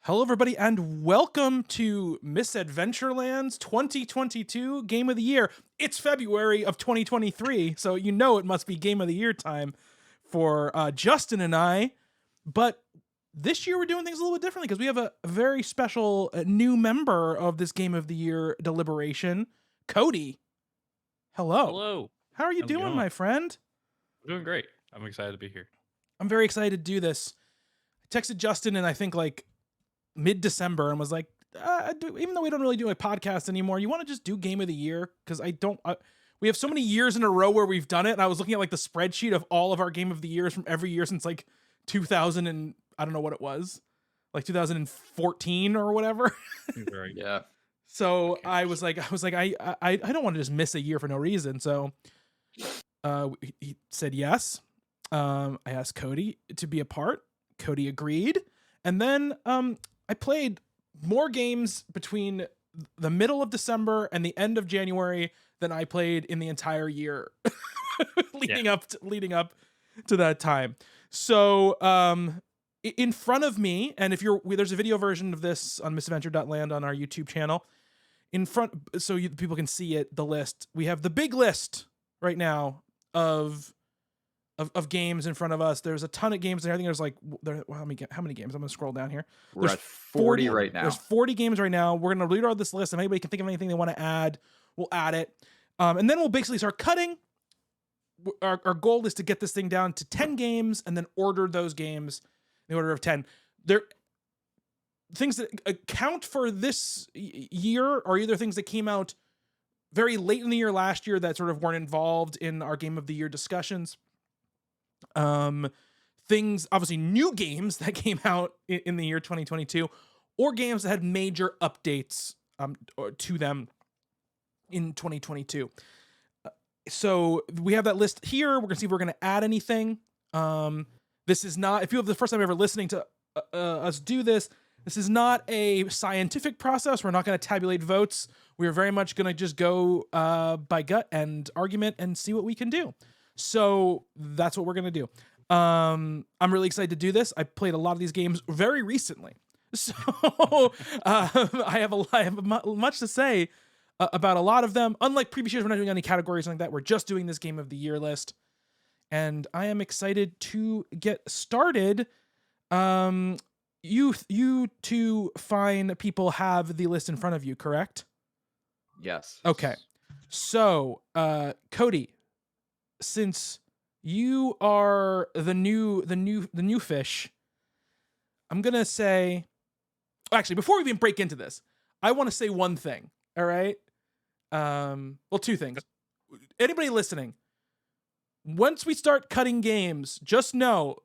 Hello, everybody, and welcome to Misadventureland's 2022 Game of the Year. It's February of 2023, so you know it must be Game of the Year time for Justin and I. But this year we're doing things a little bit differently because we have a very special new member of this Game of the Year deliberation, Cody. Hello. Hello. How are you How's it doing, going? my friend? I'm doing great. I'm excited to be here. I'm very excited to do this. I texted Justin and I think like mid-December and was like, even though we don't really do a podcast anymore, you want to just do Game of the Year? Because we have so many years in a row where we've done it, and I was looking at like the spreadsheet of all of our Game of the Years from every year since like 2000 and I don't know what it was, like 2014 or whatever. Right. Yeah. So I was like, I don't want to just miss a year for no reason. So he said yes. I asked Cody to be a part. Cody agreed, and then I played more games between the middle of December and the end of January than I played in the entire year leading up to that time. So in front of me, and there's a video version of this on misadventure.land on our YouTube channel. In front, so people can see it, the list. We have the big list right now of games in front of us. There's a ton of games there. I think there's how many games? I'm gonna scroll down here. We're at 40 right now. There's 40 games right now. We're gonna read out this list, and anybody can think of anything they want to add, we'll add it. And then we'll basically start cutting. Our goal is to get this thing down to 10 games and then order those games in order of 10. Things that account for this year are either things that came out very late in the year last year that sort of weren't involved in our Game of the Year discussions. Things, obviously new games that came out in the year 2022, or games that had major updates to them in 2022. So we have that list here. We're gonna see if we're gonna add anything. This is not, if you have the first time ever listening to us do this, this is not a scientific process. We're not going to tabulate votes. We're very much going to just go by gut and argument and see what we can do. So that's what we're going to do. I'm really excited to do this. I played a lot of these games very recently. So I have much to say about a lot of them. Unlike previous years, we're not doing any categories like that. We're just doing this Game of the Year list. And I am excited to get started. You two fine people have the list in front of you, correct? Yes. Okay. So, Cody, since you are the new fish, I'm gonna say. Actually, before we even break into this, I want to say one thing. All right. Well, two things. Anybody listening, once we start cutting games, just know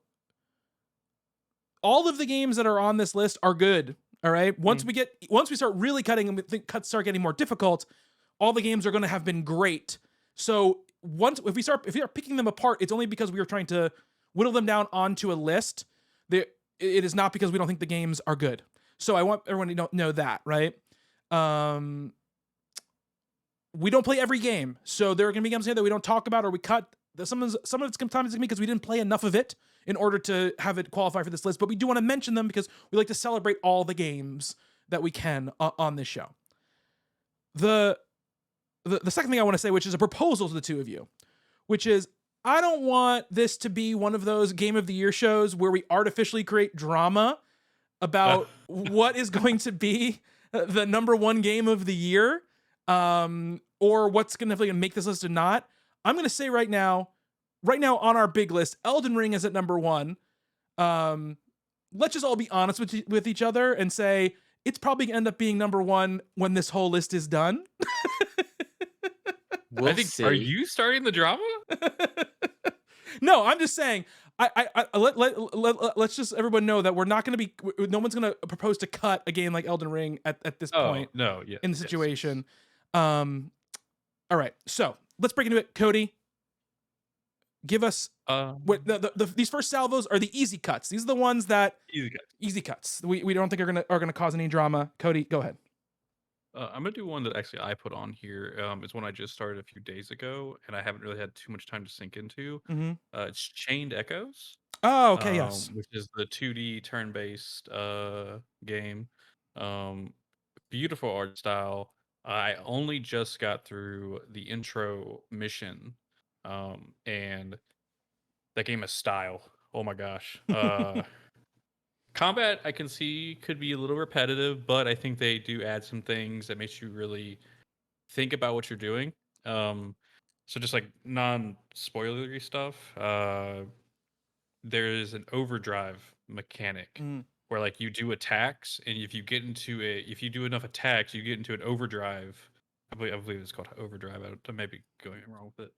all of the games that are on this list are good. All right. Once we start really cutting and cuts start getting more difficult, all the games are going to have been great. So if we start picking them apart, it's only because we are trying to whittle them down onto a list. It is not because we don't think the games are good. So I want everyone to know that, right? We don't play every game, so there are going to be games here that we don't talk about or we cut. Some of it's sometimes it's going to be because we didn't play enough of it in order to have it qualify for this list, but we do want to mention them because we like to celebrate all the games that we can on this show. The second thing I want to say, which is a proposal to the two of you, which is I don't want this to be one of those Game of the Year shows where we artificially create drama about what is going to be the number one game of the year, or what's going to make this list or not. I'm going to say right now on our big list, Elden Ring is at number one. Let's just all be honest with each other and say it's probably going to end up being number one when this whole list is done. I think. See. Are you starting the drama? No, I'm just saying. Let's just everyone know that we're not going to be. No one's going to propose to cut a game like Elden Ring at this point. No, yeah, in the situation. Yes. All right, so let's break into it. Cody, give us what these first salvos are the easy cuts. These are the ones that easy cuts. Easy cuts. We don't think are gonna cause any drama. Cody, go ahead. I'm gonna do one that actually I put on here. It's one I just started a few days ago, and I haven't really had too much time to sink into. Hmm. It's Chained Echoes, Oh, okay, yes. which is the 2D turn-based game. Um, Beautiful art style. I only just got through the intro mission, and that game is style. Oh my gosh. Combat I can see could be a little repetitive, but I think they do add some things that makes you really think about what you're doing. Um, so just like non-spoilery stuff, there is an overdrive mechanic Mm. where like you do attacks, and if you do enough attacks, you get into an overdrive. I believe it's called overdrive. I may be going wrong with it.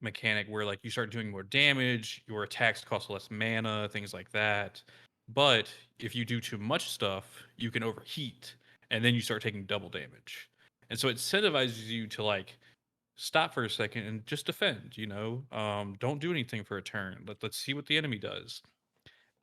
Mechanic where like you start doing more damage, your attacks cost less mana, things like that. But if you do too much stuff, you can overheat, and then you start taking double damage. And so it incentivizes you to like stop for a second and just defend. Don't do anything for a turn. Let's see what the enemy does.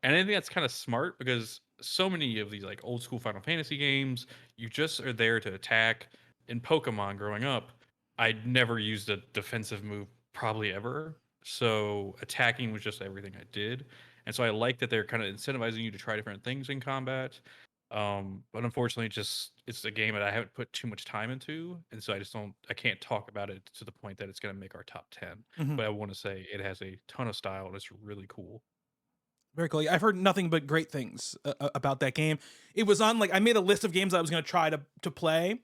And I think that's kind of smart because so many of these like old school Final Fantasy games, you just are there to attack. In Pokemon growing up, I'd never used a defensive move probably ever. So attacking was just everything I did. And so I like that they're kind of incentivizing you to try different things in combat. But unfortunately, it's a game that I haven't put too much time into, and so I can't talk about it to the point that it's going to make our top 10. Hmm. But I want to say it has a ton of style and it's really cool. Very cool. Yeah, I've heard nothing but great things about that game. It was on like I made a list of games I was going to try to play,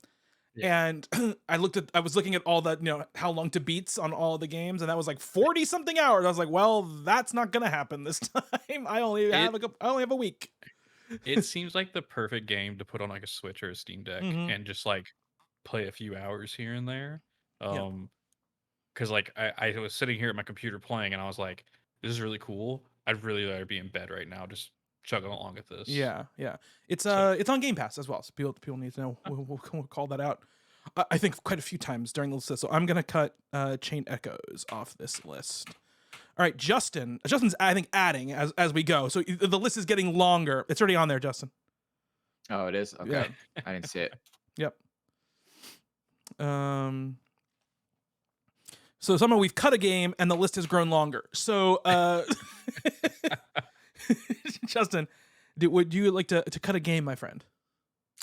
Yeah. and I was looking at all the how long to beats on all of the games, and that was like 40 something hours. I was like, well, that's not going to happen this time. It I only have a week. it seems like the perfect game to put on like a Switch or a Steam Deck Hmm. and just like play a few hours here and there. Yeah. Because like I was sitting here at my computer playing, and I was like, this is really cool. I'd really rather be in bed right now, just chugging along at this. Yeah, yeah. It's So it's on Game Pass as well, so people need to know. We'll call that out. I think quite a few times during the list, so I'm gonna cut Chain Echoes off this list. All right, Justin. Justin's I think adding as we go, so the list is getting longer. It's already on there, Justin. Oh, it is? Yeah. Okay. I didn't see it. Yep. So somehow we've cut a game and the list has grown longer. So Justin, would you like to cut a game, my friend?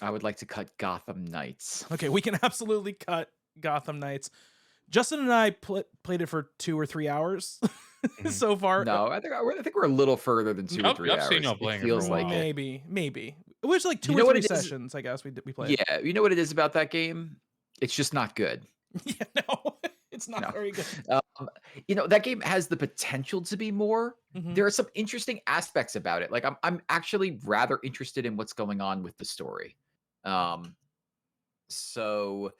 I would like to cut Gotham Knights. Okay, we can absolutely cut Gotham Knights. Justin and I played it for 2 or 3 hours Mhm. so far. No, I think we're a little further than 2 or 3 I've hours. seen y'all It playing it for feels a like while. it. Maybe. It was like 2 You or know what 3 it is? sessions, I guess we played. Yeah, you know what it is about that game? It's just not good. Yeah, no, it's not No. very good. That game has the potential to be more. Mhm. There are some interesting aspects about it. Like I'm actually rather interested in what's going on with the story. So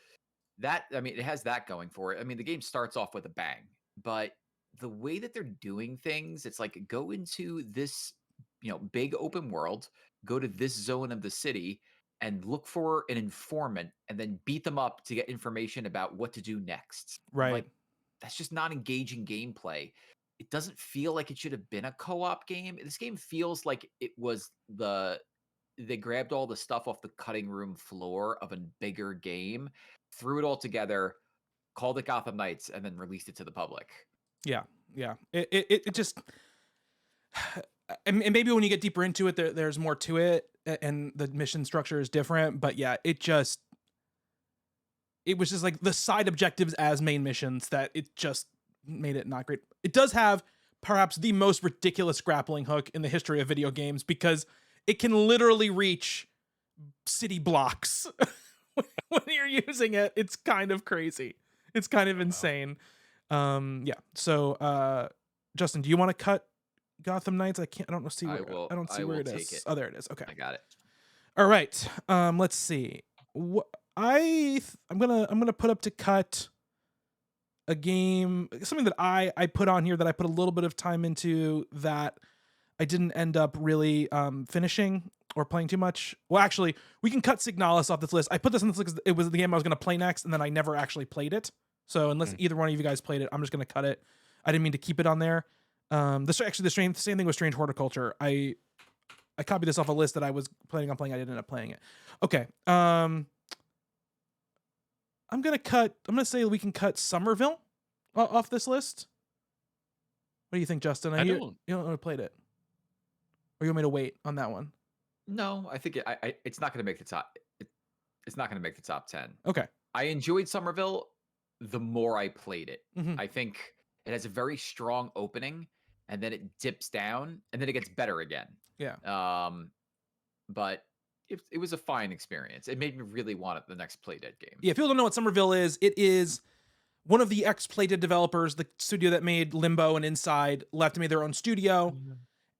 it has that going for it. I mean, the game starts off with a bang, but the way that they're doing things, it's like go into this, big open world, go to this zone of the city and look for an informant and then beat them up to get information about what to do next. I'm Right. like, that's just not engaging gameplay. It doesn't feel like it should have been a co-op game. This game feels like it was they grabbed all the stuff off the cutting room floor of a bigger game, threw it all together, called it Gotham Knights, and then released it to the public. Yeah. It just and maybe when you get deeper into it, there's more to it, and the mission structure is different. But yeah, it was just like the side objectives as main missions that it just made it not great. It does have perhaps the most ridiculous grappling hook in the history of video games because it can literally reach city blocks when you're using it. It's kind of crazy. It's kind of insane. Yeah. So Justin, do you want to cut Gotham Knights? I don't see where I I don't see will where it take is. it. Oh, there it is. Okay. I got it. All right. Let's see. I'm gonna put up to cut a game, something that I put on here that I put a little bit of time into that I didn't end up really finishing or playing too much. Well, actually, we can cut Signalis off this list. I put this on this list because it was the game I was gonna play next, and then I never actually played it. So unless either one of you guys played it, I'm just gonna cut it. I didn't mean to keep it on there. The same thing with Strange Horticulture. I copied this off a list that I was planning on playing. I didn't end up playing it. Okay. I'm gonna say we can cut Somerville off this list. What do you think, Justin? I You don't. don't know played it, or you want me to wait on that one? No, I think it's not going to make the top. It's not going to make the top 10. Okay. I enjoyed Somerville the more I played it. Mhm. I think it has a very strong opening, and then it dips down, and then it gets better again. Yeah. But it was a fine experience. It made me really want the next Playdead game. Yeah, if people don't know what Somerville is, it is one of the ex-Playdead developers, the studio that made Limbo and Inside, left and made their own studio.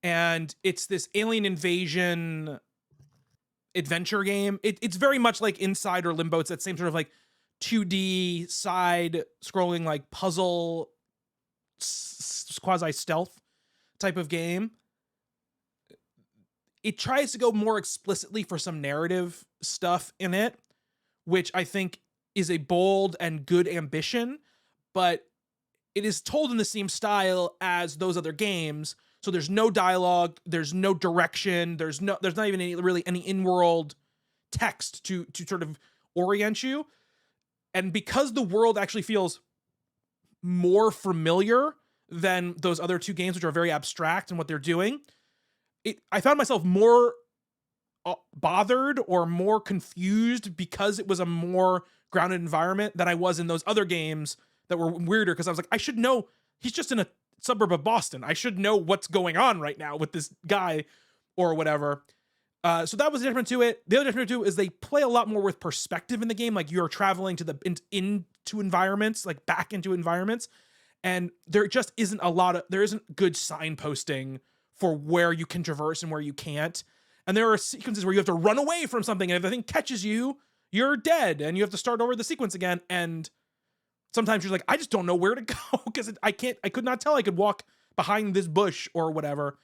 And it's this alien invasion adventure game. It's very much like Inside or Limbo. It's that same sort of like 2D side scrolling like puzzle quasi stealth type of game. It tries to go more explicitly for some narrative stuff in it, which I think is a bold and good ambition, but it is told in the same style as those other games. So there's no dialogue, there's no direction, there's not even any in-world text to sort of orient you. And because the world actually feels more familiar than those other two games, which are very abstract in what they're doing, I found myself more bothered or more confused because it was a more grounded environment than I was in those other games that were weirder, because I was like, I should know he's just in a suburb of Boston. I should know what's going on right now with this guy or whatever. So that was different to it. The other difference to it is they play a lot more with perspective in the game. Like, you're traveling to into environments, like back into environments. And there just isn't there isn't good signposting for where you can traverse and where you can't. And there are sequences where you have to run away from something, and if the thing catches you, you're dead, and you have to start over the sequence again. And sometimes you're like, I just don't know where to go, because I could not tell I could walk behind this bush or whatever.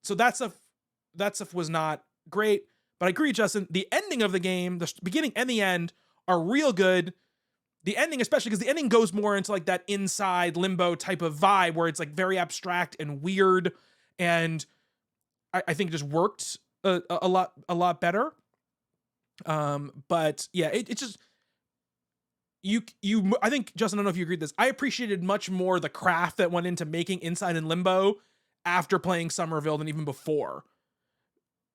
So that stuff was not great. But I agree, Justin, the ending of the game, the beginning and the end, are real good. The ending, especially because the ending goes more into like that Inside Limbo type of vibe, where it's like very abstract and weird, and I think it just worked a lot better. But yeah, it just I think, Justin, I don't know if you agreed with this, I appreciated much more the craft that went into making Inside and Limbo after playing Somerville than even before.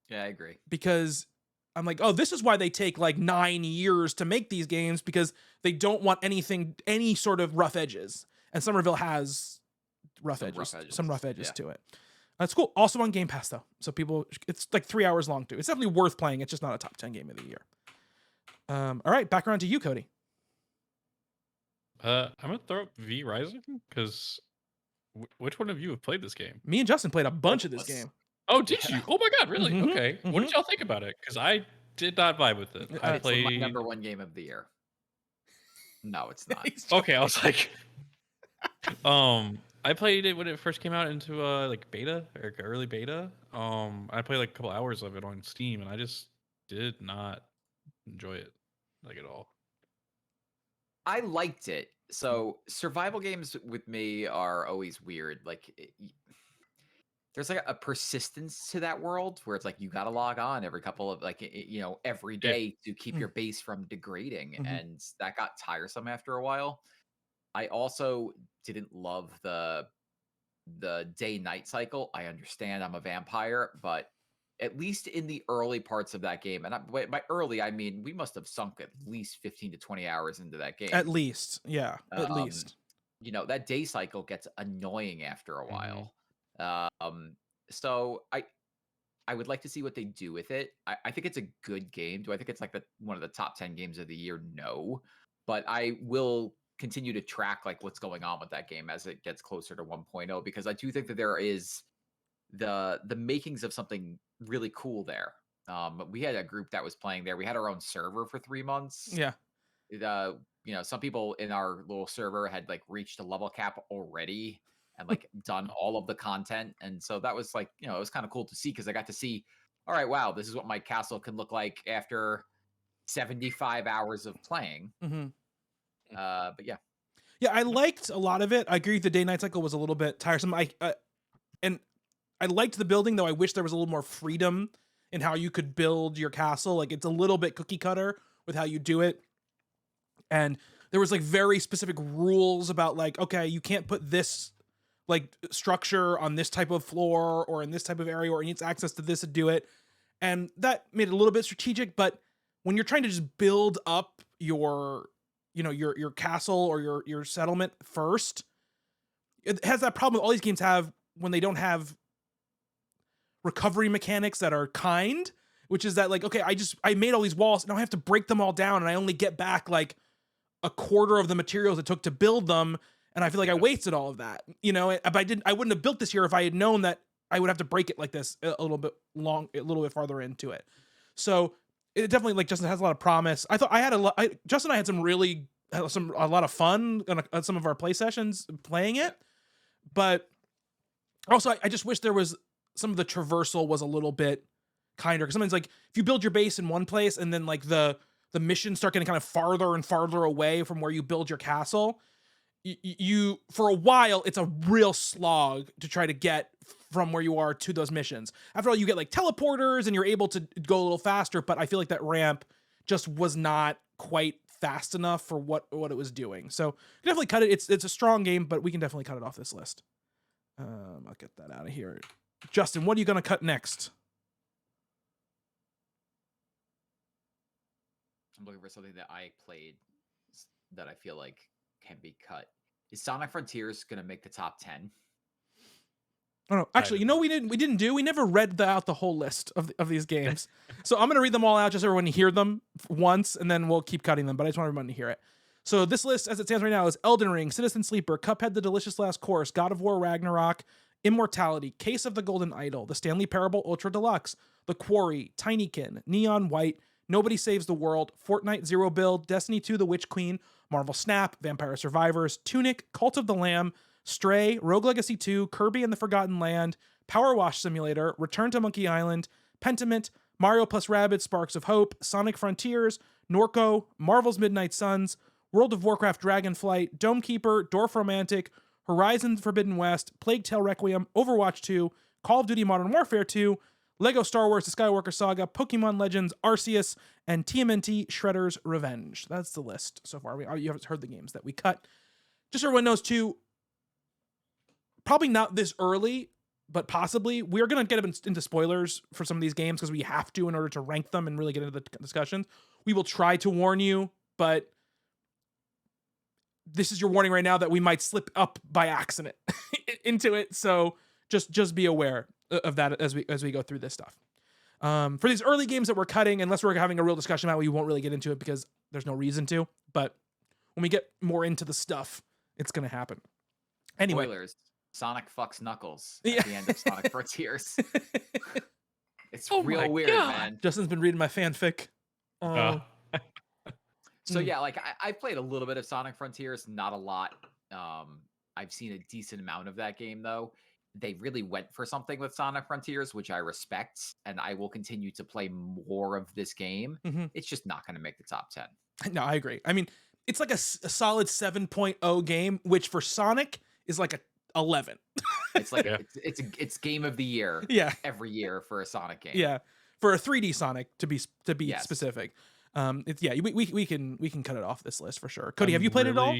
Yeah, I agree. Because I'm like, oh, this is why they take like 9 years to make these games, because they don't want any sort of rough edges. And Somerville has some rough edges to it. That's cool. Also on Game Pass though. So it's like 3 hours long too. It's definitely worth playing. It's just not a top 10 game of the year. All right, back around to you, Cody. I'm gonna throw up V Rising, because which one of you have played this game? Me and Justin played a bunch of this game. Oh, did you? Oh my god, really? Mhm, Okay. What did y'all think about it? Because I did not vibe with it. I It's my played. number one game of the year. No, it's not. Okay, I was like, I played it when it first came out into like beta or early beta. I played like a couple hours of it on Steam, and I just did not enjoy it like at all. I liked it. So survival games with me are always weird. Like, there's like a persistence to that world where it's like you got to log on every couple of every day to keep your base from degrading, and that got tiresome after a while. I also didn't love the day-night cycle. I understand I'm a vampire, but at least in the early parts of that game, and by early I mean we must have sunk at least 15 to 20 hours into that game. At least, yeah, at least. That day cycle gets annoying after a while. So I would like to see what they do with it. I think it's a good game. Do I think it's like one of the top 10 games of the year? No, but I will continue to track like what's going on with that game as it gets closer to 1.0, because I do think that there is the makings of something really cool there. We had a group that was playing there. We had our own server for 3 months. Yeah. Some people in our little server had like reached a level cap already and like done all of the content. And so that was like, it was kind of cool to see, because I got to see, all right, wow, this is what my castle can look like after 75 hours of playing. But yeah. Yeah, I liked a lot of it. I agree the day-night cycle was a little bit tiresome. And I liked the building, though I wish there was a little more freedom in how you could build your castle. Like, it's a little bit cookie cutter with how you do it. And there was like very specific rules about like, okay, you can't put this like structure on this type of floor or in this type of area, or it needs access to this to do it. And that made it a little bit strategic, but when you're trying to just build up your, your castle or your settlement first, it has that problem all these games have when they don't have recovery mechanics that are kind, which is that like, okay, I made all these walls, now I have to break them all down, and I only get back like a quarter of the materials it took to build them, and I feel like I wasted all of that. But I wouldn't have built this here if I had known that I would have to break it like this a little bit farther into it. So it definitely, like Justin, has a lot of promise. I thought Justin and I had a lot of fun on some of our play sessions playing it, but also I just wish there was some of the traversal was a little bit kinder, because sometimes like if you build your base in one place and then like the missions start getting kind of farther and farther away from where you build your castle, you for a while it's a real slog to try to get from where you are to those missions. After all, you get like teleporters and you're able to go a little faster, but I feel like that ramp just was not quite fast enough for what it was doing. So definitely cut it. It's a strong game, but we can definitely cut it off this list. I'll get that out of here. Justin, what are you gonna cut next? I'm looking for something that I played that I feel like can be cut. Is Sonic Frontiers going to make the top 10? Oh no, actually, we never read out the whole list of these games. So I'm going to read them all out just so everyone to hear them once, and then we'll keep cutting them, but I just want everyone to hear it. So this list, as it stands right now, is Elden Ring, Citizen Sleeper, Cuphead The Delicious Last Course, God of War Ragnarok, Immortality, Case of the Golden Idol, The Stanley Parable Ultra Deluxe, The Quarry, Tinykin, Neon White, Nobody Saves the World, Fortnite Zero Build, Destiny 2 The Witch Queen, Marvel Snap, Vampire Survivors, Tunic, Cult of the Lamb, Stray, Rogue Legacy 2, Kirby and the Forgotten Land, Power Wash Simulator, Return to Monkey Island, Pentiment, Mario plus Rabbids Sparks of Hope, Sonic Frontiers, Norco, Marvel's Midnight Suns, World of Warcraft Dragonflight, Domekeeper, Dorf Romantic, Horizon Forbidden West, Plague Tale Requiem, Overwatch 2, Call of Duty Modern Warfare 2, Lego Star Wars The Skywalker Saga, Pokemon Legends, Arceus, and TMNT Shredder's Revenge. That's the list so far. You haven't heard the games that we cut. Just so everyone knows too, probably not this early, but possibly, we're going to get into spoilers for some of these games because we have to in order to rank them and really get into the discussions. We will try to warn you, but this is your warning right now that we might slip up by accident into it. So just be aware of that as we go through this stuff. For these early games that we're cutting, unless we're having a real discussion about it, we won't really get into it because there's no reason to. But when we get more into the stuff, it's going to happen. Anyway. Spoilers. Sonic fucks Knuckles at the end of Sonic Frontiers. It's real weird, man. Justin's been reading my fanfic. So yeah, like I played a little bit of Sonic Frontiers, not a lot. I've seen a decent amount of that game though. They really went for something with Sonic Frontiers, which I respect, and I will continue to play more of this game. Mm-hmm. It's just not going to make the top 10. No, I agree. I mean, it's like a solid 7.0 game, which for Sonic is like a 11. It's like it's game of the year. Yeah, every year for a Sonic game. Yeah, for a 3D Sonic to be specific. We can cut it off this list for sure. Cody, have you played it all?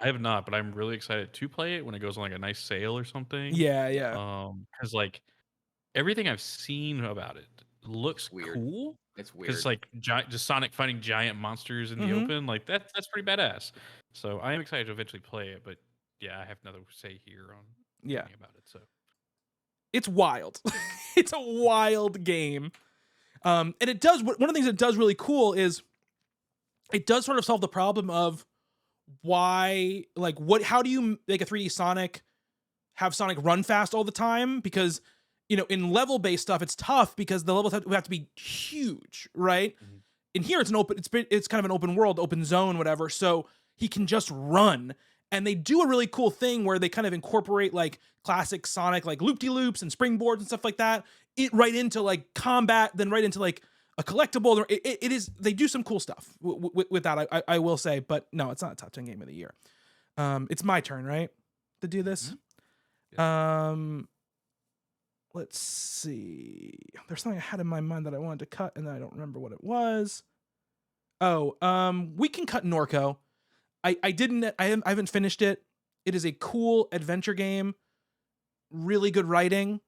I have not, but I'm really excited to play it when it goes on like a nice sale or something. Yeah. Because like everything I've seen about it looks weird. Cool. It's weird. Because like just Sonic fighting giant monsters in the open, like that's pretty badass. So I am excited to eventually play it, but yeah, I have nothing to say here on about it. So it's wild. It's a wild game. And it does one of the things it does really cool is it does sort of solve the problem of why, like, how do you make a 3D Sonic have Sonic run fast all the time? Because, in level-based stuff, it's tough because the levels have to be huge, right? Mm-hmm. In here, it's kind of an open world, open zone, whatever. So he can just run. And they do a really cool thing where they kind of incorporate like classic Sonic, like loop-de-loops and springboards and stuff like that, right into like combat, then right into like a collectible. It is, they do some cool stuff with that, I will say, but no, it's not a top 10 game of the year. It's my turn, right, to do this? Mm-hmm. Yeah. Let's see. There's something I had in my mind that I wanted to cut, and then I don't remember what it was. Oh, we can cut Norco. I haven't finished it. It is a cool adventure game, really good writing,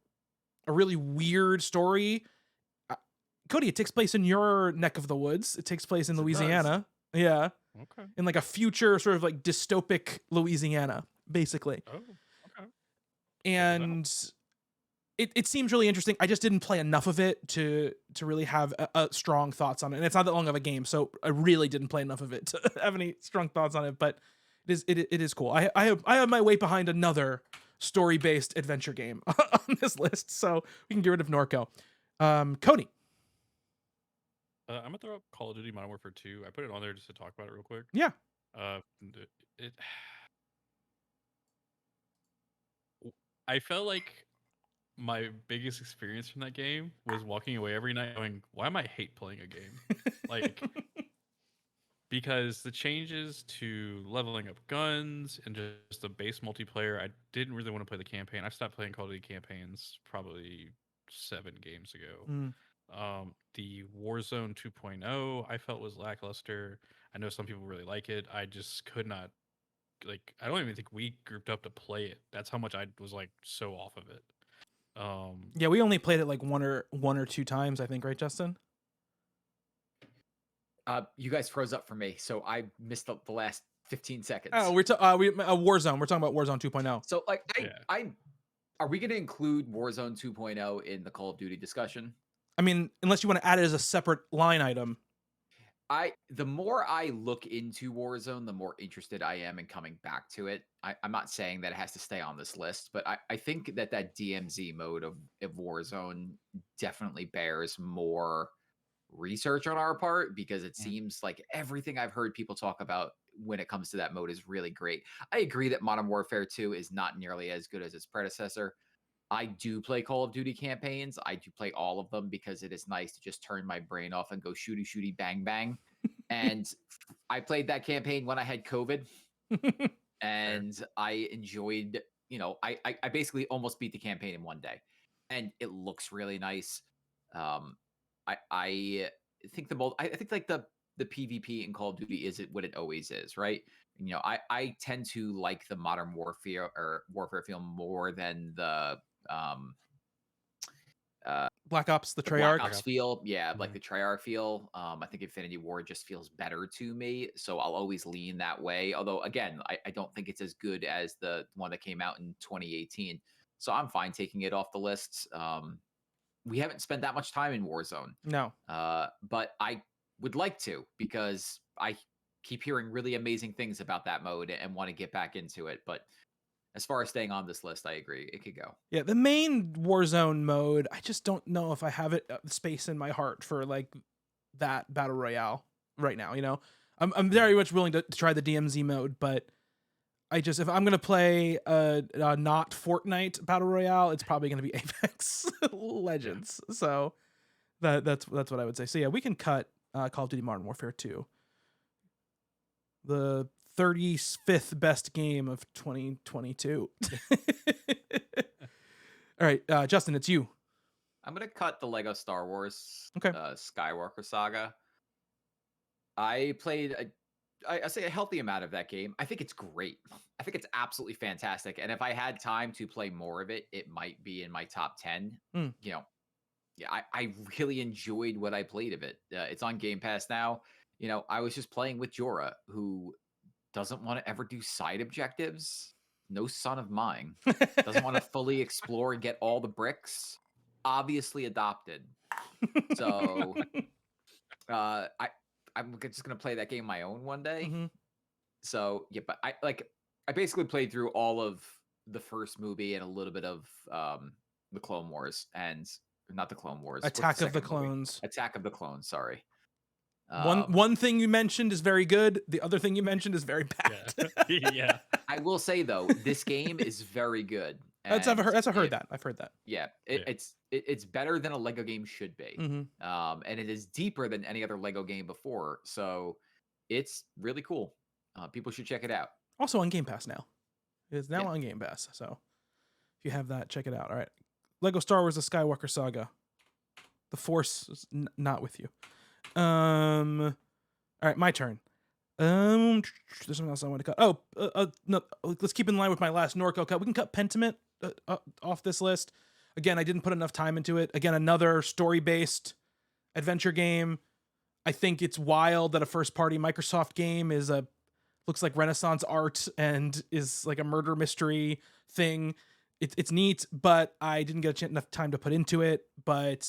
a really weird story. Uh, Cody, it takes place in your neck of the woods. It takes place in Yes, it does. Louisiana. Yeah, Okay. in like a future sort of like dystopic Louisiana, basically. Oh, okay. And it seems really interesting. I just didn't play enough of it to really have a strong thoughts on it. And it's not that long of a game, so I really didn't play enough of it to have any strong thoughts on it. But it is cool. I have my weight behind another story based adventure game on this list, so we can get rid of Norco. Cody. I'm gonna throw up Call of Duty Modern Warfare 2. I put it on there just to talk about it real quick. Yeah. It I felt like my biggest experience from that game was walking away every night going, why am I hate playing a game? Like, because the changes to leveling up guns and just the base multiplayer, I didn't really want to play the campaign. I stopped playing Call of Duty campaigns probably 7 games ago. Mm. The Warzone 2.0 I felt was lackluster. I know some people really like it. I just could not, like, I don't even think we grouped up to play it. That's how much I was like so off of it. Yeah, we only played it like one or two times, I think, right, Justin? You guys froze up for me, so I missed the last 15 seconds. Oh, Warzone. We're talking about Warzone 2.0. So like Yeah. are we going to include Warzone 2.0 in the Call of Duty discussion? I mean, unless you want to add it as a separate line item. The more I look into Warzone, the more interested I am in coming back to it. I'm not saying that it has to stay on this list, but I think that DMZ mode of Warzone definitely bears more research on our part, because it seems like everything I've heard people talk about when it comes to that mode is really great. I agree that Modern Warfare 2 is not nearly as good as its predecessor. I do play Call of Duty campaigns. I do play all of them because it is nice to just turn my brain off and go shooty bang bang. And I played that campaign when I had COVID, and I enjoyed, I basically almost beat the campaign in one day, and it looks really nice. I think I think like the PvP in Call of Duty isn't what it always is, right? I tend to like the Modern Warfare feel more than the Black Ops, the Black Treyarch. Ops feel. Yeah, like the Treyarch feel. I think Infinity Ward just feels better to me, so I'll always lean that way. Although, again, I don't think it's as good as the one that came out in 2018. So I'm fine taking it off the list. We haven't spent that much time in Warzone. No. But I would like to, because I keep hearing really amazing things about that mode and want to get back into it. But as far as staying on this list, I agree. It could go. Yeah, the main Warzone mode, I just don't know if I have it space in my heart for like that battle royale right now. I'm very much willing to try the DMZ mode, but if I'm gonna play a not Fortnite battle royale, it's probably gonna be Apex Legends. So that's what I would say. So yeah, we can cut Call of Duty Modern Warfare 2, the 35th best game of 2022. All right, Justin, it's you. I'm gonna cut the Lego Star Wars Skywalker Saga. I played I say a healthy amount of that game. I think it's great. I think it's absolutely fantastic. And if I had time to play more of it, it might be in my top 10. Yeah, I really enjoyed what I played of it. It's on Game Pass now. I was just playing with Jorah, who doesn't want to ever do side objectives. No son of mine. Doesn't want to fully explore and get all the bricks. Obviously adopted. So I'm just gonna play that game my own one day. Mm-hmm. So yeah, but I basically played through all of the first movie and a little bit of the Clone Wars, and not the Clone Wars. Attack of the Clones. Attack of the Clones. Sorry. One thing you mentioned is very good. The other thing you mentioned is very bad. Yeah. I will say though, this game is very good. I've heard that. I've heard that. Yeah, it's better than a Lego game should be. Mm-hmm. And it is deeper than any other Lego game before. So it's really cool. People should check it out. Also on Game Pass now. It is now on Game Pass. So if you have that, check it out. All right. Lego Star Wars: The Skywalker Saga. The Force is not with you. All All right, my turn. There's something else I want to cut. No, let's keep in line with my last Norco cut. We can cut Pentiment off this list. Again, I didn't put enough time into it. Again, another story-based adventure game. I think it's wild that a first-party Microsoft game looks like Renaissance art and is like a murder mystery thing. It's neat, but I didn't get enough time to put into it. But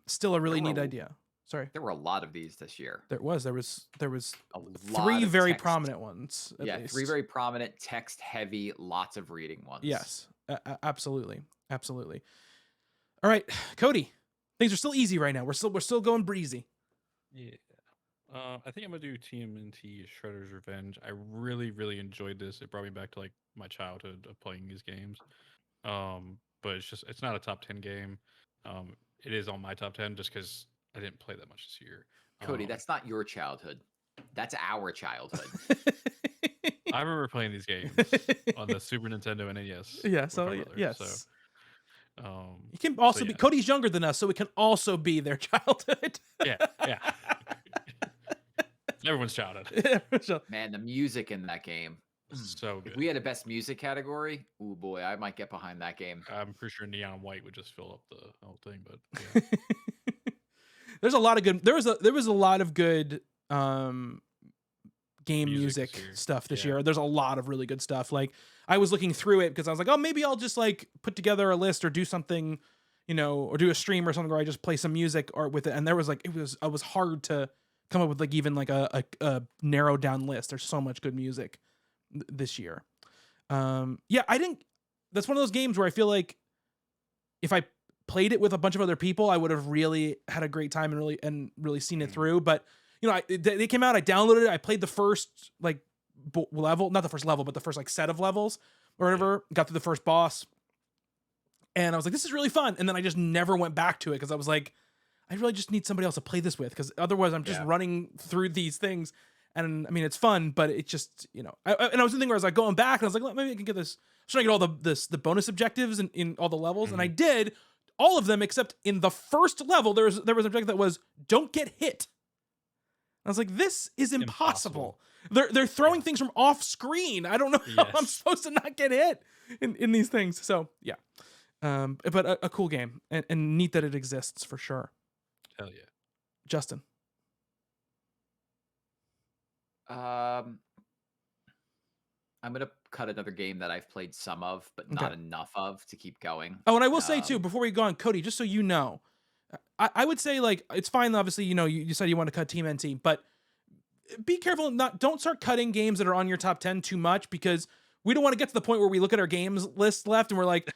still a really neat idea. Sorry. There were a lot of these this year. There was A lot three of very text. prominent ones. At least. 3 very prominent, text-heavy, lots of reading ones. Yes, absolutely. All right, Cody. Things are still easy right now. We're still going breezy. Yeah. I think I'm gonna do TMNT Shredder's Revenge. I really, really enjoyed this. It brought me back to like my childhood of playing these games. But it's not a top 10 game. It is on my top 10 just because I didn't play that much this year. Cody, that's not your childhood. That's our childhood. I remember playing these games on the Super Nintendo and NES. Yeah, with so my brother, yes. So, you can also so be yeah. Cody's younger than us, so it can also be their childhood. yeah. Everyone's childhood. Yeah, for sure. Man, the music in that game. So good. If we had a best music category, oh boy, I might get behind that game. I'm pretty sure Neon White would just fill up the whole thing, but yeah. There's a lot of good. There was a lot of good game Music music this stuff this year. year. There's a lot of really good stuff. Like I was looking through it because I was like, oh, maybe I'll just like put together a list or do something, or do a stream or something where I just play some music or with it. And there was like it was hard to come up with like even like a narrowed down list. There's so much good music this year. I think that's one of those games where I feel like if I played it with a bunch of other people, I would have really had a great time and really seen it through. But they came out, I downloaded it, I played the first like level, not the first level, but the first like set of levels or whatever, got through the first boss. And I was like, this is really fun. And then I just never went back to it because I was like, I really just need somebody else to play this with because otherwise I'm just running through these things. And I mean, it's fun, but it just, and I was thinking where I was like going back and I was like, maybe I can get this. I was trying to get all the bonus objectives in all the levels. And I did all of them except in the first level, there was an objective that was don't get hit. I was like, this is impossible. They're throwing things from off screen. I don't know how I'm supposed to not get hit in these things. So yeah. But a cool game and neat that it exists for sure. Hell yeah. Justin. I'm gonna cut another game that I've played some of, but not enough of to keep going. Oh, and I will say too, before we go on, Cody, just so you know, I would say like it's fine. Obviously, you said you want to cut Team NT, but be careful. Don't start cutting games that are on your top 10 too much because we don't want to get to the point where we look at our games list left and we're like,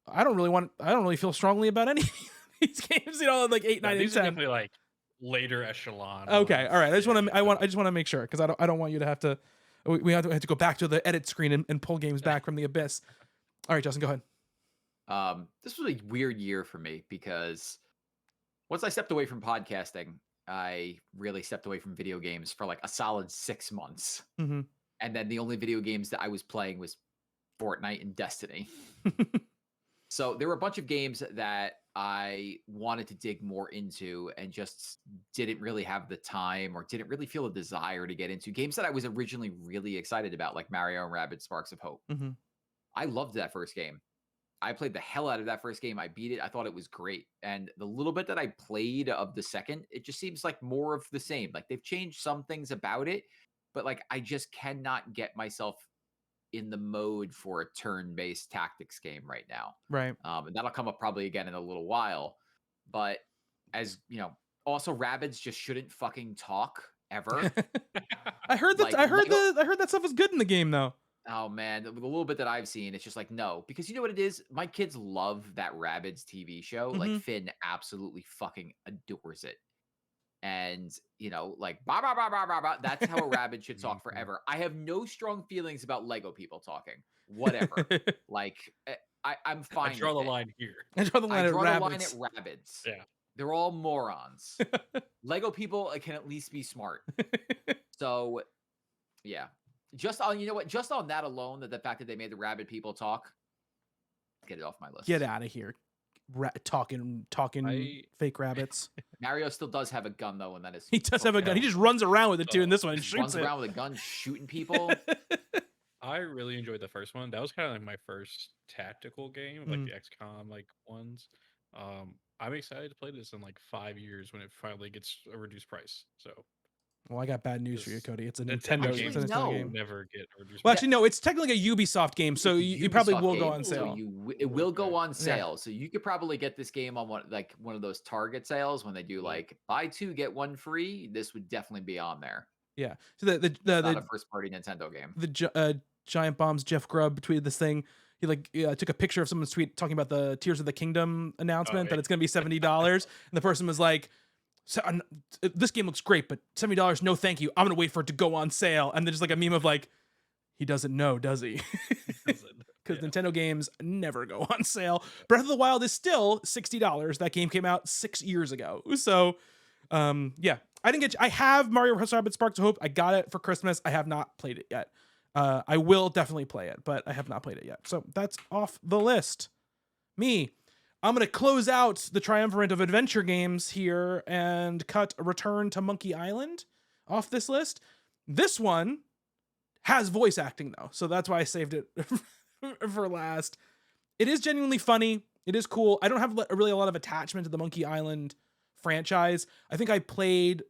I don't really feel strongly about any of these games. Like 8, 9, 8, 10. These are definitely like later echelon. Okay, all right. I just want to make sure because I don't want you to have to. We have to go back to the edit screen and pull games back from the abyss. All right, Justin, go ahead. This was a weird year for me because once I stepped away from podcasting, I really stepped away from video games for like a solid 6 months. Mm-hmm. And then the only video games that I was playing was Fortnite and Destiny. So there were a bunch of games that I wanted to dig more into and just didn't really have the time or didn't really feel a desire to get into. Games that I was originally really excited about, like Mario and Rabbids Sparks of Hope. Mm-hmm. I loved that first game. I played the hell out of that first game. I beat it. I thought it was great. And the little bit that I played of the second, it just seems like more of the same. Like they've changed some things about it, but like I just cannot get myself in the mode for a turn-based tactics game right now. Right. And that'll come up probably again in a little while. But as you know, also Rabbids just shouldn't fucking talk ever. I heard that. I heard that stuff was good in the game though. Oh man, the little bit that I've seen, it's just like no, because you know what it is. My kids love that Rabbids TV show. Mm-hmm. Like Finn absolutely fucking adores it. And like bah, bah, bah, bah, bah, bah, that's how a rabbit should talk forever. I have no strong feelings about Lego people talking. Whatever. Like I'm fine. I draw with the it. line here. I draw the line at rabbits. Yeah. They're all morons. Lego people can at least be smart. So yeah. Just on just on that alone, that the fact that they made the rabbit people talk, get it off my list. Get out of here. Talking fake rabbits. Mario still does have a gun though, and that is He does have a gun. He Yeah. just runs around with it too in this one and just shoots runs it. around with a gun shooting people. I really enjoyed the first one. That was kind of like my first tactical game, like Mm. the XCOM like ones. I'm excited to play this in like 5 years when it finally gets a reduced price. So Well, I got bad news for you, This- Cody. It's a that's Nintendo. Actually, It's a Nintendo no. game. never get a reduced Well, price. actually, no. It's technically a Ubisoft game, so It's a you probably Ubisoft will go game, on so sale. it will go Okay. on sale. So you could probably get this game on one of those Target sales when they do like buy 2 get 1 free. This would definitely be on there. Yeah. So the It's not a the first party Nintendo game. Giant Bombs Jeff Grubb tweeted this thing. He took a picture of someone's tweet talking about the Tears of the Kingdom announcement that yeah. it's going to be $70, and the person was like, "This game looks great, but $70, no, thank you. I'm going to wait for it to go on sale." And then just like a meme of like, he doesn't know, does he? Because Nintendo games never go on sale. Breath of the Wild is still $60. That game came out 6 years ago. So, yeah, I have Mario + Rabbids Sparks of Hope. I got it for Christmas. I have not played it yet. I will definitely play it, but I have not played it yet. So that's off the list. I'm going to close out the triumvirate of adventure games here and cut Return to Monkey Island off this list. This one has voice acting though, so that's why I saved it for last. It is genuinely funny. It is cool. I don't have really a lot of attachment to the Monkey Island franchise. I think I played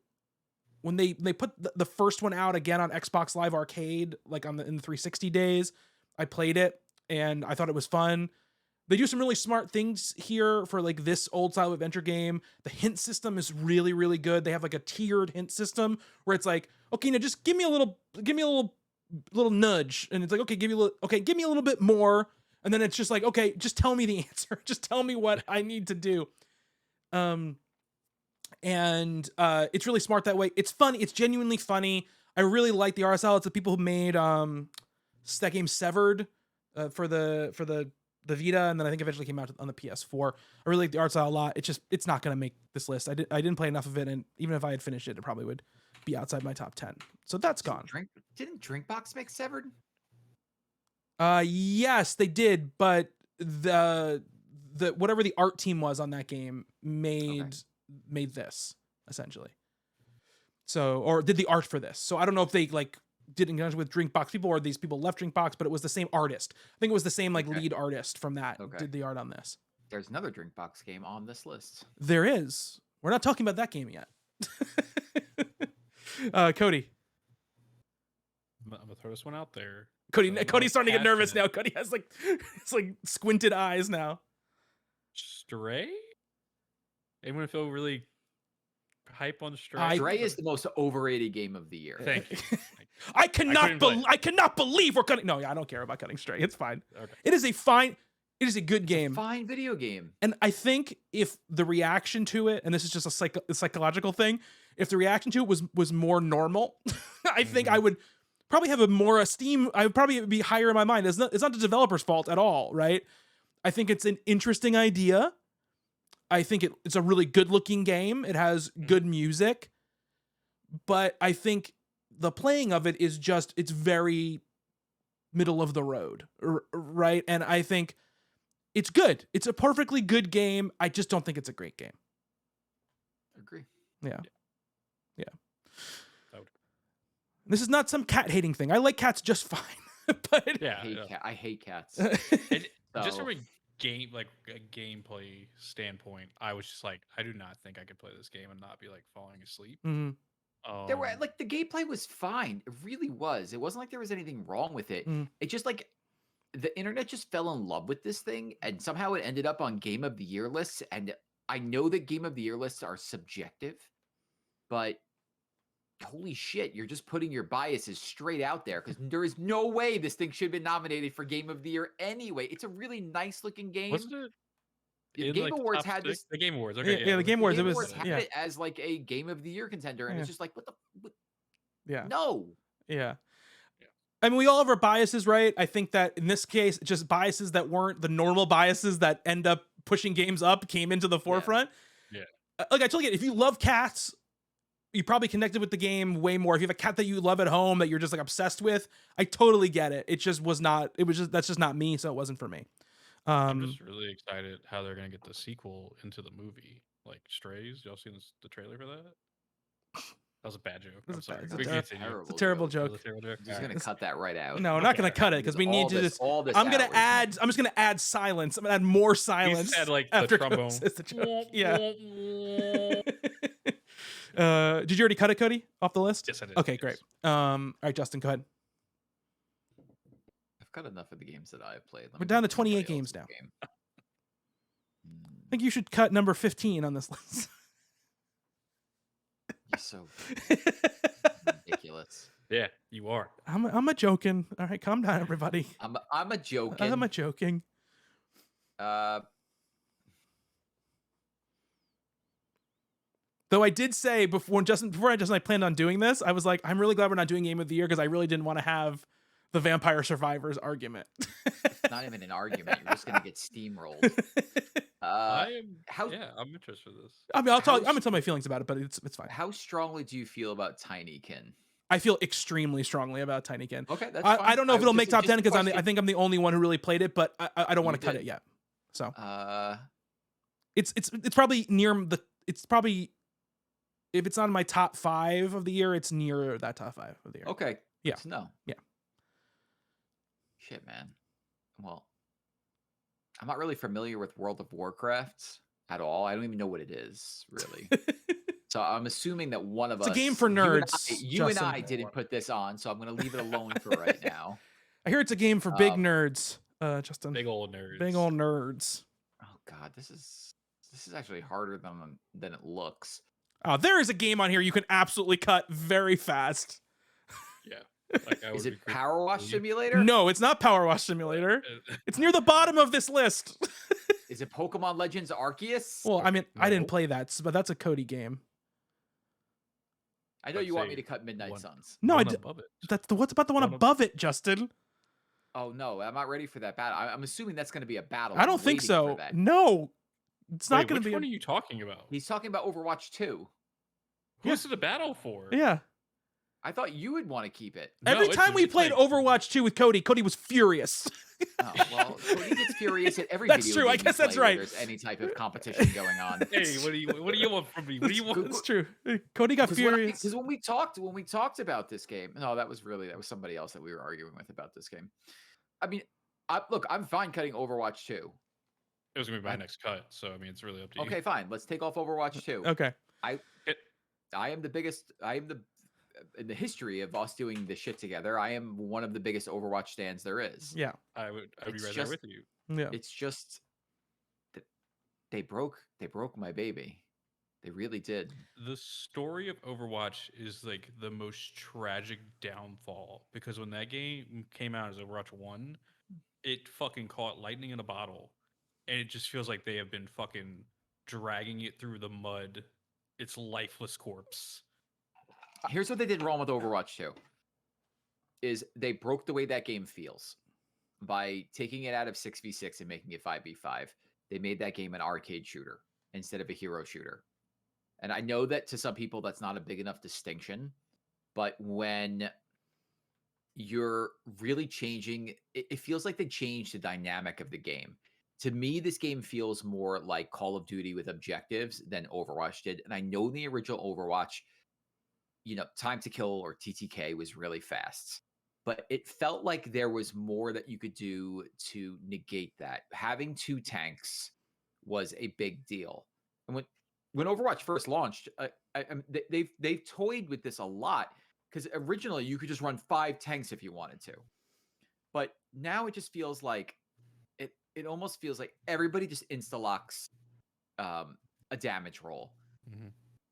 when they put the first one out again on Xbox Live Arcade, like in the 360 days. I played it and I thought it was fun. They do some really smart things here for like this old style adventure game. The hint system is really, really good. They have like a tiered hint system where it's like, okay, now just give me a little nudge, and it's like, okay, give me a little bit more, and then it's just like, okay, just tell me the answer, just tell me what I need to do. And it's really smart that way. It's funny. It's genuinely funny. I really like the art style. It's the people who made that game Severed for the Vita, and then I think eventually came out on the PS4. I really like the art style a lot. It's not gonna make this list. I didn't play enough of it, and even if I had finished it, it probably would be outside my top 10. So that's gone. Didn't Drinkbox make Severed? Yes, they did, but the whatever the art team was on that game made this essentially. So, or did the art for this. So I don't know if they like did in conjunction with Drinkbox people or these people left Drinkbox, but it was the same artist. I think it was the same like lead artist from that did the art on this. There's another Drinkbox game on this list. There is. We're not talking about that game yet. Cody. I'm gonna throw this one out there. Cody's starting to get nervous passionate. now. Cody has like it's like squinted eyes now. Stray? Anyone feel really hype on Stray? Stray is the most overrated game of the year. Thank you. I cannot believe we're cutting. No, I don't care about cutting Stray. It's fine. Okay. It is a good game. Fine video game. And I think if the reaction to it, and this is just a psychological thing, if the reaction to it was more normal, I think I would probably have a more esteem. I would probably be higher in my mind. It's not the developer's fault at all, right? I think it's an interesting idea. I think it's a really good looking game. It has good music, but I think the playing of it is just, it's very middle of the road, right? And I think it's good. It's a perfectly good game. I just don't think it's a great game. Agree. Yeah. That would- This is not some cat hating thing. I like cats just fine, but Yeah. I hate cats. Just So- from a gameplay standpoint, I was just like, I do not think I could play this game and not be like falling asleep. Mhm. There were like the gameplay was fine. It really was. It wasn't like there was anything wrong with it. Mm. It just like the internet just fell in love with this thing, and somehow it ended up on Game of the Year lists. And I know that Game of the Year lists are subjective, but holy shit, you're just putting your biases straight out there because there is no way this thing should have been nominated for Game of the Year anyway. It's a really nice looking game. Wasn't it? The in, Game like, the Awards top had six? this. The Game Awards. Okay. Yeah, the Game Awards. Game It was Awards had yeah, it as like a Game of the Year contender, and Yeah. it's just like what yeah. no. Yeah. I mean, we all have our biases, right? I think that in this case, just biases that weren't the normal biases that end up pushing games up came into the forefront. Yeah. Like I told you, if you love cats, you probably connected with the game way more. If you have a cat that you love at home that you're just like obsessed with, I totally get it. It just was not, that's just not me. So it wasn't for me. I'm just really excited how they're gonna get the sequel into the movie. like Strays. Y'all seen the trailer for that? That was a bad joke. It's I'm a sorry. bad- We it's a can continue. It's a terrible That was joke. a terrible joke. I'm just Alright. gonna cut that right out. No, we're not gonna Okay, cut it because we need to just. all this. I'm gonna out is add. I'm just gonna add silence. I'm gonna add more silence. had, like, the after trombone. Cody says the joke. Yeah. Did you already cut it, Cody, off the list? Yes, I did. Okay, great. Yes. All right, Justin, go ahead. I've got enough of the games that I've played. Let We're me down to think of somebody 28 games else's now. game. I think you should cut number 15 on this list. You're so ridiculous. Yeah, you are. I'm a joking. All right, calm down, everybody. I'm a joking. I'm a joking. Though I did say before Justin and I planned on doing this, I was like, I'm really glad we're not doing Game of the Year because I really didn't want to have the Vampire Survivors argument. It's not even an argument. You're just gonna get steamrolled. I'm interested in this. I mean, I'm gonna tell my feelings about it, but it's fine. How strongly do you feel about Tinykin? I feel extremely strongly about Tinykin. Okay, that's fine. I don't know if it'll make top 10 because question. I think I'm the only one who really played it, but I don't want You to cut did. it yet. So it's probably near the. It's probably, if it's on my top 5 of the year, it's near that top 5 of the year. Okay. Yeah. No. Yeah. Shit, man. Well, I'm not really familiar with World of Warcraft at all. I don't even know what it is, really. So I'm assuming that one of us. It's a game for nerds. You and Justin. I didn't put this on, so I'm going to leave it alone for right now. I hear it's a game for big nerds, Justin. Big old nerds. Big old nerds. Oh God, this is actually harder than it looks. There is a game on here you can absolutely cut very fast. Yeah. Like, Is it Power Wash Simulator? No, it's not Power Wash Simulator. It's near the bottom of this list. Is it Pokemon Legends Arceus? Well, I mean, I didn't No. play that, but that's a Cody game. I know I'd you want say me to cut Midnight one. Suns. No, One I did. above it. What's about the one One above it, Justin? Oh no, I'm not ready for that battle. I'm assuming that's going to be a battle. I I'm don't think waiting so. for that. No, it's not Wait, going which to be. one are you talking about? He's talking about Overwatch 2. Who's it a battle for? Yeah. I thought you would want to keep it. No, Every it's time we just played like- Overwatch 2 with Cody was furious. Oh, well, Cody gets furious at every That's video true. I game you guess that's play where right. There's any type of competition going on. Hey, what do you want from me? What do you want? It's true. Cody got furious. Because when we talked about this game, no, that was somebody else that we were arguing with about this game. I mean, look, I'm fine cutting Overwatch 2. It was gonna be my next cut, so I mean, it's really up to you. Okay, fine. Let's take off Overwatch 2. Okay. I am in the history of us doing this shit together. I am one of the biggest Overwatch stands there is. Yeah. I'd be It's right there just- with you. Yeah. It's just that they broke my baby. They really did. The story of Overwatch is like the most tragic downfall because when that game came out as Overwatch 1, it fucking caught lightning in a bottle. And it just feels like they have been fucking dragging it through the mud. Its lifeless corpse. Here's what they did wrong with Overwatch 2. Is they broke the way that game feels by taking it out of 6v6 and making it 5v5. They made that game an arcade shooter instead of a hero shooter. And I know that to some people that's not a big enough distinction, but when you're really changing, it feels like they changed the dynamic of the game. To me, this game feels more like Call of Duty with objectives than Overwatch did. And I know the original Overwatch, time to kill or TTK was really fast, but it felt like there was more that you could do to negate that. Having 2 tanks was a big deal. And when Overwatch first launched, they've toyed with this a lot because originally you could just run 5 tanks if you wanted to, but now it just feels like it almost feels like everybody just insta-locks a damage roll. Mm-hmm.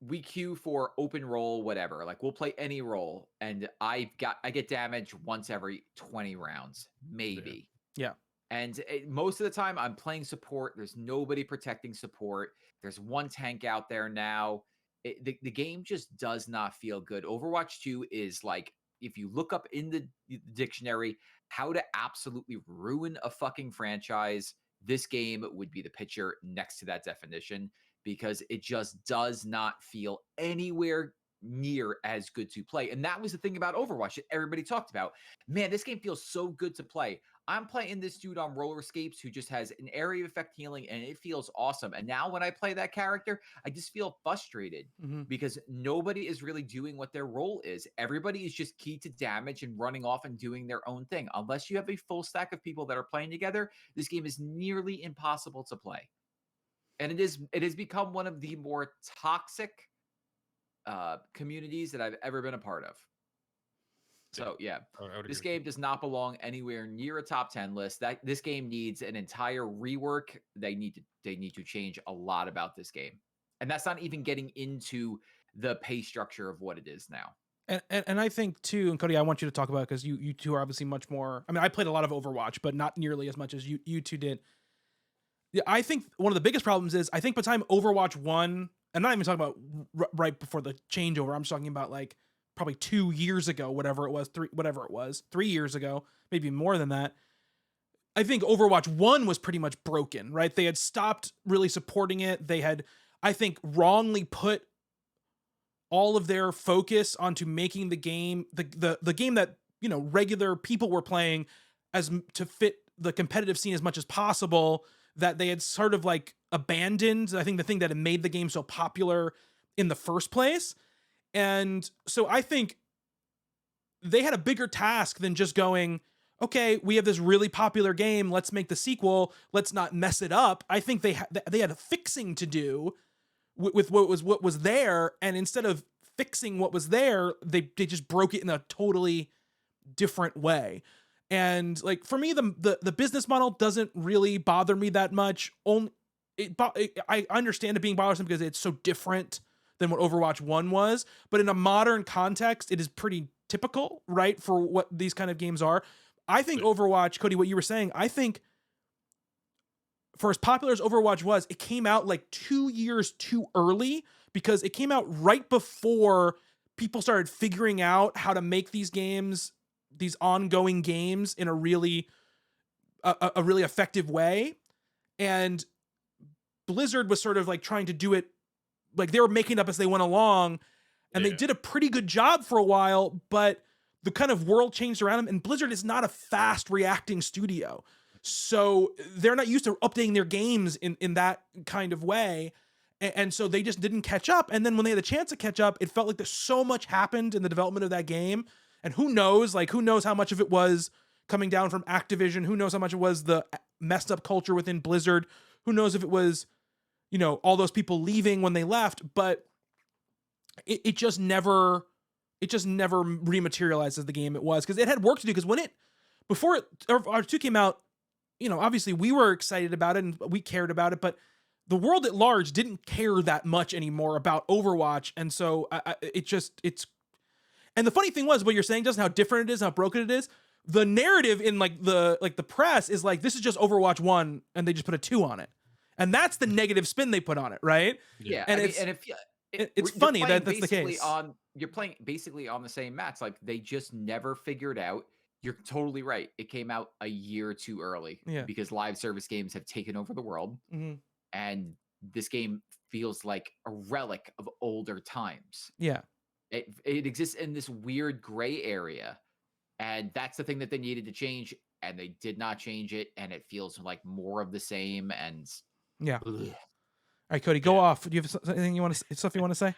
We queue for open roll, whatever. Like we'll play any role, and I get damage once every 20 rounds, maybe. Yeah. And most of the time, I'm playing support. There's nobody protecting support. There's 1 tank out there now. The game just does not feel good. Overwatch 2 is like, if you look up in the dictionary how to absolutely ruin a fucking franchise, this game would be the picture next to that definition, because it just does not feel anywhere near as good to play. And that was the thing about Overwatch that everybody talked about. Man, this game feels so good to play. I'm playing this dude on roller skates who just has an area effect healing and it feels awesome. And now when I play that character, I just feel frustrated because nobody is really doing what their role is. Everybody is just keyed to damage and running off and doing their own thing. Unless you have a full stack of people that are playing together, this game is nearly impossible to play. And it has become one of the more toxic communities that I've ever been a part of. So yeah, I would this agree. game does not belong anywhere near a top 10 list. That this game needs an entire rework. They need to change a lot about this game. And that's not even getting into the pay structure of what it is now. And I think too, and Cody, I want you to talk about it because you two are obviously much more. I mean, I played a lot of Overwatch, but not nearly as much as you two did. Yeah, I think one of the biggest problems is I think by the time Overwatch 1, and not even talking about right before the changeover, I'm just talking about like probably 2 years ago, whatever it was, 3 years ago, maybe more than that. I think Overwatch 1 was pretty much broken, right? They had stopped really supporting it. They had, I think, wrongly put all of their focus onto making the game the game that, you know, regular people were playing to fit the competitive scene as much as possible, that they had sort of like abandoned, I think, the thing that had made the game so popular in the first place. And so I think they had a bigger task than just going, okay, we have this really popular game, let's make the sequel, let's not mess it up. I think they had a fixing to do with what was there, and instead of fixing what was there, they just broke it in a totally different way. And like for me, the business model doesn't really bother me that much. I understand it being bothersome because it's so different than what Overwatch 1 was, but in a modern context, it is pretty typical, right, for what these kind of games are. I think Overwatch, Cody, what you were saying, I think for as popular as Overwatch was, it came out like 2 years too early because it came out right before people started figuring out how to make these games, these ongoing games, in a really effective way. And Blizzard was sort of like trying to do it, like they were making it up as they went along, and they did a pretty good job for a while, but the kind of world changed around them, and Blizzard is not a fast reacting studio. So they're not used to updating their games in that kind of way. And so they just didn't catch up. And then when they had the chance to catch up, it felt like there's so much happened in the development of that game. And who knows how much of it was coming down from Activision? Who knows how much it was the messed up culture within Blizzard? Who knows if it was, you know, all those people leaving when they left? But it just never rematerialized as the game it was, because it had work to do. Because before R2 came out, you know, obviously we were excited about it and we cared about it, but the world at large didn't care that much anymore about Overwatch. And so and the funny thing was, what you're saying, just how different it is, how broken it is. The narrative in the press is like, this is just Overwatch 1 and they just put a 2 on it. And that's the negative spin they put on it, right? Yeah, And it's funny that that's the case. You're playing basically on the same mats. Like they just never figured out. You're totally right. It came out a year too early because live service games have taken over the world. And this game feels like a relic of older times. Yeah. It exists in this weird gray area. And that's the thing that they needed to change. And they did not change it. And it feels like more of the same. And yeah. Ugh. All right, Cody, go off. Do you have anything you want to say?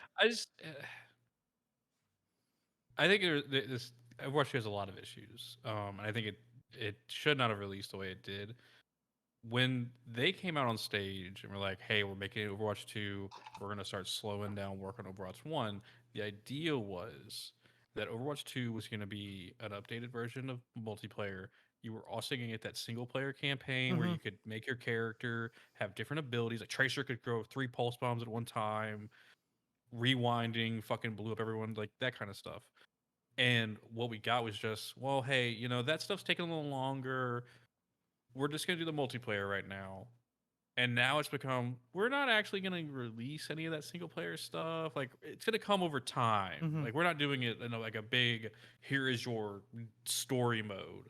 I think this Overwatch has a lot of issues. And I think it should not have released the way it did. When they came out on stage and were like, hey, we're making Overwatch 2, we're going to start slowing down work on Overwatch 1, the idea was that Overwatch 2 was going to be an updated version of multiplayer. You were also going to get that single-player campaign where you could make your character have different abilities. Like Tracer could throw 3 pulse bombs at one time, rewinding, fucking blew up everyone, like that kind of stuff. And what we got was just, well, hey, you know, that stuff's taking a little longer. We're just going to do the multiplayer right now. And now it's become, we're not actually going to release any of that single player stuff. Like, it's going to come over time. Like, we're not doing it in like a big, here is your story mode.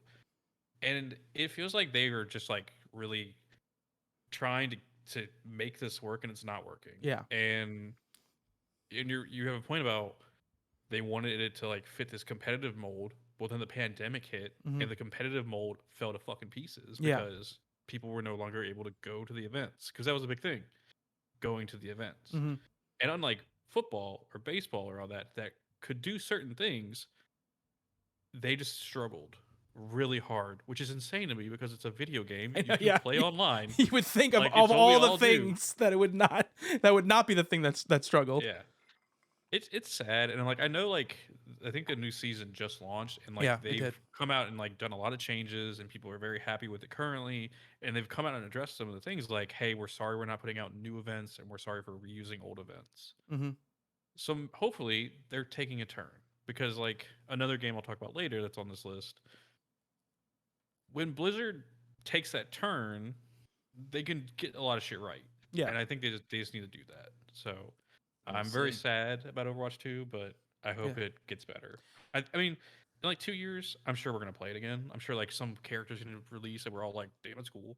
And it feels like they were just like really trying to make this work, and it's not working. Yeah. And you have a point about they wanted it to like fit this competitive mold, Well, then the pandemic hit, Mhm. and the competitive mold fell to fucking pieces Yeah. because people were no longer able to go to the events because that was a big thing, going to the events. Mhm. And unlike football or baseball or all that could do certain things, they just struggled really hard, which is insane to me because it's a video game. I You know, can yeah. play online. You would think of Like, it's what we all the all do. things that it would not be the thing that struggled. Yeah. It's sad, and like I know, like I think the new season just launched, and Yeah, like it did. they've come out and like done a lot of changes, and people are very happy with it currently, and they've come out and addressed some of the things like, hey, we're sorry we're not putting out new events, and we're sorry for reusing old events. Mm-hmm. So hopefully they're taking a turn because like another game I'll talk about later that's on this list, when Blizzard takes that turn, they can get a lot of shit right. Yeah. And I think they just need to do that. So We'll I'm very see. sad about Overwatch 2, but I hope it gets better. I mean, in like 2 years, I'm sure we're gonna play it again. I'm sure like some characters gonna release and we're all like, damn, it's cool.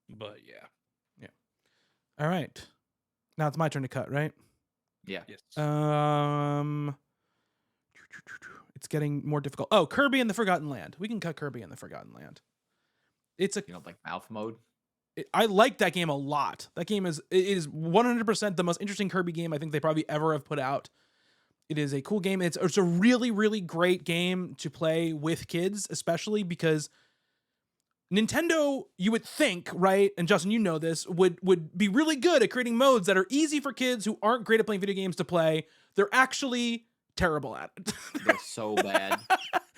But yeah. All right. Now it's my turn to cut, right? Yeah. Yes. It's getting more difficult. Oh, Kirby and the Forgotten Land. We can cut Kirby and the Forgotten Land. It's a You don't like mouth mode? I like that game a lot. That game is 100% the most interesting Kirby game I think they probably ever have put out. It is a cool game. It's a really, really great game to play with kids, especially because Nintendo, you would think, right? And Justin, you know this, would be really good at creating modes that are easy for kids who aren't great at playing video games to play. They're actually terrible at it. They're so bad.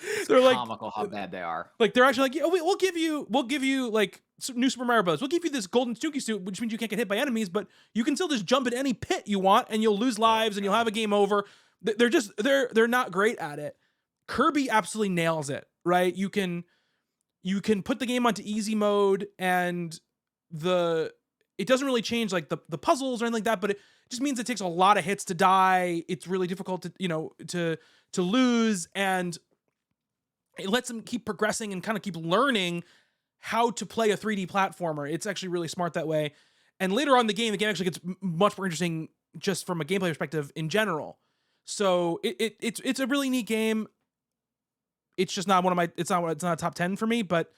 It's They're like comical how bad they are. Like they're actually like, yeah, we'll give you like new Super Mario Bros. We'll give you this golden Stuki suit, which means you can't get hit by enemies, but you can still just jump in any pit you want, and you'll lose lives, and you'll have a game over. They're not great at it. Kirby absolutely nails it, right? You can put the game onto easy mode, and it doesn't really change like the puzzles or anything like that, but it just means it takes a lot of hits to die. It's really difficult to lose, and it lets them keep progressing and kind of keep learning how to play a 3D platformer. It's actually really smart that way. And later on in the game actually gets much more interesting just from a gameplay perspective in general. So it's a really neat game. It's just not it's not a top 10 for me, but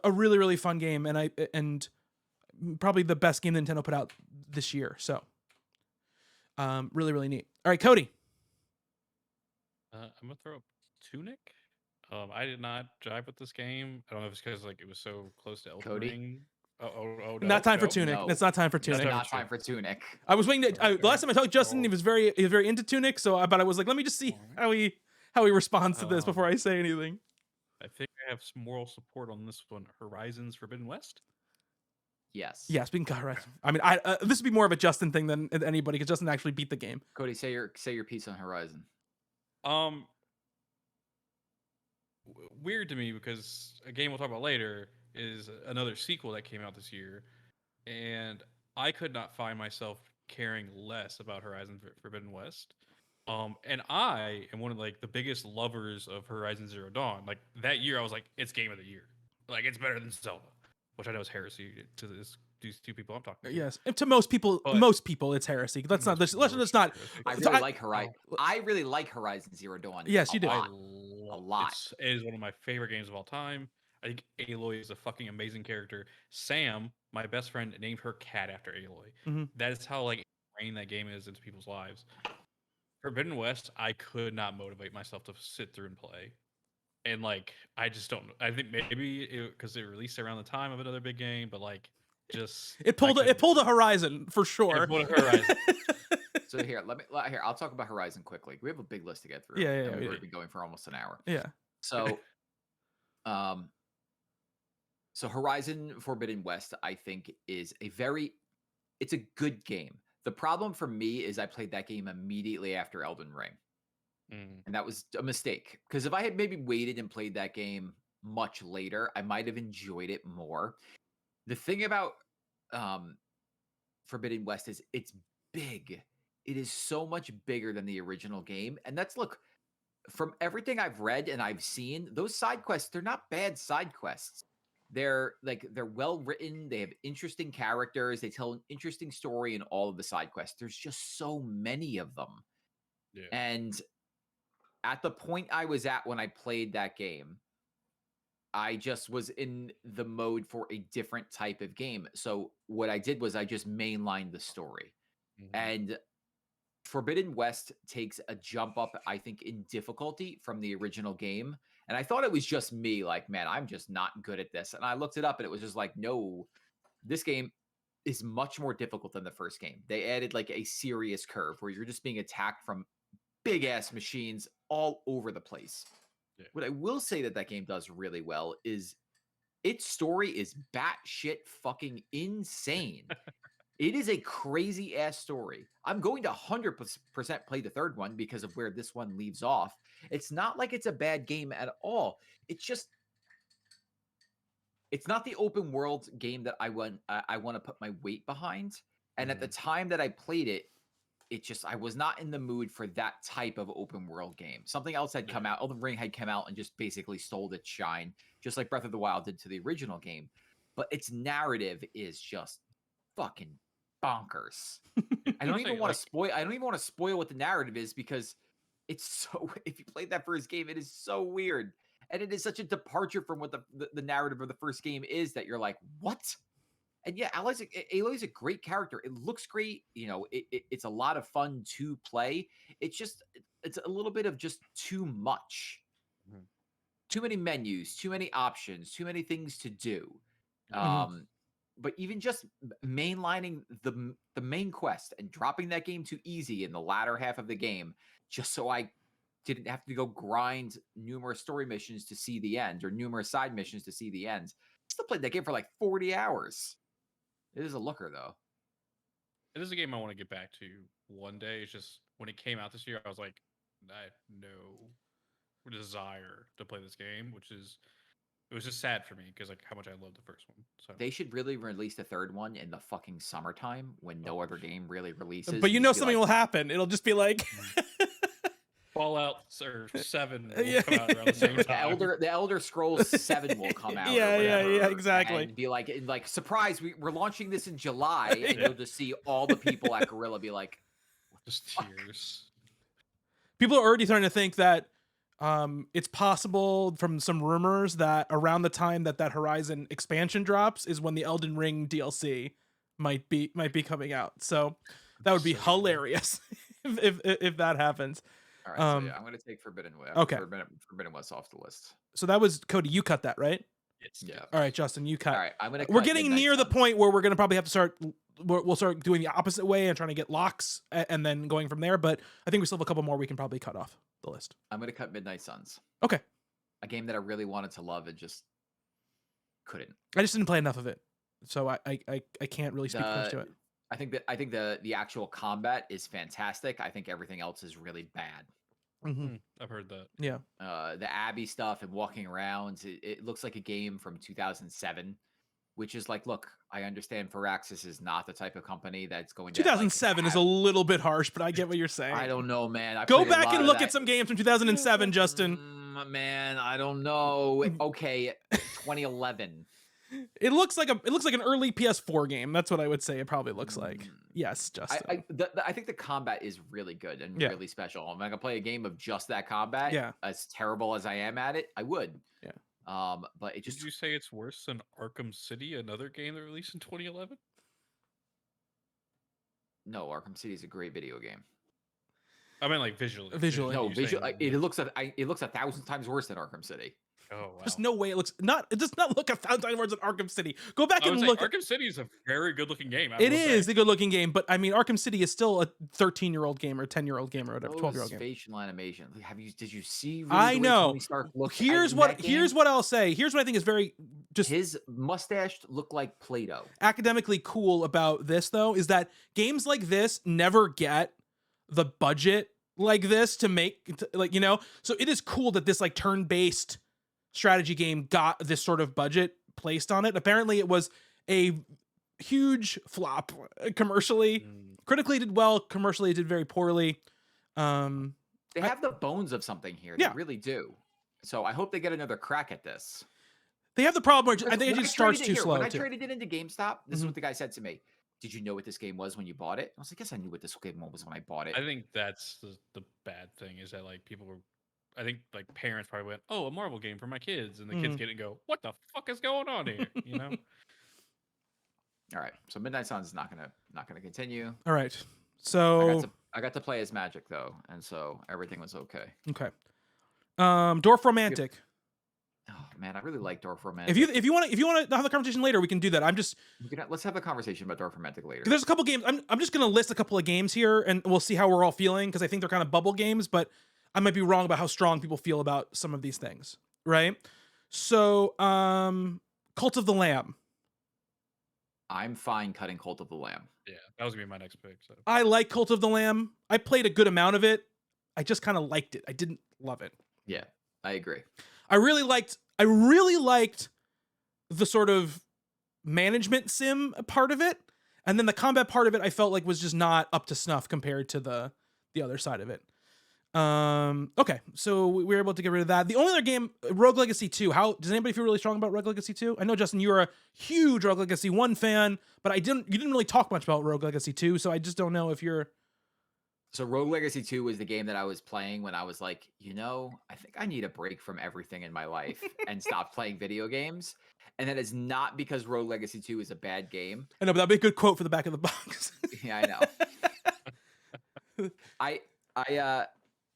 a really, really fun game. And probably the best game Nintendo put out this year. So really, really neat. All right, Cody. I'm gonna throw up Tunic. I did not jive with this game. I don't know if it's because like it was so close to Elden Cody? Ring. No, Not time for no. Tunic. No. It's not time for It's Tunic. not time for Tunic. I was waiting. The last time I talked to Justin, he was very into Tunic. So, but I was like, let me just see how he responds to this before I say anything. I think I have some moral support on this one. Horizons Forbidden West. Yes. Yes, we can cut Horizon. I mean, this would be more of a Justin thing than anybody because Justin actually beat the game. Cody, say your piece on Horizon. Weird to me because a game we'll talk about later is another sequel that came out this year, and I could not find myself caring less about Horizon Forbidden West. And I am one of like the biggest lovers of Horizon Zero Dawn. Like that year, I was like, it's game of the year. Like it's better than Zelda, which I know is heresy to these two people I'm talking to. Yes, and to most people, it's heresy. Let's not. Let's not. I really like Horizon. I really like Horizon Zero Dawn. Yes, you do. A lot. It is one of my favorite games of all time. I think Aloy is a fucking amazing character. Sam, my best friend, named her cat after Aloy. Mm-hmm. That is how like ingrained that game is into people's lives. Forbidden West, I could not motivate myself to sit through and play. And like, I just don't. I think maybe because it released around the time of another big game, but like, just it pulled a Horizon for sure. It pulled a Horizon. So here, I'll talk about Horizon quickly. We have a big list to get through. Yeah, and we've already been going for almost an hour. Yeah. So, so Horizon Forbidden West, I think, is it's a good game. The problem for me is I played that game immediately after Elden Ring. And that was a mistake. Because if I had maybe waited and played that game much later, I might have enjoyed it more. The thing about Forbidden West is it's big. It is so much bigger than the original game. And look, from everything I've read and I've seen, those side quests, they're not bad side quests. They're well written. They have interesting characters. They tell an interesting story in all of the side quests. There's just so many of them. Yeah. And at the point I was at when I played that game, I just was in the mode for a different type of game. So what I did was I just mainlined the story. Mhm. And Forbidden West takes a jump up, I think, in difficulty from the original game. And I thought it was just me, like, man, I'm just not good at this. And I looked it up and it was just like, no, this game is much more difficult than the first game. They added like a serious curve where you're just being attacked from big ass machines all over the place. Yeah. What I will say that that game does really well is its story is batshit fucking insane. It is a crazy ass story. I'm going to 100% play the third one because of where this one leaves off. It's not like it's a bad game at all. It's just, it's not the open world game that I want to put my weight behind. And at the time that I played it, it just, I was not in the mood for that type of open world game. Something else had come out. Elden Ring had come out and just basically stole its shine, just like Breath of the Wild did to the original game. But its narrative is just fucking bonkers. I don't even want to spoil. I don't even want to spoil what the narrative is because it's so. If you played that first game, it is so weird, and it is such a departure from what the narrative of the first game is that you're like, what? And yeah, Aloy's a great character. It looks great. You know, it's a lot of fun to play. It's just, it's a little bit of just too much. Too many menus, too many options, too many things to do. But even just mainlining the main quest and dropping that game too easy in the latter half of the game, just so I didn't have to go grind numerous story missions to see the end or numerous side missions to see the end. Still played that game for like 40 hours. It is a looker, though. It is a game I want to get back to one day. It's just when it came out this year, I was like, I had no desire to play this game, it was just sad for me because like how much I loved the first one. So They should really release the third one in the fucking summertime when no other game really releases. But you know something will happen. It'll just be like Fallout or 7 will Yeah. come out around the same time. the Elder Scrolls 7 will come out. Yeah, or whatever, yeah, exactly. And be like, surprise, we're launching this in July, and you'll just see all the people at Gorilla be like, Just tears. people are already starting to think that it's possible from some rumors that around the time that Horizon expansion drops is when the Elden Ring DLC might be coming out. So that would be hilarious if that happens. all right, so yeah, I'm going to take Forbidden West. Okay. Forbidden West off the list. So that was Cody. You cut that, right? Yes. Yeah. All right, Justin, you cut. All right, I'm going to. We're getting near the point where we're going to probably have to start. We'll start doing the opposite way and trying to get locks and then going from there. But I think we still have a couple more we can probably cut off the list. I'm going to cut Midnight Suns. Okay. A game that I really wanted to love and just couldn't. I just didn't play enough of it, so I can't really speak much to it. I think the actual combat is fantastic. I think everything else is really bad. I've heard that. Yeah. The Abbey stuff and walking around, it looks like a game from 2007, which is like, look, I understand Firaxis is not the type of company that's going to 2007 is a little bit harsh, but I get what you're saying. I don't know, man. Go back and look at some games from 2007, Justin. Man, I don't know. Okay, 2011. It looks like an early PS4 game. That's what I would say. It probably looks like. Yes, Justin. I think the combat is really good and Yeah. really special. If I could play a game of just that combat, Yeah. as terrible as I am at it, I would. Yeah. But it just Did you say it's worse than Arkham City, another game that released in 2011? no. Arkham City is a great video game. I mean, like visually. Visually. No, You're saying- visual. It looks 1,000 times worse than Arkham City. Oh wow. There's no way it looks not. It does not look 1,000 times worse than Arkham City. Go back I would and say look. Arkham City is a very good looking game. I It will say. is a good looking game, but I mean, Arkham City is still a 13-year-old game or a 10-year-old game or whatever, 12-year-old game. Facial animation. Did you see? Really I the way know. Tony Stark looked Here's in what that game? I'll say. Here's what I think is very just His mustache looked like Play-Doh. academically cool about this though is that games like this never get the budget like this to make so it is cool that this like turn-based strategy game got this sort of budget placed on it. Apparently it was a huge flop commercially. Critically did well, commercially it did very poorly. They have the bones of something here. Yeah. They really do. So I hope they get another crack at this. They have the problem where I think it When just starts traded too here, slow When I too. traded it into GameStop, this is Mhm. what the guy said to me. Did you know what this game was when you bought it? I was like, yes, I knew what this game was when I bought it. I think that's the bad thing is that like people were I think like parents probably went, "Oh, a Marvel game for my kids," and the kids Mhm. get it and go, "What the fuck is going on here?" You know? All right, so Midnight Suns is not gonna continue. All right. I got So to I got to play as Magic though, and so everything was okay. okay. Dwarf We have- Romantic. Oh man, I really like Dorf If Romantic. you want to have a conversation later, we can do that. Let's have a conversation about Dorf Romantic later. There's a couple games. I'm just gonna list a couple of games here, and we'll see how we're all feeling because I think they're kind of bubble games, but I might be wrong about how strong people feel about some of these things, right? So, Cult of the Lamb. I'm fine cutting Cult of the Lamb. Yeah, that was gonna be my next pick. So I like Cult of the Lamb. I played a good amount of it. I just kind of liked it. I didn't love it. Yeah, I agree. I really liked the sort of management sim part of it, and then the combat part of it I felt like was just not up to snuff compared to the other side of it. Okay, so we were able to get rid of that. The only other game, Rogue Legacy 2. How does anybody feel really strong about Rogue Legacy 2? I know, Justin, you were a huge Rogue Legacy 1 fan, but you didn't really talk much about Rogue Legacy 2, so I just don't know if you're So Rogue Legacy 2 was the game that I was playing when I was like, I think I need a break from everything in my life and stop playing video games. And that is not because Rogue Legacy 2 is a bad game. I know, but that'd be a good quote for the back of the box. Yeah, I know.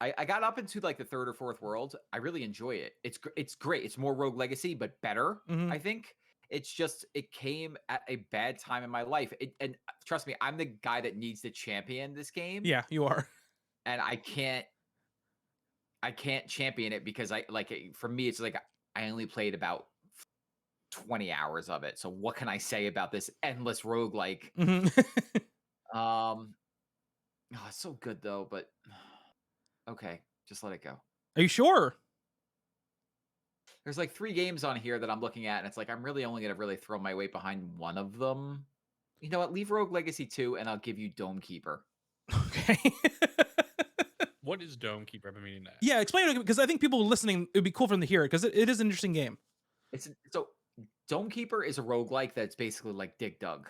I got up into like the third or fourth world. I really enjoy it. It's great. It's more Rogue Legacy, but better. Mhm. I think it's just it came at a bad time in my life. And trust me, I'm the guy that needs to champion this game. Yeah, you are. And I can't champion it because for me it's like I only played about 20 hours of it. So what can I say about this endless roguelike? Mhm. Oh, it's so good though, but okay, just let it go. Are you sure? There's like 3 games on here that I'm looking at, and it's like I'm really only gonna really throw my weight behind one of them. You know what? Leave Rogue Legacy 2, and I'll give you Dome Keeper. Okay. what is Dome Keeper? I've been meaning that. Yeah, explain it because I think people listening, it would be cool for them to hear it because it is an interesting game. So Dome Keeper is a roguelike that's basically like Dig Dug.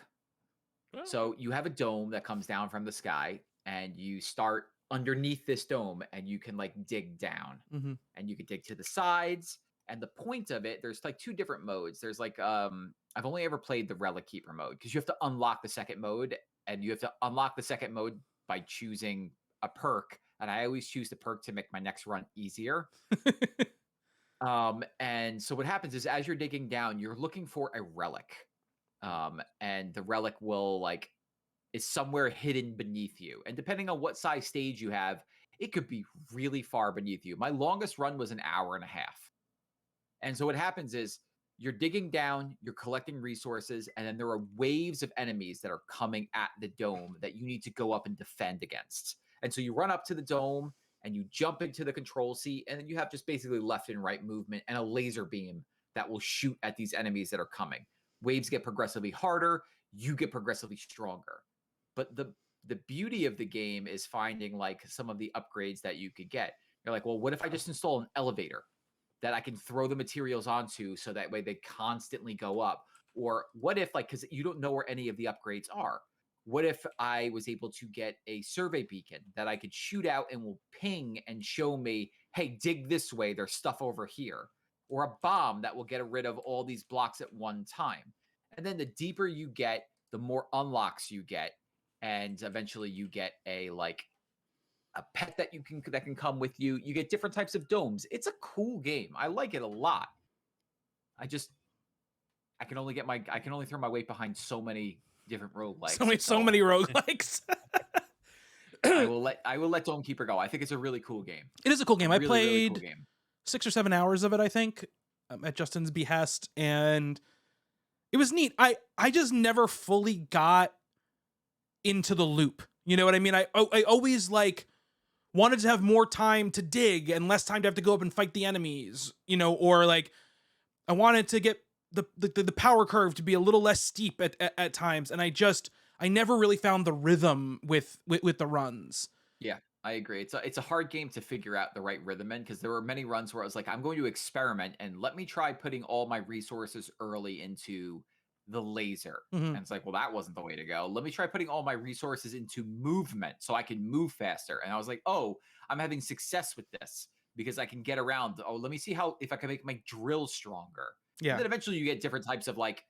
Well, So you have a dome that comes down from the sky, and you start underneath this dome, and you can like dig down, Mhm. and you can dig to the sides. And the point of it, there's like 2 different modes. There's like I've only ever played the Relic Keeper mode because you have to unlock the second mode, and you have to unlock the second mode by choosing a perk. And I always choose the perk to make my next run easier. And so what happens is as you're digging down, you're looking for a relic. And the relic will is somewhere hidden beneath you. And depending on what size stage you have, it could be really far beneath you. My longest run was an hour and a half. And so what happens is you're digging down, you're collecting resources, and then there are waves of enemies that are coming at the dome that you need to go up and defend against. And so you run up to the dome and you jump into the control seat, and then you have just basically left and right movement and a laser beam that will shoot at these enemies that are coming. Waves get progressively harder, you get progressively stronger. But the beauty of the game is finding like some of the upgrades that you could get. You're like, well, what if I just install an elevator that I can throw the materials onto so that way they constantly go up? Or what if because you don't know where any of the upgrades are. What if I was able to get a survey beacon that I could shoot out and will ping and show me, hey, dig this way, there's stuff over here. Or a bomb that will get rid of all these blocks at one time. And then the deeper you get, the more unlocks you get. And eventually you get a pet that can come with you. You get different types of domes. It's a cool game. I like it a lot. I can only throw my weight behind so many different roguelikes. So many roguelikes. I will let Dome Keeper go. I think it's a really cool game. It is a cool game. Really, I played really cool game. 6 or 7 hours of it, I think, at Justin's behest, and it was neat. I just never fully got into the loop. You know what I mean? I always wanted to have more time to dig and less time to have to go up and fight the enemies, or I wanted to get the power curve to be a little less steep at times, and I never really found the rhythm with the runs. Yeah, I agree. It's a hard game to figure out the right rhythm in because there were many runs where I was like, I'm going to experiment and let me try putting all my resources early into the laser. Mhm. And it's like, well, that wasn't the way to go. Let me try putting all my resources into movement so I can move faster. And I was like, oh, I'm having success with this. because I can get around. Oh, let me see if I can make my drill stronger. Yeah. And then eventually you get different types of like,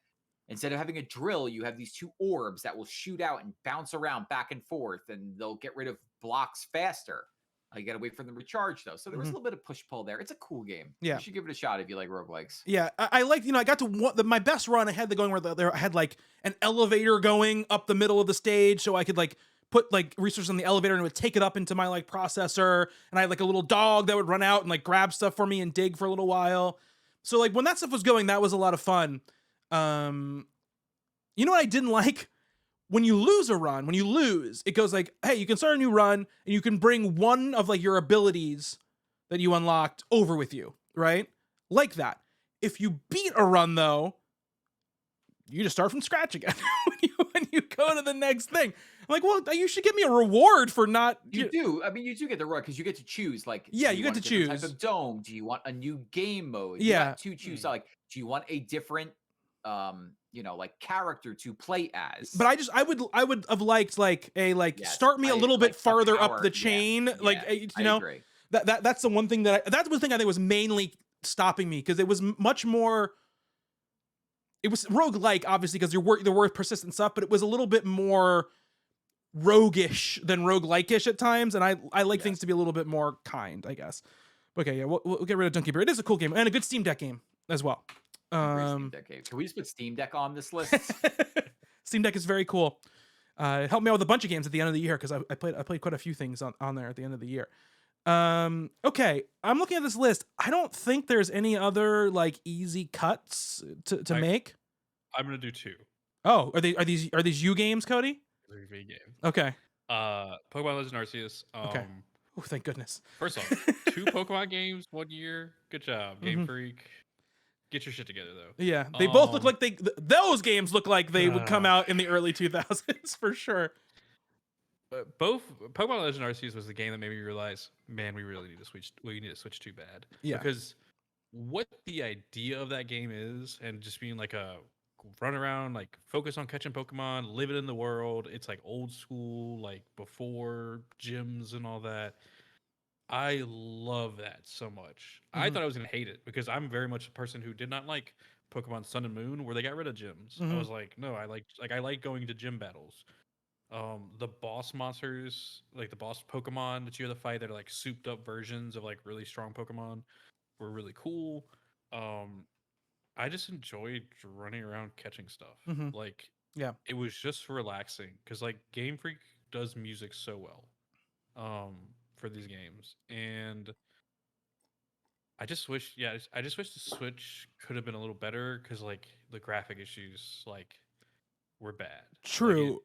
instead of having a drill, you have these 2 orbs that will shoot out and bounce around back and forth, and they'll get rid of blocks faster. You got to wait for them to recharge, though. So there was a little bit of push-pull there. It's a cool game. Yeah. You should give it a shot if you like roguelikes. Yeah, I like, I got to my best run. I had the going where I had like an elevator going up the middle of the stage, so I could like put like resources on the elevator and it would take it up into my like processor. And I had like a little dog that would run out and like grab stuff for me and dig for a little while. So like when that stuff was going, that was a lot of fun. You know what I didn't like? When you lose a run, it goes like, hey, you can start a new run and you can bring one of like your abilities that you unlocked over with you, right? Like that. If you beat a run though, you just start from scratch again when you go to the next thing. I'm like, well, you should give me a reward for not. You do. I mean, you do get the reward because you get to choose. Like, Yeah, do you get want to a different choose. type of dome. Do you want a new game mode? Yeah. You got to choose. Like, do you want a different, like character to play as? But I would have liked like Yes, start me a little bit like farther power. up the chain. Yeah, Like, I agree. That's the one thing that's the thing I think was mainly stopping me, because it was much more. It was roguelike, obviously, because there were persistent stuff, but it was a little bit more roguish than roguelike-ish at times, and I like things to be a little bit more kind, I guess. Okay, yeah, we'll get rid of Donkey Bear. It is a cool game and a good Steam Deck game as well. Steam Deck game. Can we just put Steam Deck on this list? Steam Deck is very cool. It helped me out with a bunch of games at the end of the year, because I played quite a few things on there at the end of the year. Okay, I'm looking at this list. I don't think there's any other like easy cuts to make. I'm gonna do 2. Oh, are these you games, Cody? 3 V game. Okay. Pokemon Legends Arceus. Okay. Oh, thank goodness. First off, 2 Pokemon games 1 year. Good job, Game Freak. Get your shit together though. Yeah, they both look like those games look like they would come out in the early 2000s for sure. Both Pokemon Legends Arceus was the game that made me realize, man, we really need to switch. We need to switch too bad. Yeah. Because what the idea of that game is, and just being like a run around, like focus on catching Pokemon, live it in the world. It's like old school, like before gyms and all that. I love that so much. I thought I was gonna hate it because I'm very much a person who did not like Pokemon Sun and Moon, where they got rid of gyms. I was like, no, I like going to gym battles. The boss monsters, like the boss Pokemon that you have to fight, that are like souped up versions of like really strong Pokemon, were really cool. I just enjoyed running around catching stuff. Like, yeah, it was just relaxing because like Game Freak does music so well, for these games, and I just wish the Switch could have been a little better because like the graphic issues like were bad. True.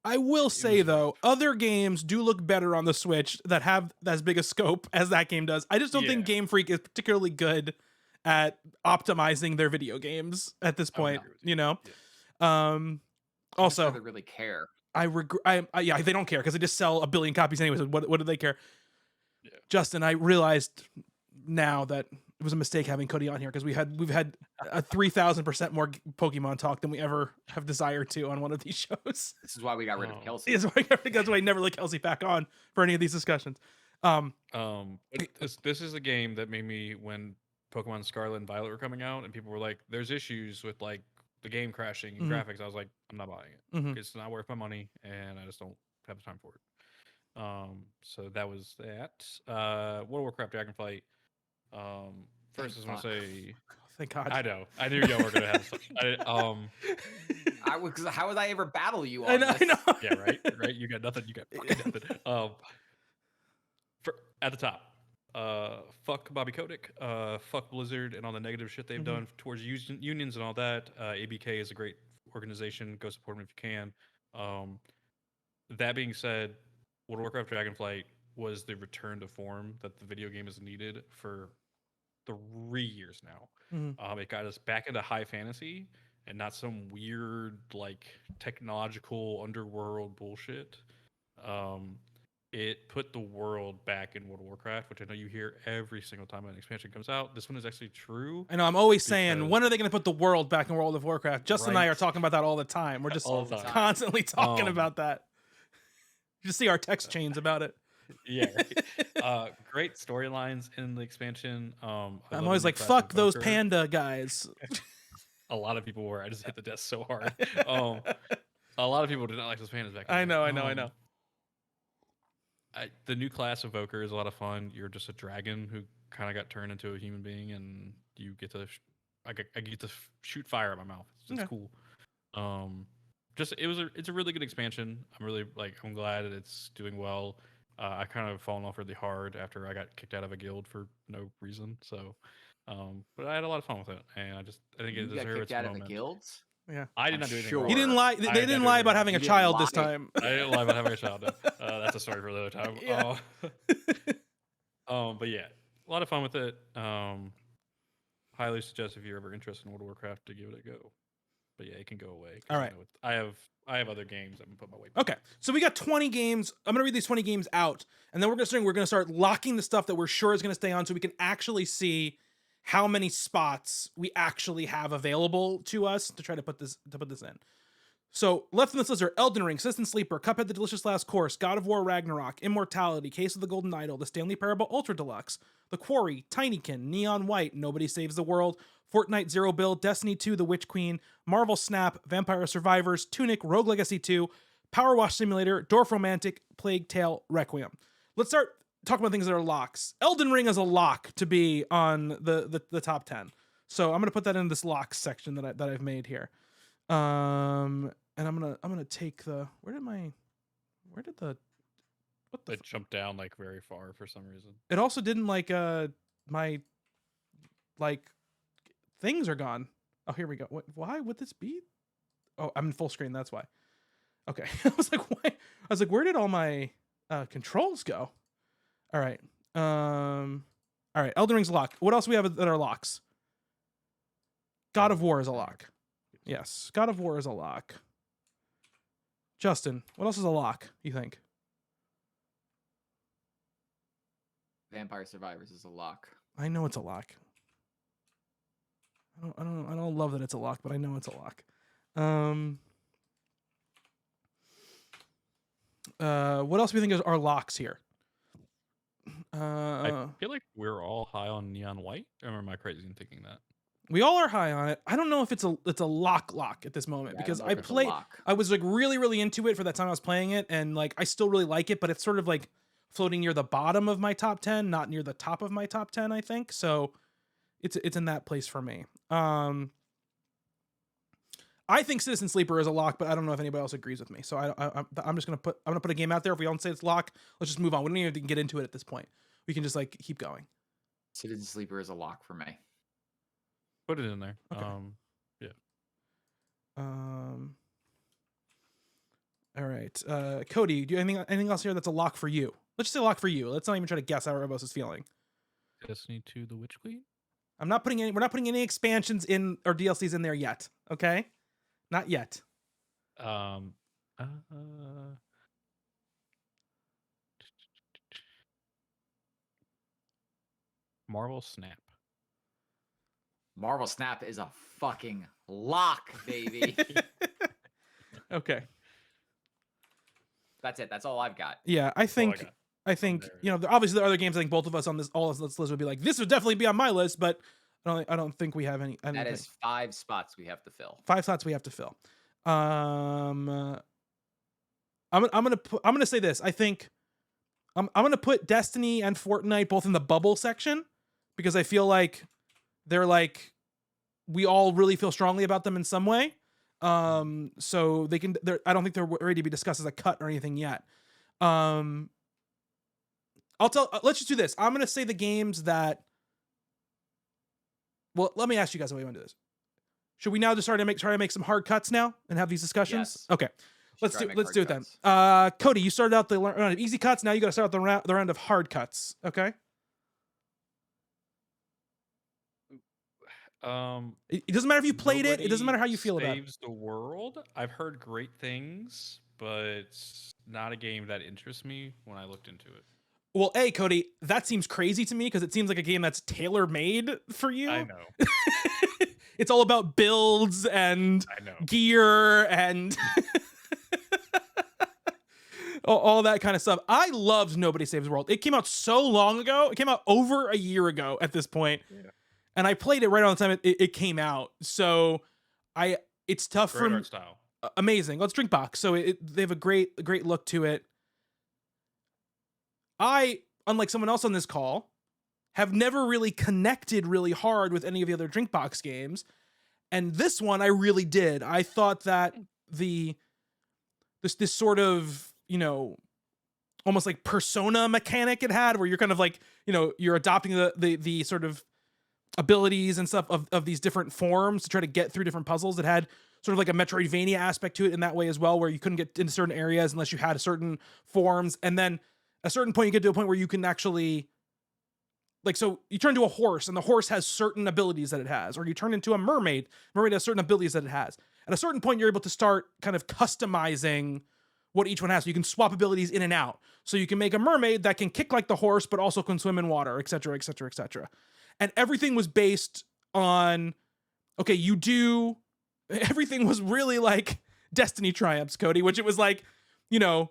I will say though, other games do look better on the Switch that have as big a scope as that game does. I just don't think Game Freak is particularly good at optimizing their video games at this point. You know. Yeah. Also, they really care. I regret. Yeah, they don't care because they just sell 1 billion copies anyways. What do they care? Yeah. Justin, I realized now that it was a mistake having Cody on here, because we've had a 3,000% more Pokemon talk than we ever have desired to on one of these shows. This is why we got rid of Kelsey. That's why I never let Kelsey back on for any of these discussions. This is a game that made me, when Pokemon Scarlet and Violet were coming out and people were like, there's issues with like the game crashing and graphics, I was like, I'm not buying it. It's not worth my money and I just don't have the time for it. So that was that. World of Warcraft Dragonflight. First I just want to say, thank God. I know. I knew y'all were gonna have some. How would I ever battle you on I know. Yeah, right. You got nothing. You got fucking nothing. At the top, fuck Bobby Kotick, fuck Blizzard and all the negative shit they've done towards unions and all that. ABK is a great organization. Go support them if you can. That being said, World of Warcraft Dragonflight was the return to form that the video game has needed for 3 years now. It got us back into high fantasy and not some weird like technological underworld bullshit. It put the world back in World of Warcraft, which I know you hear every single time an expansion comes out. This one is actually true. I know. I'm always saying, when are they going to put the world back in World of Warcraft? Justin and I are talking about that all the time. We're just constantly talking about that. You just see our text chains about it. Yeah, right. Great storylines in the expansion. I I'm love always the new like, class fuck those Evoker. panda guys. A lot of people were. I just hit the desk so hard. A lot of people did not like those pandas back in I the day. know. The new class Evoker is a lot of fun. You're just a dragon who kind of got turned into a human being, and you get to. I get to shoot fire at my mouth. It's Okay. cool. Just it's a really good expansion. I'm glad that it's doing well. I kind of fallen off really hard after I got kicked out of a guild for no reason. So, but I had a lot of fun with it, and I think it You got deserves kicked its out of a moment. guild? Yeah. I did I'm not do anything sure. wrong. He didn't lie. They I didn't didn't do lie anything about wrong. having a You didn't child this lie. time. I didn't lie about having a child. That's a story for another time. Yeah. But yeah, a lot of fun with it. Highly suggest if you're ever interested in World of Warcraft to give it a go. But yeah, it can go away. 'Cause All right. I have other games I'm gonna put my weight. Okay, so we got 20 games. I'm gonna read these 20 games out, and then we're gonna start locking the stuff that we're sure is gonna stay on, so we can actually see how many spots we actually have available to us to try to put this in. So left in this list are Elden Ring, Citizen Sleeper, Cuphead: The Delicious Last Course, God of War: Ragnarok, Immortality, Case of the Golden Idol, The Stanley Parable Ultra Deluxe, The Quarry, Tinykin, Neon White, Nobody Saves the World, Fortnite Zero Build, Destiny 2, The Witch Queen, Marvel Snap, Vampire Survivors, Tunic, Rogue Legacy 2, Power Wash Simulator, Dwarf Romantic, Plague Tale, Requiem. Let's start talking about things that are locks. Elden Ring is a lock to be on the top 10. So I'm gonna put that in this locks section that I've made here. And I'm gonna take what the It jumped down like very far for some reason. it also didn't my things are gone. Oh, here we go. Why would this be? Oh, I'm in full screen, that's why. Okay. I was like, why? I was like, where did all my controls go? All right. All right, Elden Ring's a lock. What else do we have that are locks? God of War is a lock. Yes, God of War is a lock. Justin, what else is a lock, you think? Vampire Survivors is a lock. I know it's a lock. I don't love that it's a lock, but I know it's a lock. What else do we think are locks here? I feel like we're all high on Neon White. Or am I crazy in thinking that? We all are high on it. I don't know if it's a lock at this moment, Yeah, because I don't know if it's a lock. I was like really into it for that time I was playing it, and like I still really like it, but it's sort of like floating near the bottom of my top 10, not near the top of my top 10, I think. So it's in that place for me. I think Citizen Sleeper is a lock, but I don't know if anybody else agrees with me. So I'm just gonna put a game out there. If we don't say it's lock, let's just move on. We don't even get into it at this point. We can just like keep going. Citizen Sleeper is a lock for me. Put it in there. Okay. Yeah. All right. Cody, do you have anything else here that's a lock for you? Let's just say lock for you. Let's not even try to guess how everybody else is feeling. Destiny 2, The Witch Queen. We're not putting any expansions in or DLCs in there yet. Okay, not yet. Marvel Snap. Marvel Snap is a fucking lock, baby. Okay. That's it. That's all I've got. Yeah, I think you know, obviously there are other games. I think both of us on this list would be like, this would definitely be on my list, but I don't think we have any. That is 5 spots we have to fill. 5 slots we have to fill. I'm gonna say this. I think I'm gonna put Destiny and Fortnite both in the bubble section, because I feel like they're like, we all really feel strongly about them in some way. So I don't think they're ready to be discussed as a cut or anything yet. Let's just do this. I'm gonna say the games that. Well, let me ask you guys how we want to do this. Should we now just try to make some hard cuts now and have these discussions? Yes. Okay. Let's do it then. Cody, you started out the round of easy cuts. Now you got to start out the round of hard cuts. Okay. It doesn't matter if you played it. It doesn't matter how you feel about it. Saves the world. I've heard great things, but it's not a game that interests me when I looked into it. Well, Cody, that seems crazy to me, because it seems like a game that's tailor-made for you. I know. It's all about builds and gear and all that kind of stuff. I loved Nobody Saves the World. It came out so long ago. It came out over a year ago at this point, Yeah. and I played it right on the time it came out. So it's tough Great for art style. amazing. Let's drink box. So they have a great look to it. I, unlike someone else on this call, have never really connected really hard with any of the other drink box games, and this one I really did. I thought that this sort of, almost like persona mechanic it had, where you're kind of like, you're adopting the sort of abilities and stuff of these different forms to try to get through different puzzles. It had sort of like a Metroidvania aspect to it in that way as well, where you couldn't get into certain areas unless you had certain forms. And then at a certain point, you get to a point where you can actually, like, so you turn into a horse and the horse has certain abilities that it has, or you turn into a mermaid. Mermaid has certain abilities that it has. At a certain point, you're able to start kind of customizing what each one has. So you can swap abilities in and out. So you can make a mermaid that can kick like the horse, but also can swim in water, et cetera, et cetera, et cetera. And everything was based on, okay, everything was really like Destiny triumphs, Cody, which it was like, do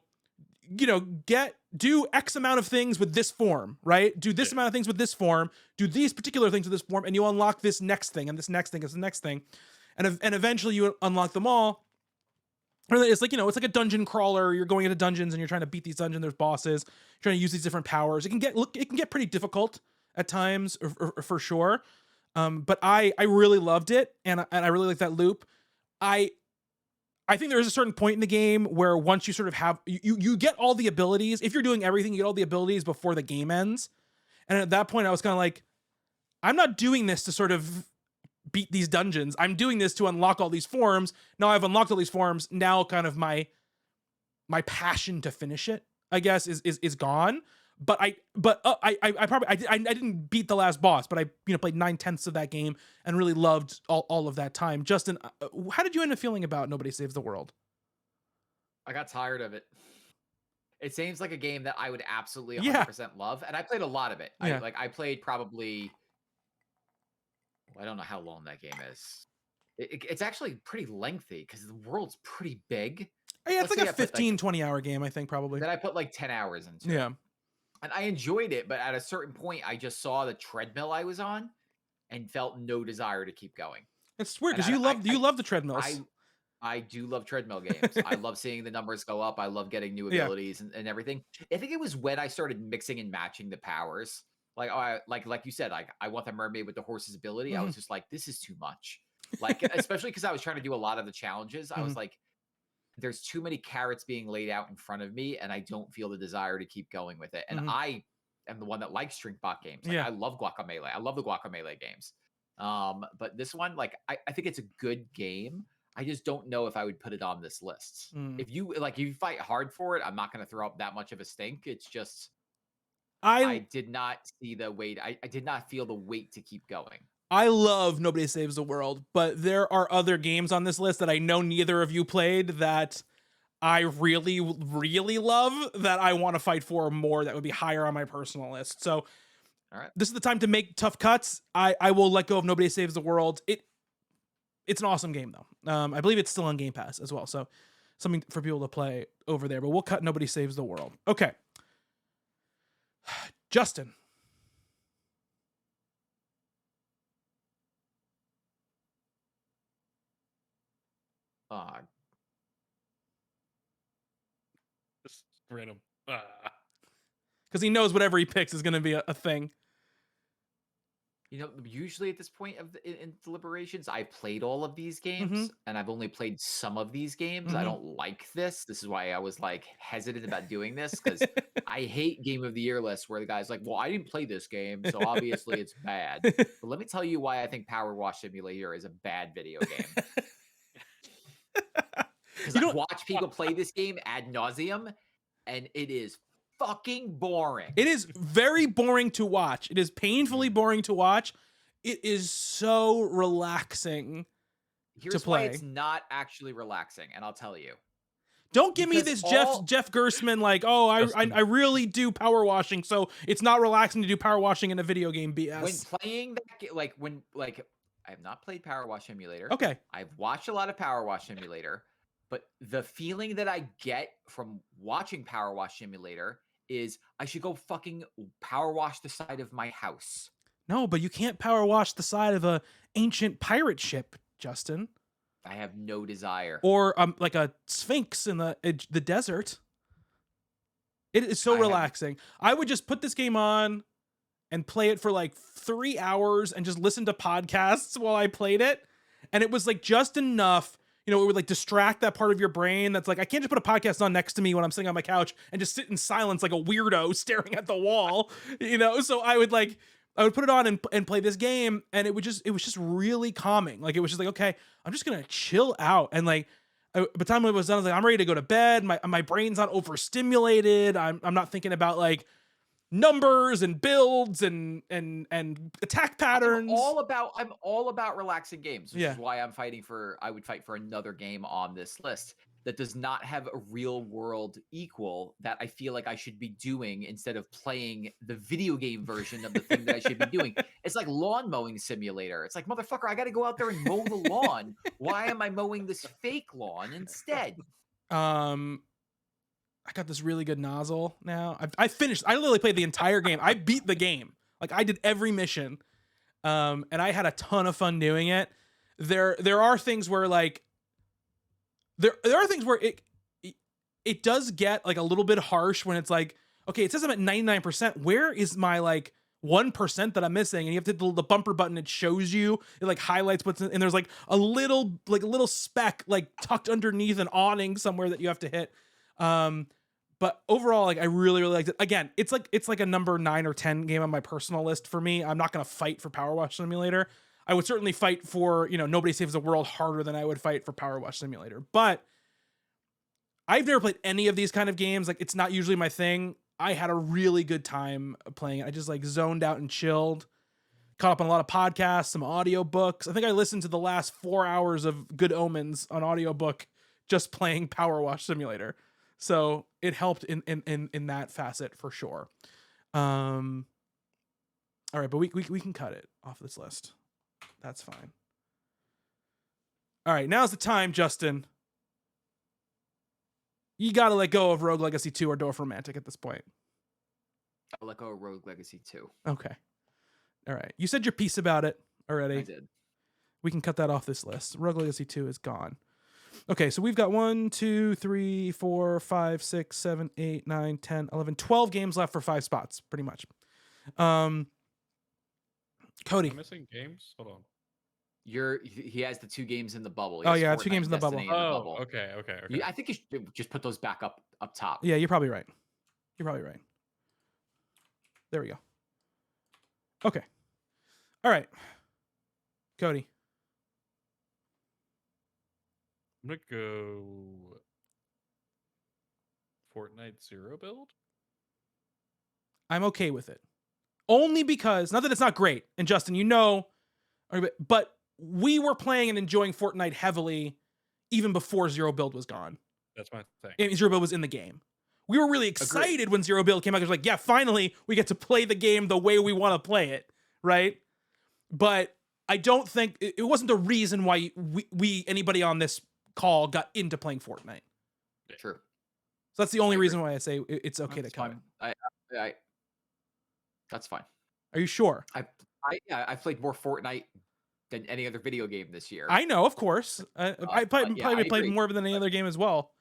X amount of things with this form, right? Do this amount of things with this form, do these particular things with this form, and you unlock this next thing, and this next thing is the next thing. And eventually you unlock them all. It's like, it's like a dungeon crawler. You're going into dungeons and you're trying to beat these dungeons. There's bosses, you're trying to use these different powers. It can get pretty difficult at times, or for sure. But I really loved it, and I really like that loop. I think there is a certain point in the game where once you sort of have, you get all the abilities. If you're doing everything, you get all the abilities before the game ends. And at that point I was kind of like, I'm not doing this to sort of beat these dungeons. I'm doing this to unlock all these forms. Now I've unlocked all these forms. Now kind of my passion to finish it, I guess, is gone. But I didn't beat the last boss, but I played 9/10 of that game and really loved all of that time. Justin, how did you end up feeling about Nobody Saves the World? I got tired of it. It seems like a game that I would absolutely Yeah. 100% love, and I played a lot of it. Yeah. I played probably, I don't know how long that game is. It's actually pretty lengthy because the world's pretty big. Yeah, it's Let's like say a 15, 20 hour game, I think, probably. That I put like 10 hours into. Yeah. And I enjoyed it, but at a certain point, I just saw the treadmill I was on and felt no desire to keep going. It's weird And because you love the treadmills. I do love treadmill games. I love seeing the numbers go up. I love getting new Yeah. abilities and everything. I think it was when I started mixing and matching the powers. Like you said, like I want the mermaid with the horse's ability. I was just like, this is too much. Like, especially because I was trying to do a lot of the challenges. I was like, there's too many carrots being laid out in front of me, and I don't feel the desire to keep going with it. And I am the one that likes drink bot games. Like, I love Guacamelee. I love the Guacamelee games. But this one, like, I think it's a good game. I just don't know if I would put it on this list. If you fight hard for it, I'm not going to throw up that much of a stink. It's just I did not see the weight. I did not feel the weight to keep going. I love Nobody Saves the World, but there are other games on this list that I know neither of you played that I really, really love, that I want to fight for more, that would be higher on my personal list. So all right, this is the time to make tough cuts. I will let go of Nobody Saves the World. It's an awesome game, though. I believe it's still on Game Pass as well, so something for people to play over there. But we'll cut Nobody Saves the World. Okay. Justin. Just random. Because he knows whatever he picks is going to be a thing. Usually at this point in deliberations, I played all of these games, and I've only played some of these games. I don't like this. This is why I was like hesitant about doing this, because I hate Game of the Year lists where the guy's like, well, I didn't play this game, so obviously it's bad. But let me tell you why I think Power Wash Simulator is a bad video game. Because I watch people play this game ad nauseum, and it is fucking boring. It is very boring to watch. It is painfully boring to watch. It is so relaxing to play. Why it's not actually relaxing, and I'll tell you. Don't give me this Jeff Gersman like, oh, I really do power washing, so it's not relaxing to do power washing in a video game BS. When playing that, I have not played Power Wash Simulator. Okay. I've watched a lot of Power Wash Simulator. But the feeling that I get from watching Power Wash Simulator is I should go fucking power wash the side of my house. No, but you can't power wash the side of a ancient pirate ship, Justin, I have no desire. or like a sphinx in the desert. It is so I have- relaxing. I would just put this game on and play it for like 3 hours and just listen to podcasts while I played it. And it was like just enough, it would like distract that part of your brain that's like, I can't just put a podcast on next to me when I'm sitting on my couch and just sit in silence like a weirdo staring at the wall, So I would put it on and play this game, and it was just really calming. Like, it was just like, okay, I'm just gonna chill out. And like, by the time it was done, I was like, I'm ready to go to bed. My brain's not overstimulated. I'm not thinking about like numbers and builds and attack patterns. I'm all about relaxing games, which Yeah. is why I would fight for another game on this list that does not have a real world equal that I feel like I should be doing instead of playing the video game version of the thing that I should be doing. It's like lawn mowing simulator. It's like, motherfucker, I got to go out there and mow the lawn. Why am I mowing this fake lawn instead? I got this really good nozzle now. I finished. I literally played the entire game. I beat the game. Like, I did every mission, and I had a ton of fun doing it. There are things where like there are things where it does get like a little bit harsh when it's like, okay, it says I'm at 99%. Where is my like 1% that I'm missing? And you have to hit the bumper button. It shows you, it like highlights what's in, and there's like a little speck like tucked underneath an awning somewhere that you have to hit. But overall, like, I really, really liked it. Again, it's like a number 9 or 10 game on my personal list for me. I'm not going to fight for Power Wash Simulator. I would certainly fight for, Nobody Saves the World harder than I would fight for Power Wash Simulator. But I've never played any of these kind of games. Like, it's not usually my thing. I had a really good time playing it. I just like zoned out and chilled. Caught up on a lot of podcasts, some audiobooks. I think I listened to the last 4 hours of Good Omens on audiobook just playing Power Wash Simulator. So it helped in that facet for sure. All right, but we can cut it off this list. That's fine. All right, now's the time, Justin. You got to let go of Rogue Legacy 2 or Dorf Romantic at this point. I'll let go of Rogue Legacy 2. Okay. All right. You said your piece about it already. I did. We can cut that off this list. Rogue Legacy 2 is gone. Okay, so we've got 1, 2, 3, 4, 5, 6, 7, 8, 9, 10, 11, 12 games left for 5 spots, pretty much. Cody. Am I missing games? Hold on. He has the 2 games in the bubble. He Oh, has yeah, 2 Fortnite games in the and bubble. Destiny in the Oh, bubble. okay. I think you should just put those back up top. Yeah, you're probably right. There we go. Okay. All right. Cody. I'm gonna go Fortnite Zero build. I'm okay with it. Only because, not that it's not great, and Justin, but we were playing and enjoying Fortnite heavily even before Zero Build was gone. That's my thing. And Zero Build was in the game. We were really excited when Zero Build came out. It was like, yeah, finally we get to play the game the way we want to play it, right? But I don't think it wasn't the reason why we anybody on this call got into playing Fortnite. True. So that's the only reason why I say it's okay That's to cut fine. it. That's fine. Are you sure? I played more Fortnite than any other video game this year. I know, of course. I probably played agree. more than any other game as well.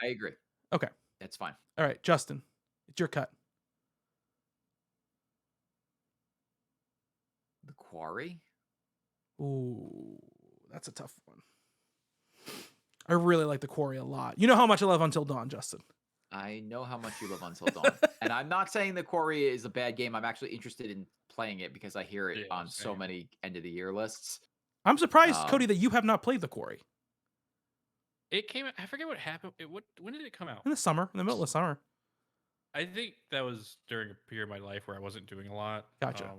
I agree. Okay. That's fine. All right, Justin, it's your cut. The Quarry? Ooh, that's a tough one. I really like The Quarry a lot. You know how much I love Until Dawn, Justin. I know how much you love Until Dawn. And I'm not saying The Quarry is a bad game. I'm actually interested in playing it because I hear it on so many end of the year lists. I'm surprised, Cody, that you have not played The Quarry. It came out, I forget what happened. When did it come out? In the summer, in the middle of summer. I think that was during a period of my life where I wasn't doing a lot. Gotcha.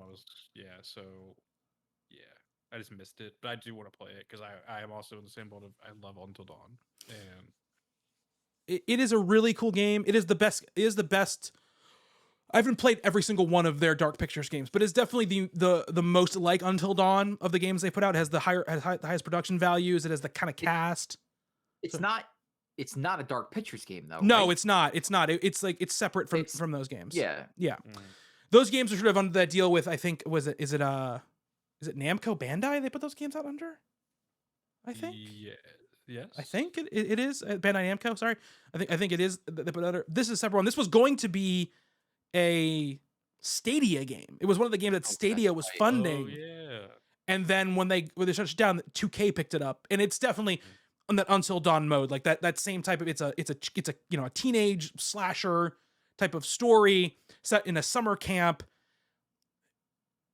I just missed it. But I do want to play it because I am also in the same boat of I love Until Dawn. And it is a really cool game. It is the best. I haven't played every single one of their Dark Pictures games, but it's definitely the most like Until Dawn of the games they put out. It has the highest production values. It has the kind of cast. It's not it's not a Dark Pictures game though, No, right? it's not. It's not. It's like it's separate from It's those games. yeah. Yeah. Mm. Those games are sort of under that deal with, I think, is it Namco Bandai they put those games out under? I think. Yeah. Yes. I think it is Bandai Namco. Sorry, I think it is. They put other. This is a separate one. This was going to be a Stadia game. It was one of the games that Oh, that's Stadia was right. funding. Oh yeah. And then when they shut it down, 2K picked it up, and it's definitely on that Until Dawn mode, like that same type of it's a a teenage slasher type of story set in a summer camp.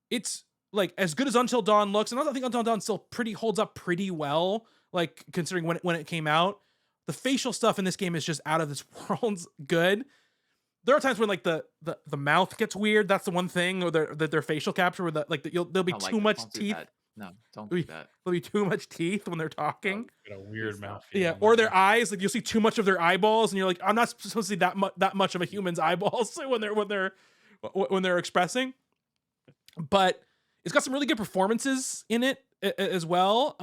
It's like as good as Until Dawn looks, and I think Until Dawn still holds up pretty well, like considering when it came out. The facial stuff in this game is just out of this world good. There are times when like the mouth gets weird. That's the one thing, or their facial capture, where there'll be too much Don't do teeth. that. No, don't do that. There'll be too much teeth when they're talking. Got a weird Please mouth. stop. Yeah, on or that their one. eyes. Like you'll see too much of their eyeballs, and you're like, I'm not supposed to see that much of a human's eyeballs when they're expressing. But it's got some really good performances in it as well.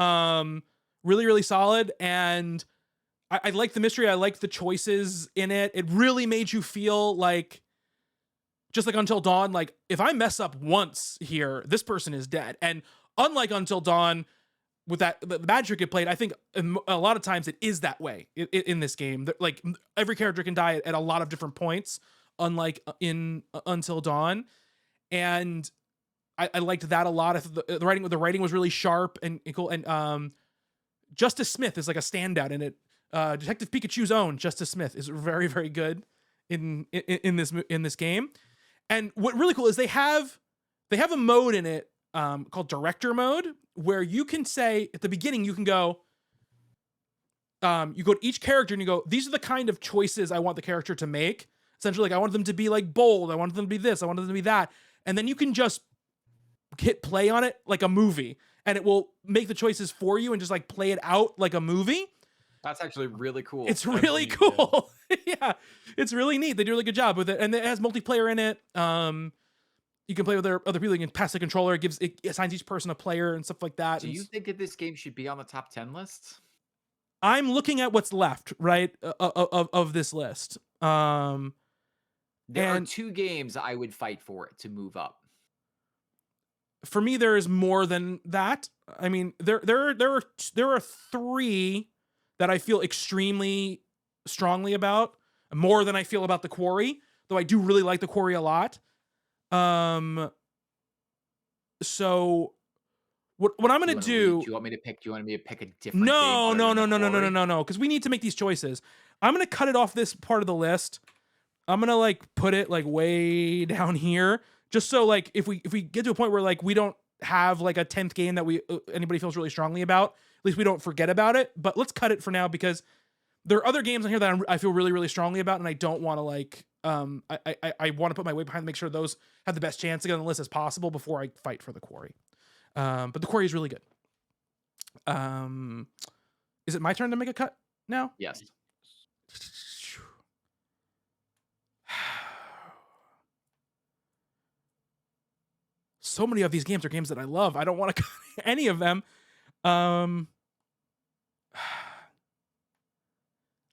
Really, really solid, and I like the mystery. I like the choices in it. It really made you feel like, just like Until Dawn, like if I mess up once here, this person is dead. And unlike Until Dawn, with the magic it played, I think a lot of times it is that way in this game. Like every character can die at a lot of different points, unlike in Until Dawn. And I liked that a lot. The writing was really sharp and cool. And Justice Smith is like a standout in it. Detective Pikachu's own Justice Smith is very, very good in this game. And what really cool is they have a mode in it called Director Mode, where you can say at the beginning, you can go, you go to each character and you go, these are the kind of choices I want the character to make. Essentially, like I want them to be like bold, I want them to be this, I want them to be that, and then you can just hit play on it like a movie, and it will make the choices for you and just like play it out like a movie. That's actually really cool. It's That's really neat, cool. Yeah, it's really neat. They do a really good job with it, and it has multiplayer in it. You can play with other people. You can pass the controller. It assigns each person a player and stuff like that. Do you think that this game should be on the top 10 list? I'm looking at what's left, right, of this list. There are And 2 games I would fight for it to move up. for me, there is more than that. I mean, there are 3 that I feel extremely strongly about, more than I feel about The Quarry, though I do really like The Quarry a lot. So what I'm gonna do? Do you want me to pick? Do you want me to pick a different? No, game no, other no, than no, The no, no, no, Quarry? no, no, because we need to make these choices. I'm gonna cut it off this part of the list. I'm gonna like put it like way down here, just so like if we get to a point where like we don't have like a 10th game that anybody feels really strongly about, at least we don't forget about it. But let's cut it for now because there are other games on here that I feel really, really strongly about, and I don't want to like I want to put my weight behind to make sure those have the best chance to get on the list as possible before I fight for The Quarry. But The Quarry is really good. Is it my turn to make a cut now? Yes. So many of these games are games that I love. I don't want to cut any of them.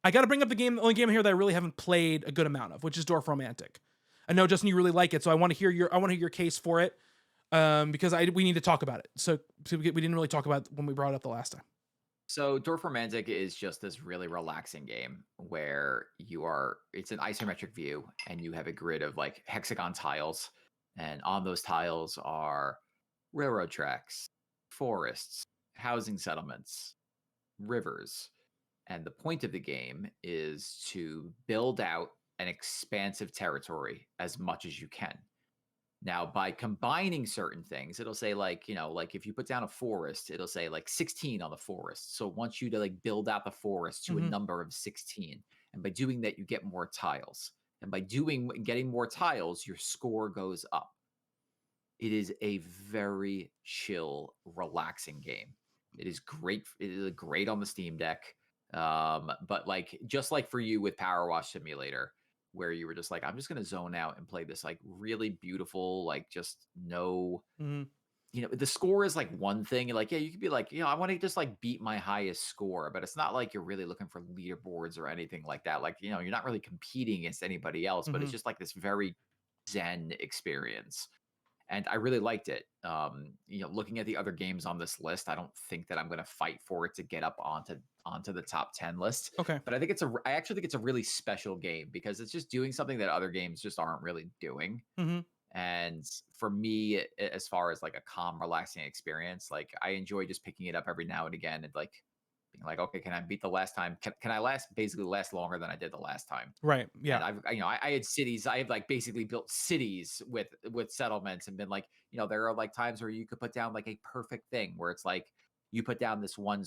I got to bring up the only game here that I really haven't played a good amount of, which is Dwarf Romantic. I know, Justin, you really like it, so I want to hear your case for it, because we need to talk about it. So we didn't really talk about it when we brought it up the last time. So Dwarf Romantic is just this really relaxing game where it's an isometric view and you have a grid of like hexagon tiles, and on those tiles are railroad tracks, forests, housing settlements, rivers. And the point of the game is to build out an expansive territory as much as you can. Now, by combining certain things, it'll say like, like if you put down a forest, it'll say like 16 on the forest. So it wants you to like build out the forest to a number of 16. And by doing that, you get more tiles. And by getting more tiles, your score goes up. It is a very chill, relaxing game. It is great. It is great on the Steam Deck. But like, just like for you with Power Wash Simulator, where you were just like, I'm just going to zone out and play this like really beautiful, like just no the score is like one thing. Like, yeah, you could be like, I want to just like beat my highest score, but it's not like you're really looking for leaderboards or anything like that. Like, you're not really competing against anybody else, but it's Mhm. just like this very zen experience. And I really liked it. Looking at the other games on this list, I don't think that I'm going to fight for it to get up onto the top 10 list. Okay. But I actually think it's a really special game because it's just doing something that other games just aren't really doing. Mhm. And for me, as far as like a calm, relaxing experience, like I enjoy just picking it up every now and again and like being like, okay, can I beat the last time? Can I basically last longer than I did the last time? Right. And Yeah. I had cities. I have like basically built cities with settlements and been like, there are like times where you could put down like a perfect thing where it's like you put down this one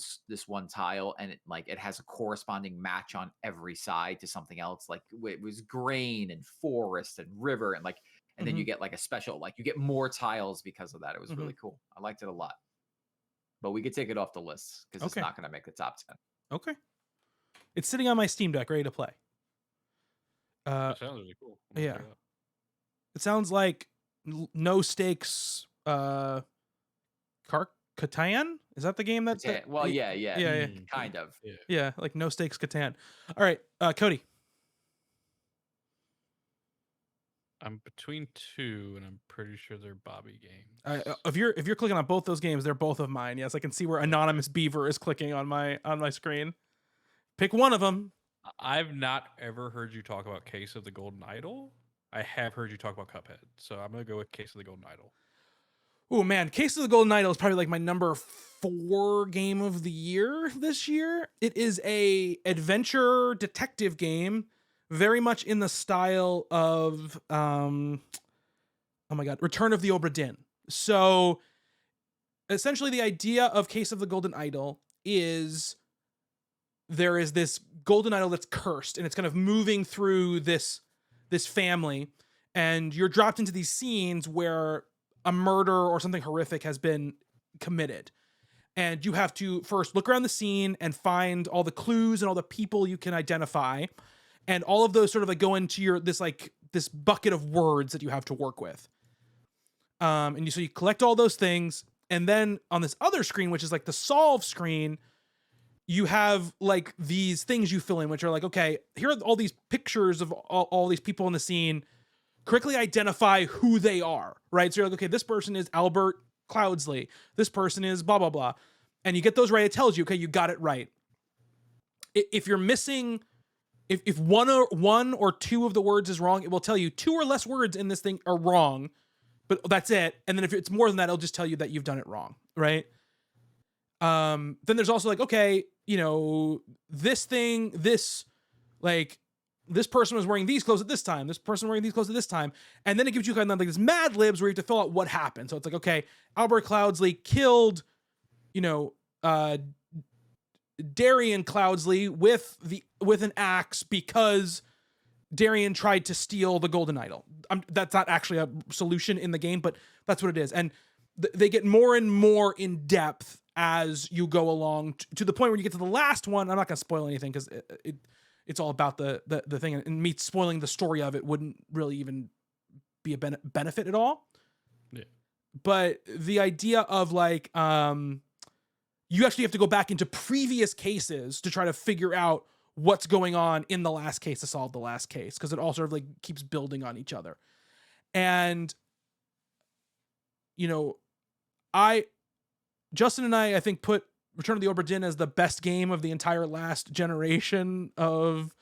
tile and it has a corresponding match on every side to something else. Like it was grain and forest and river and then you Mhm. get like a special, like you get more tiles because of that. It was Mhm. really cool. I liked it a lot. But we could take it off the list because it's Okay. not going to make the top 10. Okay. It's sitting on my Steam Deck, ready to play. That sounds really cool. I'm gonna Yeah. check it out. It sounds like no stakes. Catan? Is that the game that? Well, yeah, yeah, Yeah. kind of. Yeah. Yeah. Like no stakes Catan. All right, Cody. I'm between two, and I'm pretty sure they're Bobby games. If you're clicking on both those games, they're both of mine. Yes, I can see where Anonymous Beaver is clicking on my screen. Pick one of them. I've not ever heard you talk about Case of the Golden Idol. I have heard you talk about Cuphead, so I'm gonna go with Case of the Golden Idol. Oh man, Case of the Golden Idol is probably like my number 4 game of the year this year. It is a adventure detective game, very much in the style of oh my god, Return of the Obra Dinn. So essentially the idea of Case of the Golden Idol is there is this golden idol that's cursed and it's kind of moving through this family, and you're dropped into these scenes where a murder or something horrific has been committed, and you have to first look around the scene and find all the clues and all the people you can identify, and all of those sort of like go into this bucket of words that you have to work with. And so you collect all those things, and then on this other screen, which is like the solve screen, you have like these things you fill in, which are like, okay, here are all these pictures of all these people in the scene. Correctly identify who they are, right? So you're like, okay, this person is Albert Cloudsley. This person is blah, blah, blah. And you get those right. It tells you, okay, you got it right. If you're missing, if one or two of the words is wrong, it will tell you 2 or less words in this thing are wrong, but that's it. And then if it's more than that, it'll just tell you that you've done it wrong, right? Then there's also like, okay, this person was wearing these clothes at this time. This person wearing these clothes at this time. And then it gives you kind of like this Mad Libs where you have to fill out what happened. So it's like, okay, Albert Cloudsley killed, Darian Cloudsley with an axe because Darian tried to steal the golden idol. That's not actually a solution in the game, but that's what it is. And they get more and more in depth as you go along to the point where you get to the last one. I'm not going to spoil anything because it's all about the thing, and me spoiling the story of it wouldn't really even be a benefit at all. Yeah. But the idea of like, you actually have to go back into previous cases to try to figure out what's going on in the last case to solve the last case, because it all sort of like keeps building on each other. And Justin and I think put Return of the Obra Dinn as the best game of the entire last generation of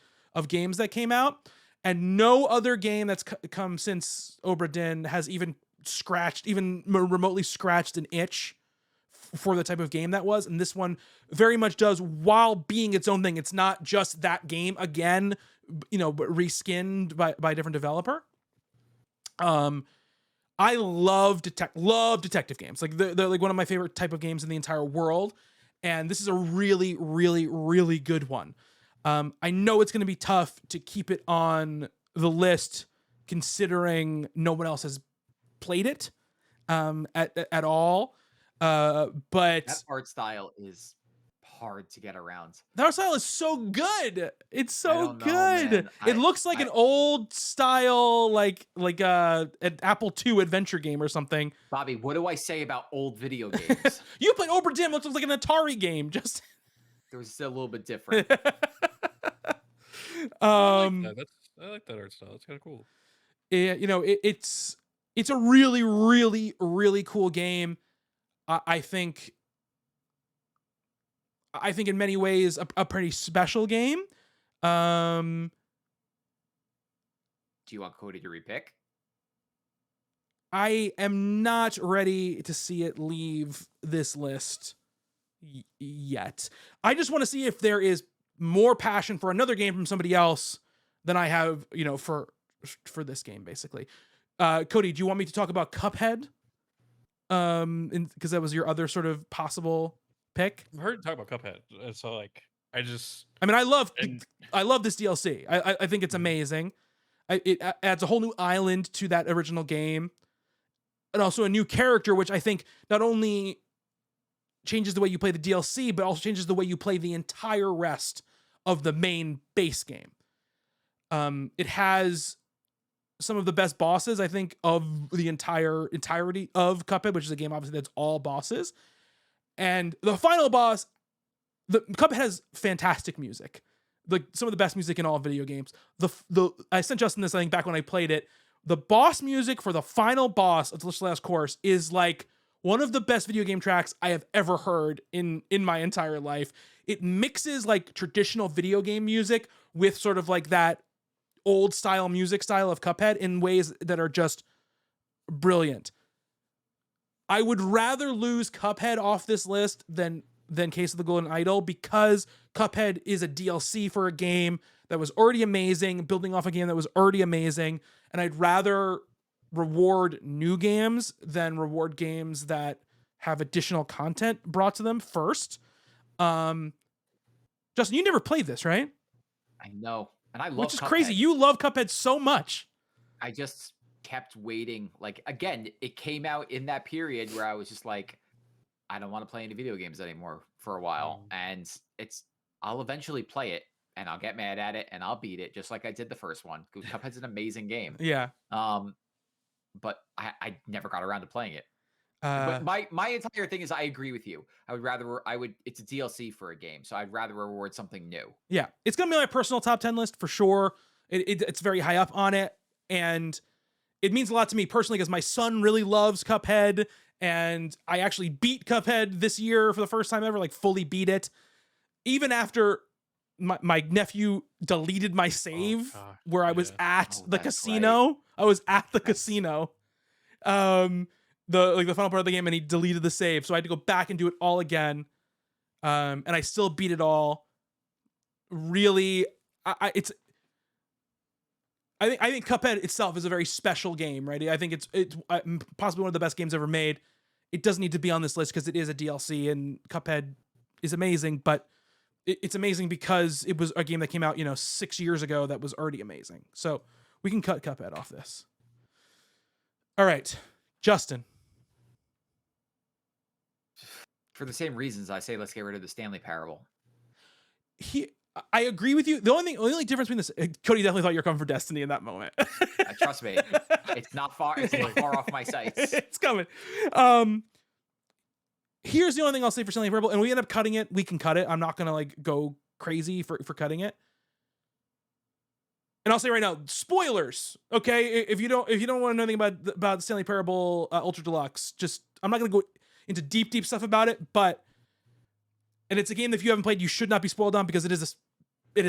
games that came out, and no other game that's come since Obra Dinn has even remotely scratched an itch for the type of game that was. And this one very much does, while being its own thing. It's not just that game again, but reskinned by a different developer. I love detective games. Like they're like one of my favorite type of games in the entire world. And this is a really, really, really good one. I know it's going to be tough to keep it on the list considering no one else has played it at all. But That art style is hard to get around. The art style is so good. It's I so don't know, good. man. It looks like an old style, like an Apple II adventure game or something. Bobby, what do I say about old video games? You played Obra Dinn, which looks like an Atari game. Just There was a little bit different. I like that art style. It's kind of cool. you know, it's a really, really, really cool game. I think in many ways a pretty special game. Do you want Cody to repick? I am not ready to see it leave this list yet. I just want to see if there is more passion for another game from somebody else than I have, you know, for this game, basically. Cody, do you want me to talk about Cuphead? Because that was your other sort of possible pick. I've heard you talk about Cuphead, and so like I mean, I love this DLC. I think it's amazing. It adds a whole new island to that original game, and also a new character, which I think not only changes the way you play the DLC, but also changes the way you play the entire rest of the main base game. It has some of the best bosses, I think, of the entirety of Cuphead, which is a game obviously that's all bosses. And the final boss, the Cuphead has fantastic music, like some of the best music in all video games. I sent Justin this, I think, back when I played it. The boss music for the final boss of Delicious Last Course is like one of the best video game tracks I have ever heard in my entire life. It mixes like traditional video game music with sort of like that old style music style of Cuphead in ways that are just brilliant. I would rather lose Cuphead off this list than Case of the Golden Idol, because Cuphead is a DLC for a game that was already amazing, building off a game that was already amazing, and I'd rather reward new games than reward games that have additional content brought to them first. Justin, you never played this, right? I know. And I love Which is Cuphead. crazy. You love Cuphead so much. I just kept waiting. Like, again, it came out in that period where I was just like, I don't want to play any video games anymore for a while. And I'll eventually play it, and I'll get mad at it, and I'll beat it just like I did the first one. Cuphead's an amazing game. Yeah. But I never got around to playing it. But my entire thing is, I agree with you. It's a DLC for a game, so I'd rather reward something new. Yeah, it's gonna be my personal top 10 list for sure. It's very high up on it, and it means a lot to me personally because my son really loves Cuphead, and I actually beat Cuphead this year for the first time ever, like fully beat it, even after my nephew deleted my save where I was at the casino. Right. I was at the casino. The final part of the game, and he deleted the save, so I had to go back and do it all again. And I still beat it all. Really, I think Cuphead itself is a very special game, right? I think it's possibly one of the best games ever made. It doesn't need to be on this list because it is a DLC, and Cuphead is amazing, but it's amazing because it was a game that came out, 6 years ago that was already amazing. So we can cut Cuphead off this. All right, Justin. For the same reasons, I say let's get rid of the Stanley Parable. I agree with you. The only difference between this, Cody definitely thought you were coming for Destiny in that moment. Trust me, it's not far. It's not far off my sights. It's coming. Here's the only thing I'll say for Stanley Parable, and we end up cutting it. We can cut it. I'm not gonna like go crazy for cutting it. And I'll say right now, spoilers. Okay, if you don't want to know anything about Stanley Parable Ultra Deluxe, I'm not gonna go into deep stuff about it, and it's a game that if you haven't played, you should not be spoiled on, because it is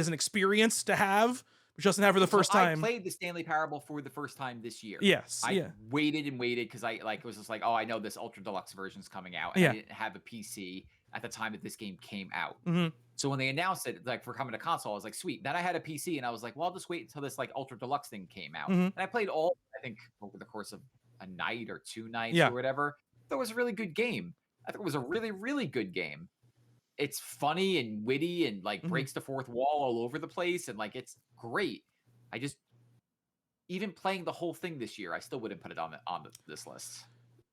an experience to have, which Justin had for the first time. I played the Stanley Parable for the first time this year. Yes. I waited and waited because I was just like, oh, I know this Ultra Deluxe version is coming out, and I didn't have a PC at the time that this game came out. Mm-hmm. So when they announced it, like, for coming to console, I was like, sweet. Then I had a PC, and I was like, well, I'll just wait until this like Ultra Deluxe thing came out. Mm-hmm. And I played all, I think, over the course of a night or 2 nights or whatever. That was a really good game. I think it was a really, really good game. It's funny and witty and like breaks the fourth wall all over the place, and like it's great. I just, even playing the whole thing this year, I still wouldn't put it on this list.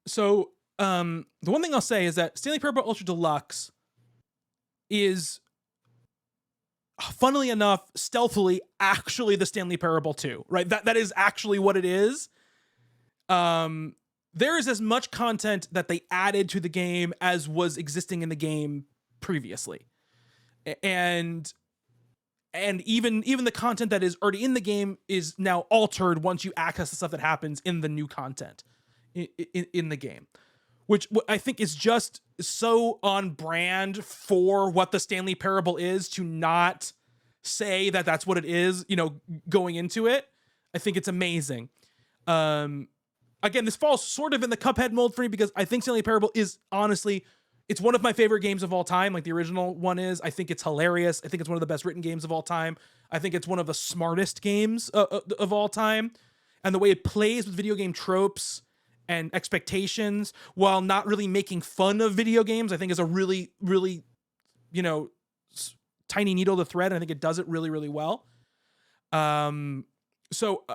So the one thing I'll say is that Stanley Parable Ultra Deluxe is, funnily enough, stealthily, actually the Stanley Parable 2, right? That is actually what it is. There is as much content that they added to the game as was existing in the game previously. And even the content that is already in the game is now altered once you access the stuff that happens in the new content in the game, which I think is just so on brand for what the Stanley Parable is, to not say that that's what it is, going into it. I think it's amazing. Again, this falls sort of in the Cuphead mold for me, because I think Stanley Parable is honestly, it's one of my favorite games of all time. Like the original one is. I think it's hilarious. I think it's one of the best written games of all time. I think it's one of the smartest games of all time. And the way it plays with video game tropes and expectations while not really making fun of video games, I think is a really, really, tiny needle to thread. And I think it does it really, really well. So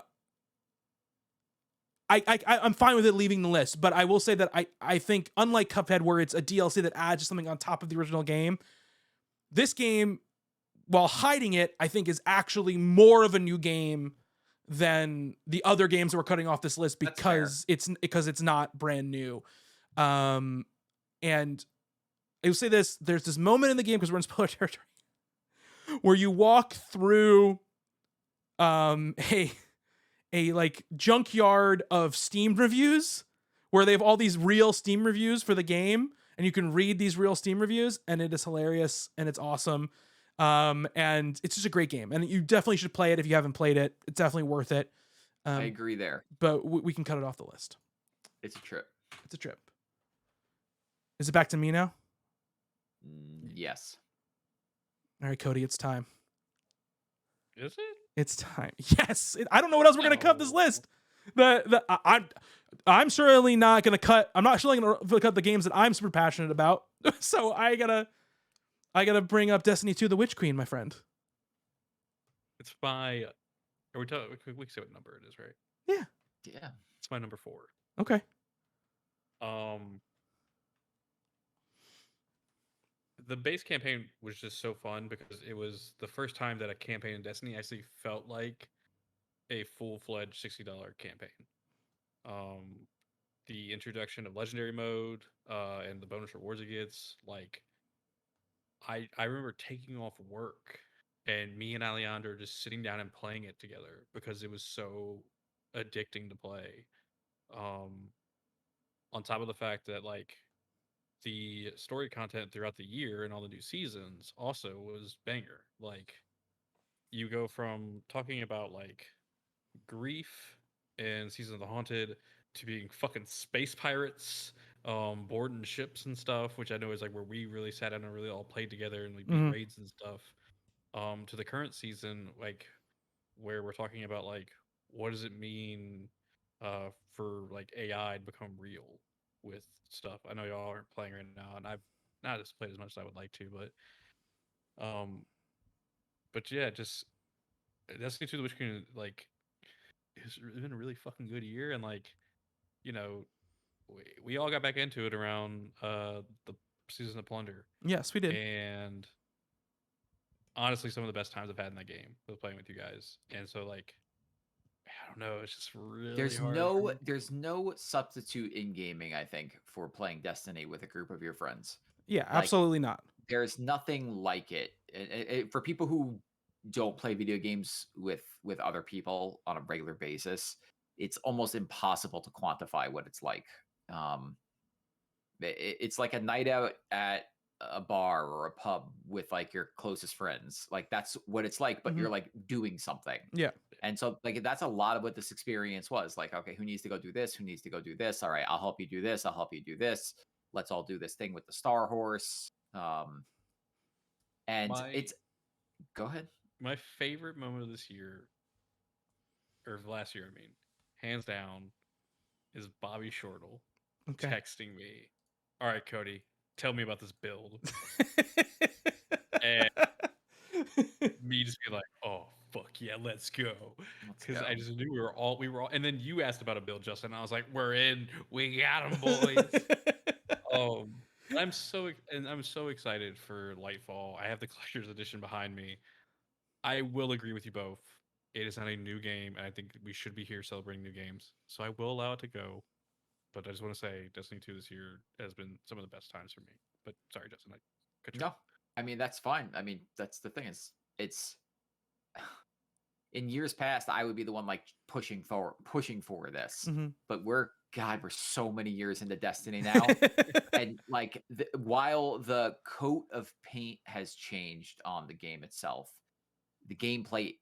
I'm fine with it leaving the list, but I will say that I think, unlike Cuphead, where it's a DLC that adds something on top of the original game, this game, while hiding it, I think is actually more of a new game than the other games that we're cutting off this list, because it's not brand new. And I will say this: there's this moment in the game, because we're in spoiler territory, where you walk through a like junkyard of Steam reviews, where they have all these real Steam reviews for the game, and you can read these real Steam reviews, and it is hilarious and it's awesome. And it's just a great game, and you definitely should play it if you haven't played it. It's definitely worth it. I agree there. But we can cut it off the list. It's a trip. It's a trip. Is it back to me now? Yes. All right, Cody, it's time. Is it? It's time. Yes. I don't know what else we're gonna cut this list. I'm certainly not gonna cut. I'm not surely gonna cut the games that I'm super passionate about. So I gotta bring up Destiny 2: The Witch Queen, my friend. It's my. Are we talking? We can say what number it is, right? Yeah. Yeah. It's my number 4. Okay. The base campaign was just so fun, because it was the first time that a campaign in Destiny actually felt like a full-fledged $60 campaign. The introduction of legendary mode, and the bonus rewards it gets, like, I remember taking off work and me and Alejandro just sitting down and playing it together, because it was so addicting to play. On top of the fact that, like, the story content throughout the year and all the new seasons also was banger. Like, you go from talking about like grief and Season of the Haunted to being fucking space pirates, boarding ships and stuff, which I know is like where we really sat down and really all played together and we beat raids and stuff. To the current season, like where we're talking about like what does it mean for like AI to become real with stuff. I know y'all aren't playing right now, and I've not as played as much as I would like to, but yeah, just Destiny 2: The Witch Queen, like, it's been a really fucking good year, and like, you know, we all got back into it around the Season of Plunder. Yes, we did. And honestly, some of the best times I've had in that game was playing with you guys. And so, like, I don't know, it's just really hard. There's no substitute in gaming, I think, for playing Destiny with a group of your friends. Yeah, Like, absolutely not. There's nothing like it. For people who don't play video games with other people on a regular basis, it's almost impossible to quantify what it's like. It's like a night out at a bar or a pub with like your closest friends. Like that's what it's like, but you're like doing something. Yeah. And so like that's a lot of what this experience was. Like, okay, who needs to go do this? Who needs to go do this? All right, I'll help you do this. I'll help you do this. Let's all do this thing with the Star Horse. And it's go ahead. My favorite moment of this year, or of last year, I mean, hands down, is Bobby Shortle texting me. All right, Cody, tell me about this build. And me just be like, oh fuck yeah, let's go. Because I just knew we were all and then you asked about a build, Justin, and I was like, we're in, we got them, boys. I'm so excited for Lightfall. I have the collector's edition behind me. I will agree with you both. It is not a new game, and I think we should be here celebrating new games. So I will allow it to go. But I just want to say, Destiny 2 this year has been some of the best times for me. But sorry, Justin, I cut you No, off. I mean that's fine. I mean that's the thing is it's in years past I would be the one like pushing for this, Mhm. but we're so many years into Destiny now, and like while the coat of paint has changed on the game itself, the gameplay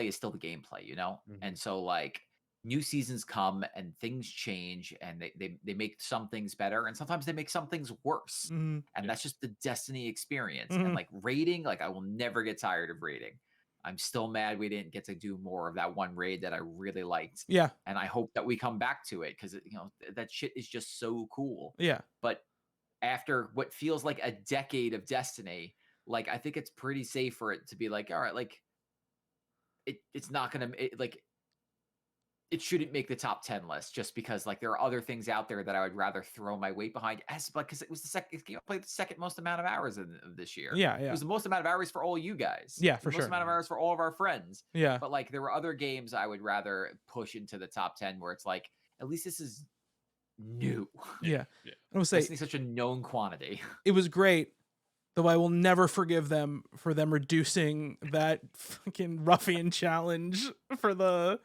is still the gameplay, you know? Mhm. And so like new seasons come and things change and they make some things better and sometimes they make some things worse. Mhm. And Yeah. that's just the Destiny experience. And Mhm. like raiding, like I will never get tired of raiding. I'm still mad we didn't get to do more of that one raid that I really liked. Yeah. And I hope that we come back to it because that shit is just so cool. Yeah. But after what feels like a decade of Destiny, like I think it's pretty safe for it to be like, all right, like it's not gonna like it shouldn't make the top 10 list just because like there are other things out there that I would rather throw my weight behind as because it was the second game I played the second most amount of hours of this year. Yeah. It Yeah. was the most amount of hours for all you guys. Yeah, It was for the most sure. amount of hours for all of our friends. Yeah. But like there were other games I would rather push into the top 10 where it's like at least this is new. Yeah. Yeah. I would say Destiny's such a known quantity. it was great, though I will never forgive them for them reducing that fucking ruffian challenge for the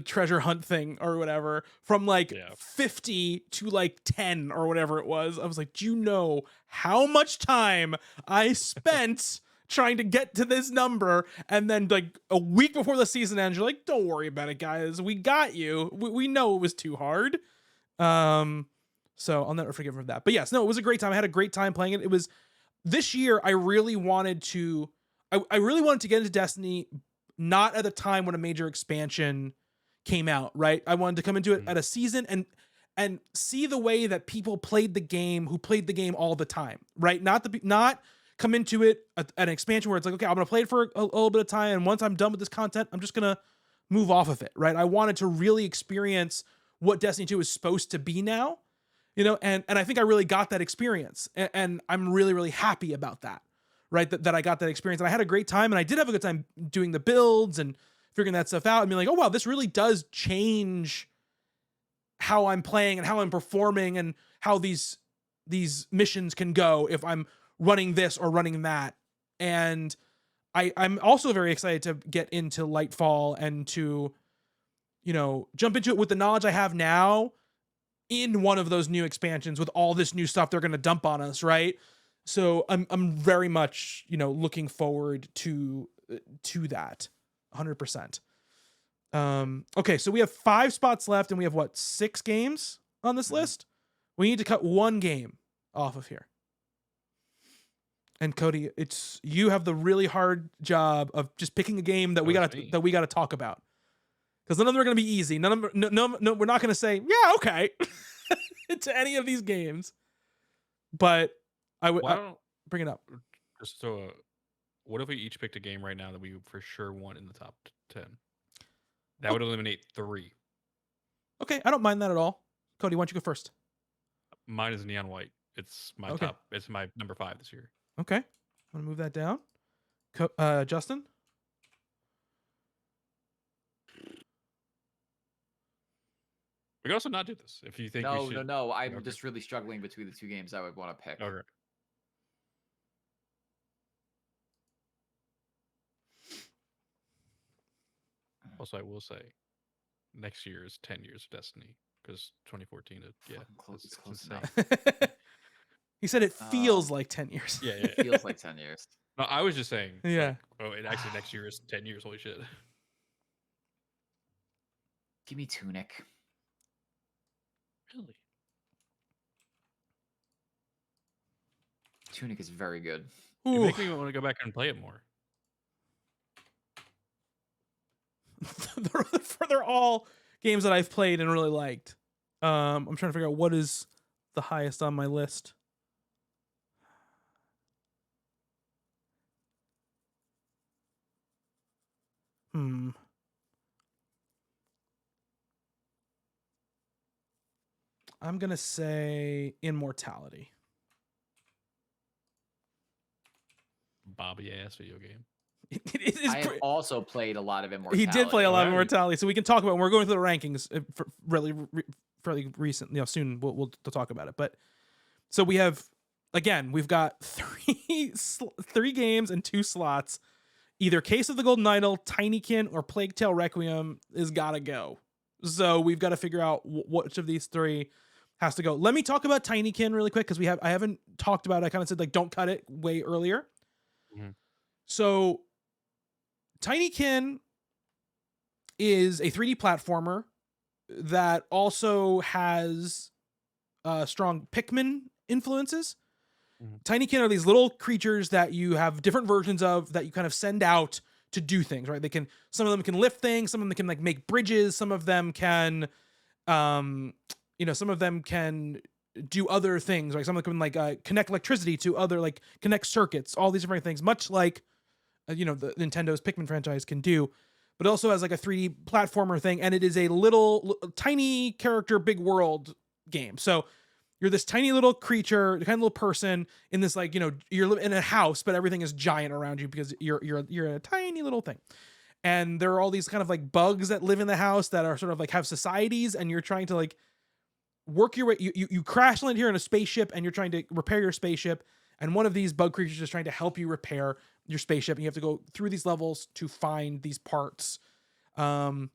treasure hunt thing or whatever from like Yeah. 50 to like 10 or whatever it was. I was like, do you know how much time I spent trying to get to this number? And then like a week before the season ends, you're like, don't worry about it, guys. We got you. We know it was too hard. So I'll never forgive him for that. But yes, no, it was a great time. I had a great time playing it. It was this year. I really wanted to get into Destiny, not at a time when a major expansion came out, right? I wanted to come into it at a season and see the way that people played the game who played the game all the time, right? Not come into it at an expansion where it's like, okay, I'm going to play it for a little bit of time, and once I'm done with this content, I'm just going to move off of it, right? I wanted to really experience what Destiny 2 is supposed to be now, and I think I really got that experience, and I'm really, really happy about that. Right, that I got that experience, and I had a great time, and I did have a good time doing the builds and figuring that stuff out and being like, oh wow, this really does change how I'm playing and how I'm performing and how these missions can go if I'm running this or running that. And I'm also very excited to get into Lightfall and to jump into it with the knowledge I have now in one of those new expansions with all this new stuff they're going to dump on us, right? So I'm very much, looking forward to that 100%. Okay, so we have 5 spots left and we have 6 games on this list. We need to cut 1 game off of here. And Cody, you have the really hard job of just picking a game that we got to talk about. Cuz none of them are going to be easy. None of them, no, we're not going to say, "Yeah, okay." to any of these games. But I would bring it up. Just so, what if we each picked a game right now that we for sure want in the top 10? That would eliminate 3. Okay, I don't mind that at all. Cody, why don't you go first? Mine is Neon White. It's my top. It's my number 5 this year. Okay, I'm gonna move that down. Justin. We can also not do this if you think. No. I'm just really struggling between the 2 games I would want to pick. Okay. Also, I will say, next year is 10 years of Destiny because 2014. It's close enough. He said it feels like 10 years. Yeah, it feels like 10 years. No, I was just saying. Yeah. It actually next year is 10 years. Holy shit. Give me Tunic. Really? Tunic is very good. You make me want to go back and play it more. They're all games that I've played and really liked. I'm trying to figure out what is the highest on my list. I'm gonna say Immortality. Bobby ass video game. It is I have also played a lot of he Immortality. did play a lot of Alright. Immortality, so we can talk about. We're going through the rankings for fairly recent. Soon we'll talk about it. But so we have we've got three games and 2 slots. Either Case of the Golden Idol, Tinykin, or Plague Tale Requiem is gotta go. So we've got to figure out which of these 3 has to go. Let me talk about Tinykin really quick because I haven't talked about it. I kind of said like don't cut it way earlier. Mhm. So Tinykin is a 3D platformer that also has strong Pikmin influences. Mhm. Tinykin are these little creatures that you have different versions of that you kind of send out to do things, right? Some of them can lift things, some of them can like make bridges, some of them can some of them can do other things, right? Some of them can like connect electricity to other, like connect circuits, all these different things, much like the Nintendo's Pikmin franchise can do. But it also has like a 3D platformer thing, and it is a tiny character, big world game. So you're this tiny little creature, kind of little person in this like you're in a house, but everything is giant around you because you're a tiny little thing. And there are all these kind of like bugs that live in the house that are sort of like have societies, and you're trying to like work your way. You crash land here in a spaceship, and you're trying to repair your spaceship. And one of these bug creatures is trying to help you repair your spaceship, and you have to go through these levels to find these parts. I'm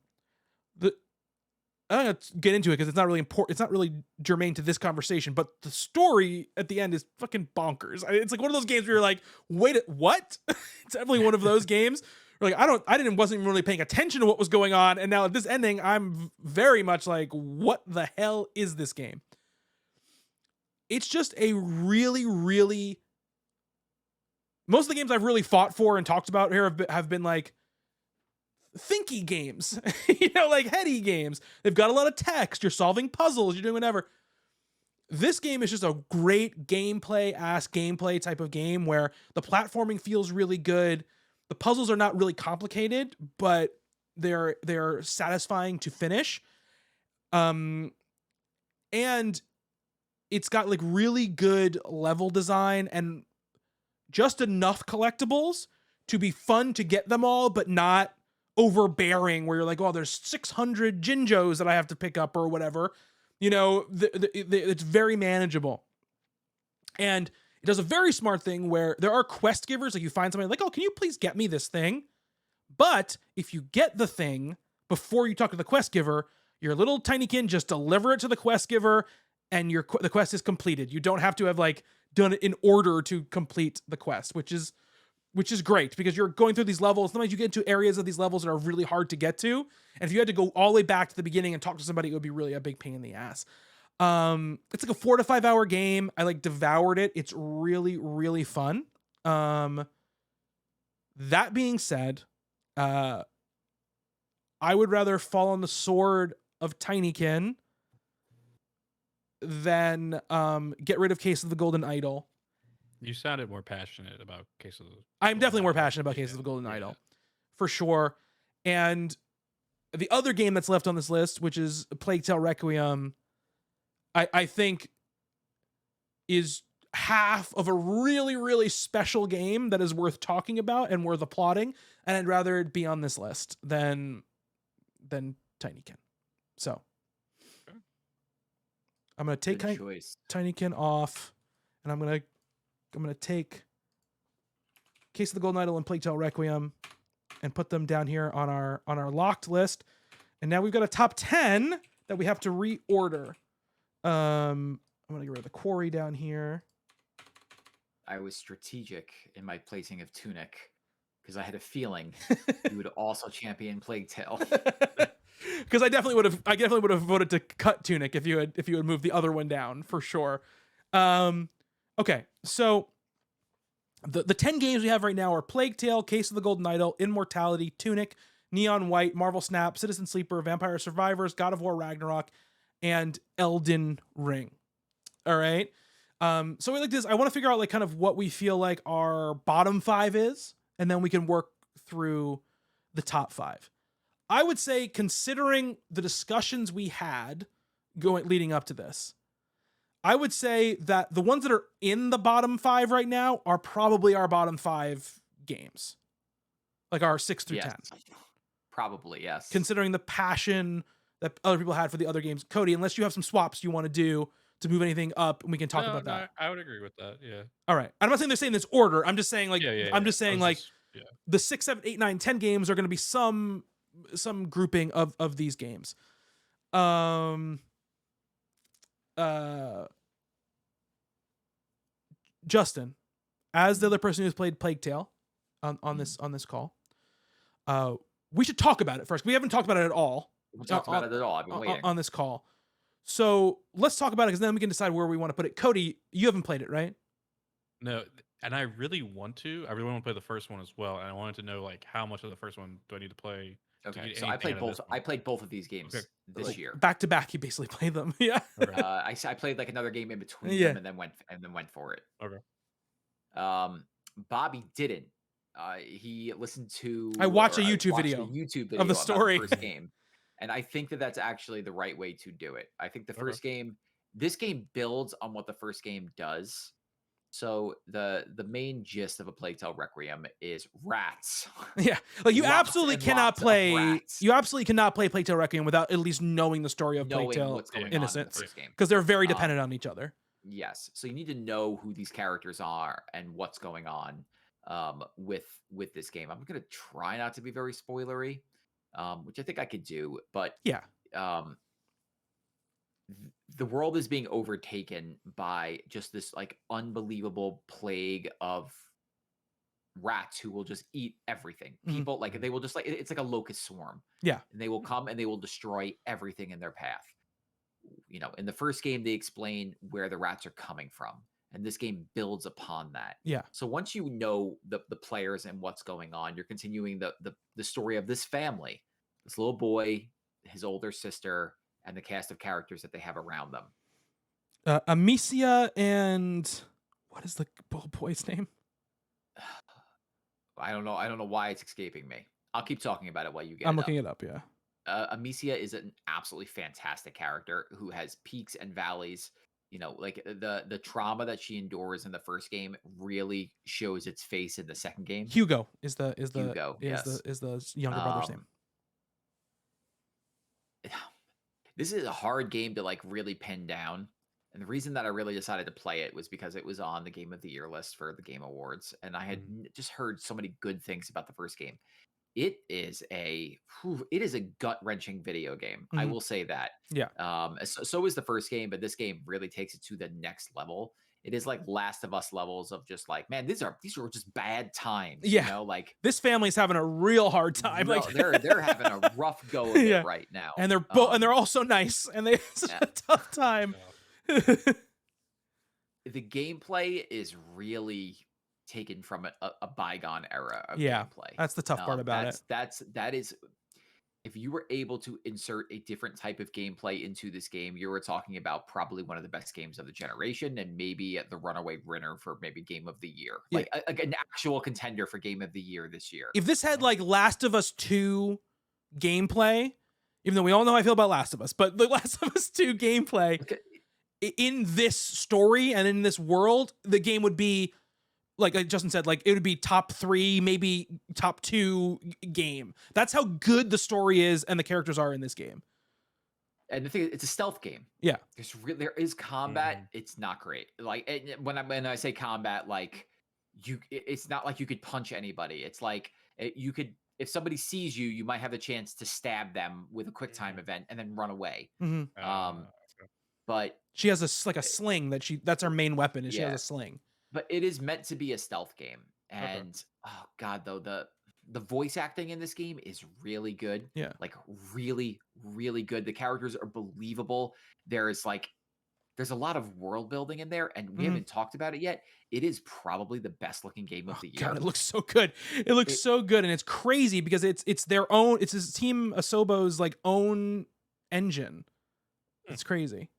not gonna get into it because it's not really important. It's not really germane to this conversation, but the story at the end is fucking bonkers. It's like one of those games where you're like, wait, what? It's definitely one of those games where like wasn't even really paying attention to what was going on, and now at this ending, I'm very much like, what the hell is this game? It's just a really, really. Most of the games I've really fought for and talked about here have been like thinky games, like heady games. They've got a lot of text. You're solving puzzles. You're doing whatever. This game is just a great gameplay type of game where the platforming feels really good. The puzzles are not really complicated, but they're satisfying to finish. And it's got like really good level design and just enough collectibles to be fun to get them all, but not overbearing where you're like, oh, there's 600 Jinjos that I have to pick up or whatever. It's very manageable. And it does a very smart thing where there are quest givers. Like you find somebody like, oh, can you please get me this thing? But if you get the thing before you talk to the quest giver, your little tinykin just deliver it to the quest giver and the quest is completed. You don't have to have like done it in order to complete the quest, which is great because you're going through these levels. Sometimes you get into areas of these levels that are really hard to get to. And if you had to go all the way back to the beginning and talk to somebody, it would be really a big pain in the ass. It's like a 4 to 5 hour game. I like devoured it. It's really, really fun. That being said, I would rather fall on the sword of Tinykin than get rid of Case of the Golden Idol. You sounded more passionate about Case of the. I'm definitely more passionate about Case of the Golden Idol, for sure. And the other game that's left on this list, which is Plague Tale Requiem, I think is half of a really, really special game that is worth talking about and worth applauding. And I'd rather it be on this list than Tinykin. So I'm gonna take Tinykin off, and I'm gonna take Case of the Golden Idol and Plague Tale Requiem and put them down here on our locked list. And now we've got a top 10 that we have to reorder. I'm gonna get rid of the Quarry down here. I was strategic in my placing of Tunic because I had a feeling you would also champion Plague Tale. Because I definitely would have voted to cut Tunic if you had moved the other one down for sure. Okay, so the 10 games we have right now are Plague Tale, Case of the Golden Idol, Immortality, Tunic, Neon White, Marvel Snap, Citizen Sleeper, Vampire Survivors, God of War Ragnarok, and Elden Ring. All right. So we like this. I want to figure out like kind of what we feel like our bottom 5 is, and then we can work through the top 5. I would say, considering the discussions we had leading up to this, I would say that the ones that are in the bottom 5 right now are probably our bottom 5 games. Like our 6 through Yes. 10. Probably, yes. Considering the passion that other people had for the other games. Cody, unless you have some swaps you want to do to move anything up, and we can talk No, about no, that. I would agree with that. Yeah. All right. I'm not saying they're saying this order. I'm just saying like Yeah. I'm just I saying was like just- yeah. the 6, 7, 8, 9, 10 games are going to be some grouping of these games. Justin, as the other person who's played Plague Tale on this call, we should talk about it first. We haven't talked about it at all. We talked about it at all. I've been waiting. On this call. So let's talk about it because then we can decide where we want to put it. Cody, you haven't played it, right? No, and I really want to. I really want to play the first one as well, and I wanted to know like how much of the first one do I need to play? Okay, get so I anything played out of both. this I one? played both of these games Okay, this cool. year. Back to back, you basically played them. Yeah. Okay. I played like another game in between Yeah. them, and then went for it. Okay. Bobby didn't. He listened to. I watched a or YouTube watched video a YouTube of video the about story. first game, and I think that that's actually the right way to do it. I think the Okay. first game, this game builds on what the first game does. So the main gist of A Plague Tale Requiem is rats. Yeah. Like you Lots absolutely and cannot lots of play rats. you absolutely cannot play Plague Tale Requiem without at least knowing the story of Plague Knowing Tale what's going on in the Innocence. first game. Because they're very Um, dependent on each other. Yes. So you need to know who these characters are and what's going on with this game. I'm gonna try not to be very spoilery, which I think I could do, but Yeah. The world is being overtaken by just this like unbelievable plague of rats who will just eat everything. Mhm. People like they will just like it's like a locust swarm. Yeah. And they will come and they will destroy everything in their path. You know, in the first game they explain where the rats are coming from, and this game builds upon that. Yeah. So once you know the players and what's going on, you're continuing the story of this family, this little boy, his older sister, and the cast of characters that they have around them. Amicia and what is the boy's name? I don't know why it's escaping me. I'll keep talking about it while you get I'm it up. looking it up, yeah. Amicia is an absolutely fantastic character who has peaks and valleys. You know, like the trauma that she endures in the first game really shows its face in the second game. Hugo is Hugo, yes. the younger brother's name. This is a hard game to like really pin down. And the reason that I really decided to play it was because it was on the Game of the Year list for the Game Awards. And I had just heard so many good things about the first game. It is a gut-wrenching video game. I Mhm. will say that. Yeah. So is the first game, but this game really takes it to the next level. It is like Last of Us levels of just like, man, these are just bad times. Yeah. You know, like This family's having a real hard time. no, Like they're having a rough go of Yeah. it right now. and they're both and they're all so nice and they have such yeah. a tough time. The gameplay is really taken from a bygone era of Yeah, gameplay. That's the tough part about it. That is if you were able to insert a different type of gameplay into this game, you were talking about probably one of the best games of the generation and maybe the runaway winner for maybe Game of the Year. Yeah. Like an actual contender for Game of the Year this year. If this had like Last of Us 2 gameplay, even though we all know how I feel about Last of Us, but the Last of Us 2 gameplay Okay. in this story and in this world, the game would be like Justin said, like it would be top 3, maybe top 2 game. That's how good the story is and the characters are in this game. And the thing is, it's a stealth game. Yeah. There is combat. It's not great. Like when I say combat, like it's not like you could punch anybody. It's like you could, if somebody sees you, you might have the chance to stab them with a quick time event and then run away. Mm-hmm. But she has a sling that's her main weapon. Is she has Yeah. a sling. But it is meant to be a stealth game. And oh god, though the voice acting in this game is really good. Yeah. Like really, really good. The characters are believable. There's a lot of world building in there, and we haven't talked about it yet. It is probably the best looking game of the year. God, it looks so good. It looks so good, and it's crazy because it's their own. It's his team Asobo's like own engine. It's crazy.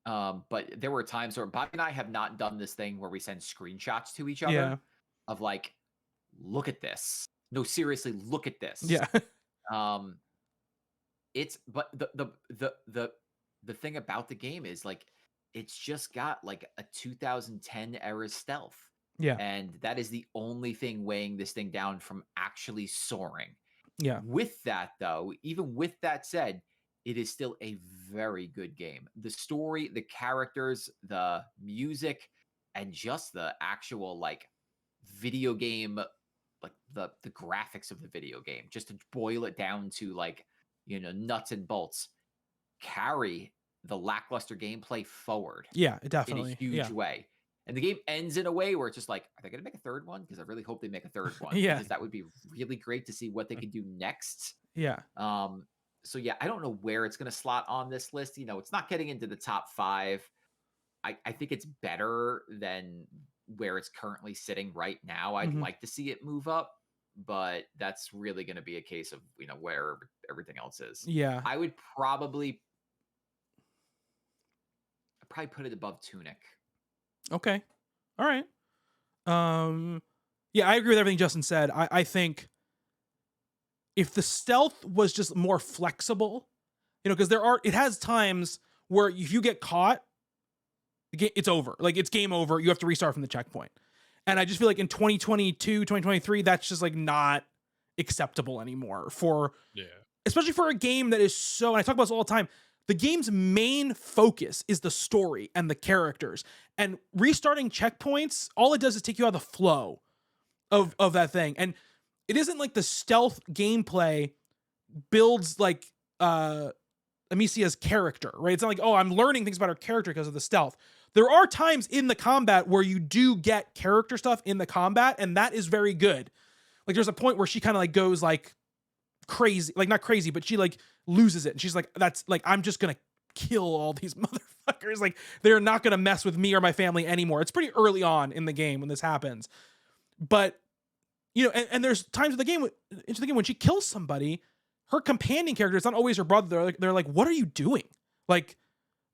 But there were times where Bobby and I have not done this thing where we send screenshots to each other Yeah. of like, look at this. No, seriously, look at this. Yeah. It's but the thing about the game is like it's just got like a 2010 era stealth. Yeah. And that is the only thing weighing this thing down from actually soaring. Yeah. With that, though, even with that said, it is still a very good game. The story, the characters, the music, and just the actual like video game, like the graphics of the video game, just to boil it down to like, nuts and bolts, carry the lackluster gameplay forward Yeah, in a definitely. huge Yeah. way. And the game ends in a way where it's just like, are they going to make a third one? Because I really hope they make a third one. Yeah. Because that would be really great to see what they can do next. Yeah. So yeah, I don't know where it's going to slot on this list. It's not getting into the top 5. I think it's better than where it's currently sitting right now. I'd Mhm. like to see it move up, but that's really going to be a case of, where everything else is. Yeah. I would probably put it above Tunic. Okay. All right. Yeah, I agree with everything Justin said. I think if the stealth was just more flexible, because it has times where if you get caught, it's over. Like, it's game over. You have to restart from the checkpoint. And I just feel like in 2022, 2023, that's just like not acceptable anymore especially for a game that is so, and I talk about this all the time, the game's main focus is the story and the characters. And restarting checkpoints, all it does is take you out of the flow of that thing. And it isn't like the stealth gameplay builds like Amicia's character, right? It's not like, oh, I'm learning things about her character because of the stealth. There are times in the combat where you do get character stuff in the combat, and that is very good. Like, there's a point where she kind of like goes like crazy, like not crazy, but she like loses it. And she's like, that's like, I'm just going to kill all these motherfuckers. Like, they're not going to mess with me or my family anymore. It's pretty early on in the game when this happens. But, and there's times in the game when she kills somebody, her companion character, it's not always her brother. They're like, what are you doing? Like,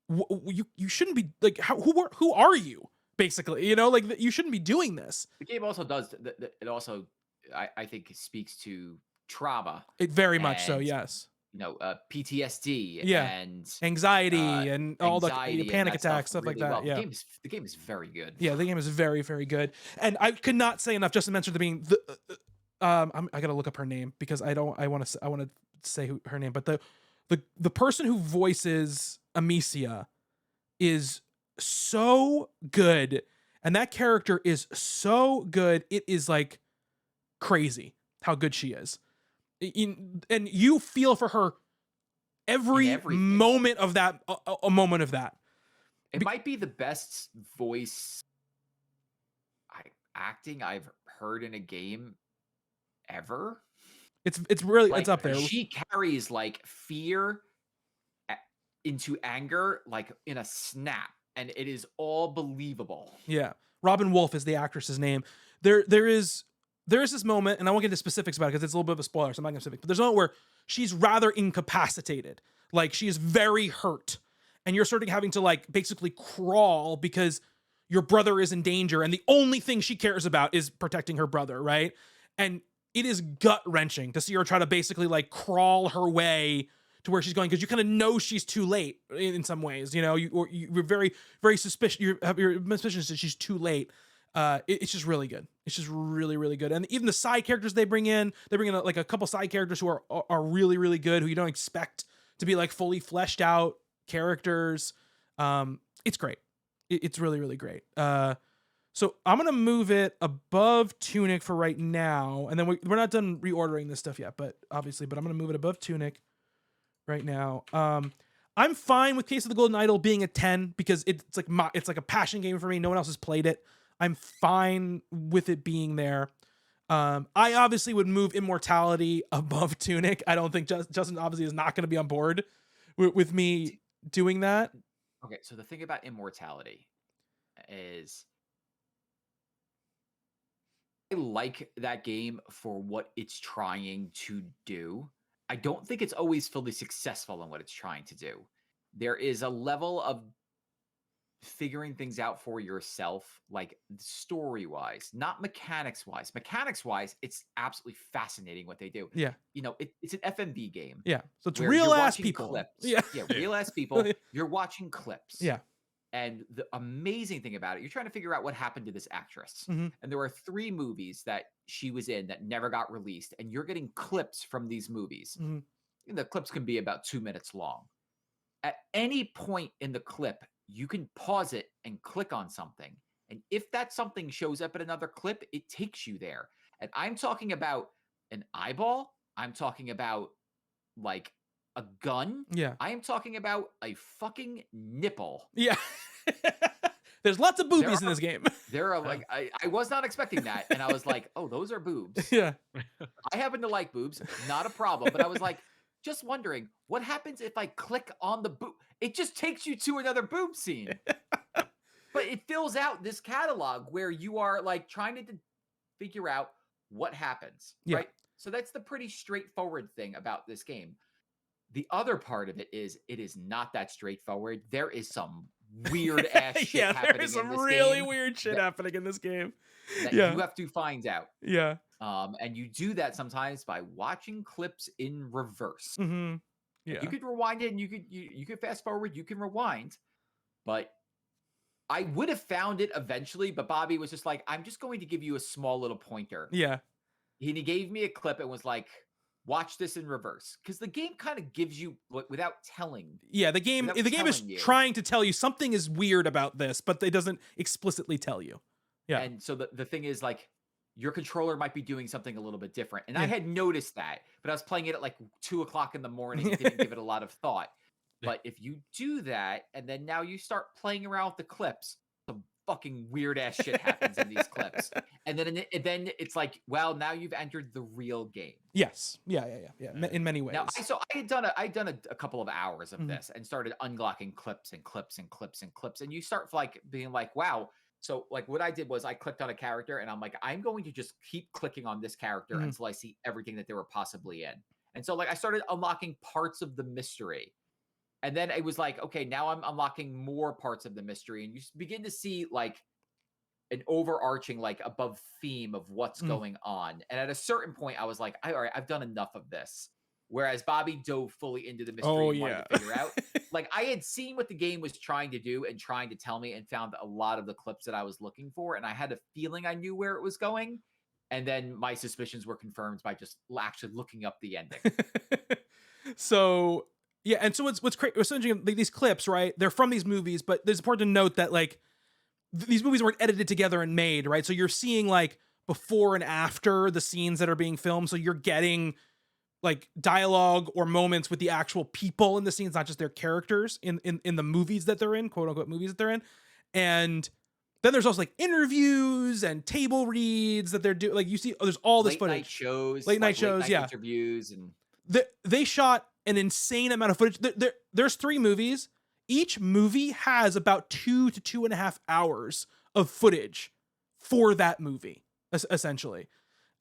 you shouldn't be like, who are you? Basically, like, you shouldn't be doing this. The game also does, it also, I think, speaks to trauma. It very much so, yes. PTSD Yeah. and anxiety and all the panic attacks, stuff like really that. well. Yeah. The game is very good. Yeah, the game is very, very good. And I could not say enough. Justin mentioned I gotta look up her name because I want to say her name, but the person who voices Amicia is so good, and that character is so good. It is like crazy how good she is. And you feel for her every moment of that, a moment of that. It might be the best voice acting I've heard in a game ever. It's really, like, it's up there. She carries like fear into anger like in a snap, and it is all believable. Yeah. Robin Wolf is the actress's name. There is this moment, and I won't get into specifics about it because it's a little bit of a spoiler, so I'm not going to specific, but there's a moment where she's rather incapacitated. Like, she is very hurt, and you're starting having to like basically crawl because your brother is in danger, and the only thing she cares about is protecting her brother, right? And it is gut-wrenching to see her try to basically like crawl her way to where she's going, because you kind of know she's too late in some ways. You're very, very suspicious. Your suspicious that she's too late. It's just really good. It's just really, really good. And even the side characters they bring in like a couple side characters who are really, really good, who you don't expect to be like fully fleshed out characters. It's great. It's really, really great. So I'm gonna move it above Tunic for right now, and then we're not done reordering this stuff yet, but I'm gonna move it above Tunic right now. I'm fine with Case of the Golden Idol being a 10 because it's like a passion game for me. No one else has played it. I'm fine with it being there. I obviously would move Immortality above Tunic. I don't think Justin obviously is not going to be on board with me doing that. Okay, so the thing about Immortality is I like that game for what it's trying to do. I don't think it's always fully successful in what it's trying to do. There is a level of figuring things out for yourself, like story-wise, not mechanics-wise. Mechanics-wise, it's absolutely fascinating what they do. Yeah. It's an FMV game. Yeah. So it's where you're real ass watching people. Clips. Yeah. Yeah, real ass people. You're watching clips. Yeah. And the amazing thing about it, you're trying to figure out what happened to this actress. Mhm. And there are 3 movies that she was in that never got released. And you're getting clips from these movies. Mhm. And the clips can be about 2 minutes long. At any point in the clip, you can pause it and click on something. And if that something shows up in another clip, it takes you there. And I'm talking about an eyeball. I'm talking about like a gun. Yeah. I am talking about a fucking nipple. Yeah. There's lots of boobies in this game. There are like, I was not expecting that. And I was like, oh, those are boobs. Yeah. I happen to like boobs, not a problem. But I was like, just wondering, what happens if I click on the boob? It just takes you to another boob scene. But it fills out this catalog where you are like trying to figure out what happens, Yeah. right? So that's the pretty straightforward thing about this game. The other part of it is not that straightforward. There is some weird ass shit Yeah, happening there is in some this really game weird shit happening in this game. that Yeah. you have to find out. Yeah. And you do that sometimes by watching clips in reverse. Mm-hmm. Yeah. You could rewind it and you could fast forward, you can rewind, but I would have found it eventually, but Bobby was just like, I'm just going to give you a small little pointer. Yeah. And he gave me a clip and was like, watch this in reverse. Because the game kind of gives you without telling. Yeah, the game Without is telling you. trying to tell you something is weird about this, but it doesn't explicitly tell you. Yeah. And so the thing is like, your controller might be doing something a little bit different. And I Yeah. had noticed that, but I was playing it at like 2:00 in the morning and didn't give it a lot of thought. But if you do that, and then now you start playing around with the clips, some fucking weird ass shit happens in these clips. And then it's like, well, now you've entered the real game. Yes. Yeah. In many ways. Now, I had done a couple of hours of Mhm. this and started unlocking clips and clips and clips and clips. And you start like being like, wow. So like what I did was I clicked on a character and I'm like, I'm going to just keep clicking on this character Mhm. until I see everything that they were possibly in. And so like I started unlocking parts of the mystery. And then it was like, okay, now I'm unlocking more parts of the mystery. And you begin to see like an overarching, like above theme of what's Mm. going on. And at a certain point, I was like, all right, I've done enough of this. Whereas Bobby dove fully into the mystery Oh, and wanted yeah. to figure out. Like I had seen what the game was trying to do and trying to tell me and found a lot of the clips that I was looking for. And I had a feeling I knew where it was going. And then my suspicions were confirmed by just actually looking up the ending. So yeah, and so what's interesting, like, these clips, right? They're from these movies, but it's important to note that like these movies weren't edited together and made, right? So you're seeing like before and after the scenes that are being filmed. So you're getting like dialogue or moments with the actual people in the scenes, not just their characters in the movies that they're in, quote unquote movies that they're in. And then there's also like interviews and table reads that they're doing. Like you see, there's all this Late night footage. shows, Late night like, shows, yeah. interviews and They shot an insane amount of footage. There's 3 movies. Each movie has about 2 to 2.5 hours of footage for that movie, essentially.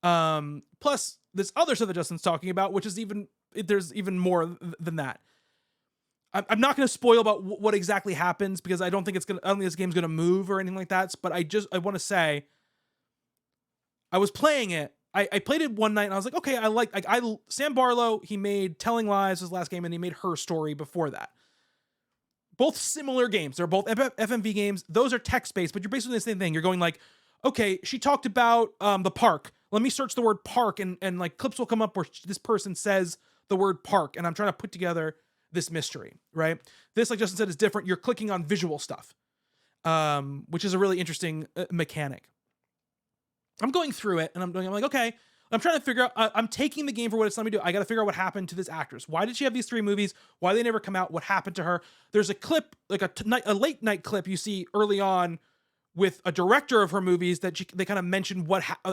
Plus this other stuff that Justin's talking about, which is there's even more than that. I'm not going to spoil about what exactly happens because I don't think this game's going to move or anything like that. But I want to say, I was playing it. I played it one night and I was like, okay, Sam Barlow, he made Telling Lies his last game and he made Her Story before that. Both similar games. They're both FMV games. Those are text-based, but you're basically the same thing. You're going like, okay, she talked about the park. Let me search the word park and like clips will come up where this person says the word park and I'm trying to put together this mystery, right? This, like Justin said, is different. You're clicking on visual stuff, which is a really interesting mechanic. I'm going through it and I'm like, okay, I'm trying to figure out, I'm taking the game for what it's letting me do. I got to figure out what happened to this actress. Why did she have these 3 movies? Why they never come out? What happened to her? There's a clip, like a late night clip you see early on with a director of her movies that they kind of mention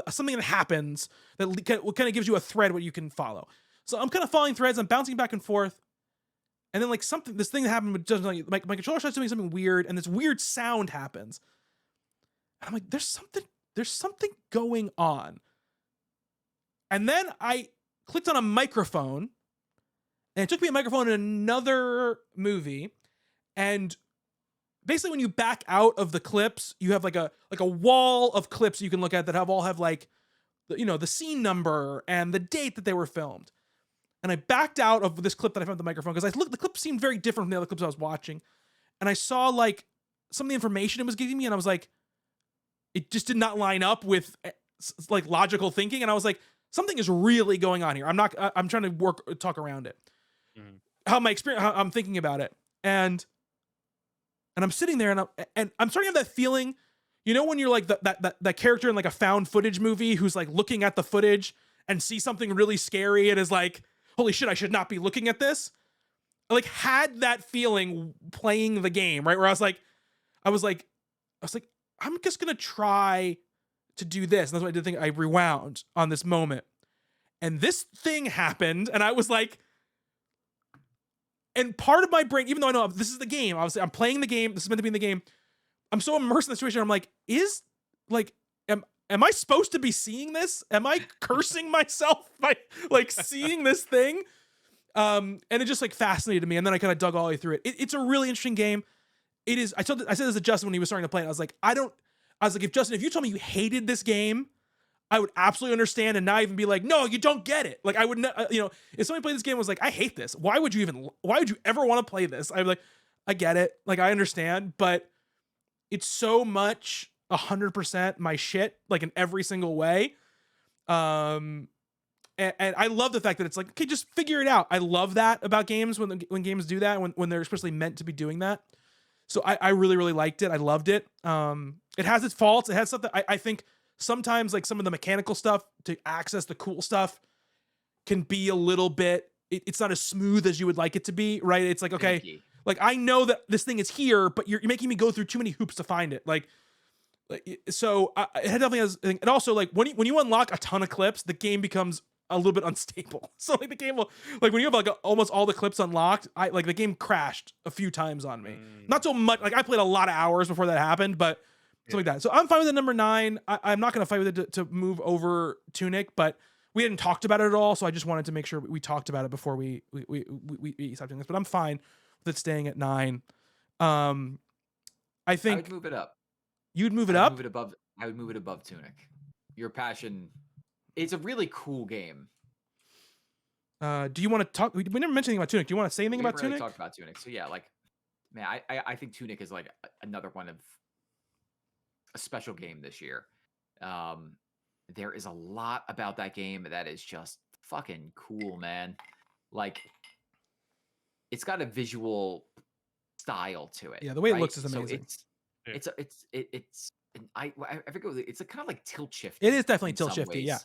something that happens that kind of gives you a thread what you can follow. So I'm kind of following threads. I'm bouncing back and forth. And then like this thing that happened with just like my controller starts doing something weird and this weird sound happens. And I'm like, there's something going on. And then I clicked on a microphone and it took me a microphone in another movie. And basically when you back out of the clips, you have like a wall of clips you can look at that all have like, the scene number and the date that they were filmed. And I backed out of this clip that I found the microphone because the clip seemed very different from the other clips I was watching. And I saw like some of the information it was giving me, and I was like, it just did not line up with like logical thinking, and I was like, something is really going on here. I'm trying to talk around it. Mhm. How I'm thinking about it, and I'm sitting there, and I'm starting to have that feeling, you know, when you're like that character in like a found footage movie who's like looking at the footage and see something really scary and is like, holy shit, I should not be looking at this. I like had that feeling playing the game, right? Where I was like, I'm just gonna try to do this. And that's what I did think. I rewound on this moment. And this thing happened, and I was like, and part of my brain, even though I know this is the game, obviously I'm playing the game, this is meant to be in the game, I'm so immersed in the situation, I'm like, am I supposed to be seeing this? Am I cursing myself by like seeing this thing? And it just like fascinated me, and then I kind of dug all the way through it. It's a really interesting game. It is. I said this to Justin when he was starting to play it. I was like, if you told me you hated this game, I would absolutely understand and not even be like, no, you don't get it. Like I would, if somebody played this game and was like, I hate this. Why would you ever want to play this? I'd be like, I get it. Like I understand, but it's so much 100% my shit, like in every single way. And I love the fact that it's like, okay, just figure it out. I love that about games when games do that, when they're especially meant to be doing that. So I really, really liked it. I loved it. It has its faults. It has stuff that I think sometimes like some of the mechanical stuff to access the cool stuff can be a little bit, it's not as smooth as you would like it to be, right? It's like, okay, like I know that this thing is here, but you're making me go through too many hoops to find it. So it definitely has, and also like when you unlock a ton of clips, the game becomes a little bit unstable. So like the game will, like when you have like almost all the clips unlocked, the game crashed a few times on me. Not so much, like I played a lot of hours before that happened, but something like that. So I'm fine with the number 9. I'm not going to fight with it to move over Tunic, but we hadn't talked about it at all, so I just wanted to make sure we talked about it before we stopped doing this. But I'm fine with it staying at 9. I think I would move it up. You'd move it up? I would move it above Tunic. Your passion. It's a really cool game. Do you want to talk? We never mentioned anything about Tunic. Do you want to say anything about Tunic? Tunic? Talked about Tunic. So yeah, like, man, I think Tunic is like another one of a special game this year. There is a lot about that game that is just fucking cool, man. Like, it's got a visual style to it. Yeah, the way it looks is amazing. So I forget. It's a kind of like tilt shift. It is definitely tilt shifty. Yeah.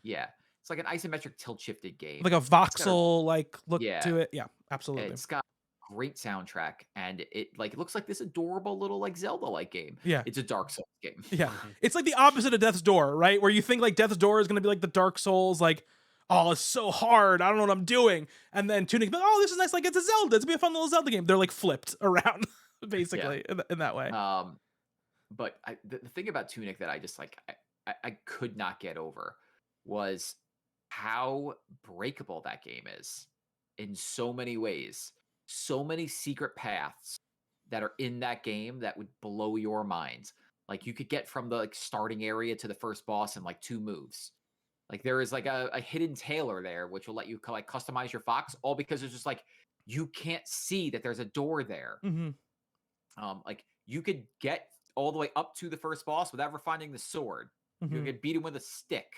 Yeah. It's like an isometric tilt shifted game. Like a voxel like look to it. Yeah, absolutely. It's got a great soundtrack, and it looks like this adorable little like Zelda like game. Yeah. It's a Dark Souls game. Yeah. It's like the opposite of Death's Door, right? Where you think like Death's Door is gonna be like the Dark Souls, like, oh, it's so hard, I don't know what I'm doing. And then Tunic, oh, this is nice, like it's a Zelda. It's gonna be a fun little Zelda game. They're like flipped around, basically, in that way. But the thing about Tunic that I just like I could not get over was how breakable that game is in so many ways. So many secret paths that are in that game that would blow your mind. Like you could get from the starting area to the first boss in like 2 moves. Like there is like a hidden tailor there, which will let you like customize your fox, all because it's just like you can't see that there's a door there. Like you could get all the way up to the first boss without ever finding the sword. You could beat him with a stick.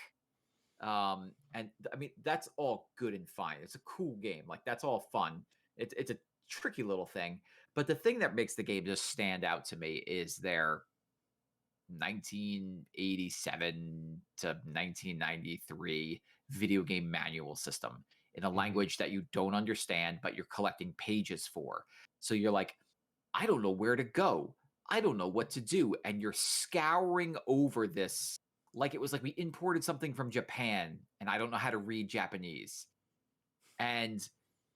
And I mean, that's all good and fine. It's a cool game. Like that's all fun. It's a tricky little thing. But the thing that makes the game just stand out to me is their 1987 to 1993 video game manual system in a language that you don't understand, but you're collecting pages for. So you're like, I don't know where to go. I don't know what to do. And you're scouring over this like it was like we imported something from Japan and I don't know how to read Japanese. And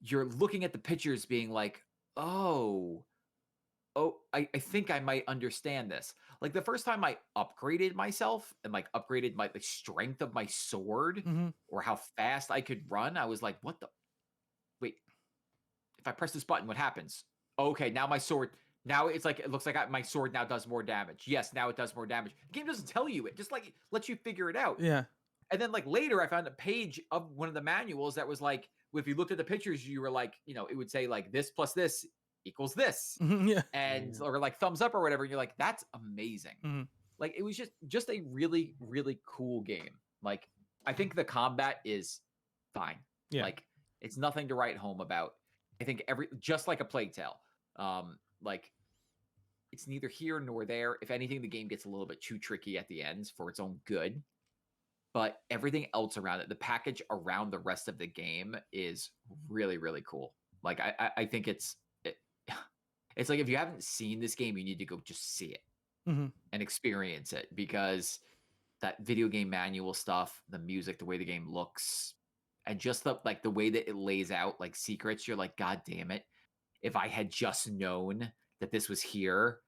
you're looking at the pictures being like, I think I might understand this. Like the first time I upgraded myself and like upgraded the strength of my sword or how fast I could run, I was like, wait, if I press this button, what happens? Okay, now my sword, now it's like, it looks like my sword now does more damage. Yes, now it does more damage. The game doesn't tell you it, just like lets you figure it out. Yeah. And then like later I found a page of one of the manuals that was like, if you looked at the pictures, you were like, it would say like this plus this equals this, Yeah. and or like thumbs up or whatever. And you're like, that's amazing. Mhm. Like it was just a really really cool game. Like I think the combat is fine. Yeah. Like it's nothing to write home about. I think just like a Plague Tale. Like it's neither here nor there. If anything, the game gets a little bit too tricky at the ends for its own good. But everything else around it, the package around the rest of the game is really, really cool. Like I think it's like if you haven't seen this game, you need to go just see it Mhm. and experience it because that video game manual stuff, the music, the way the game looks, and just the way that it lays out like secrets, you're like, God damn it. If I had just known that this was here,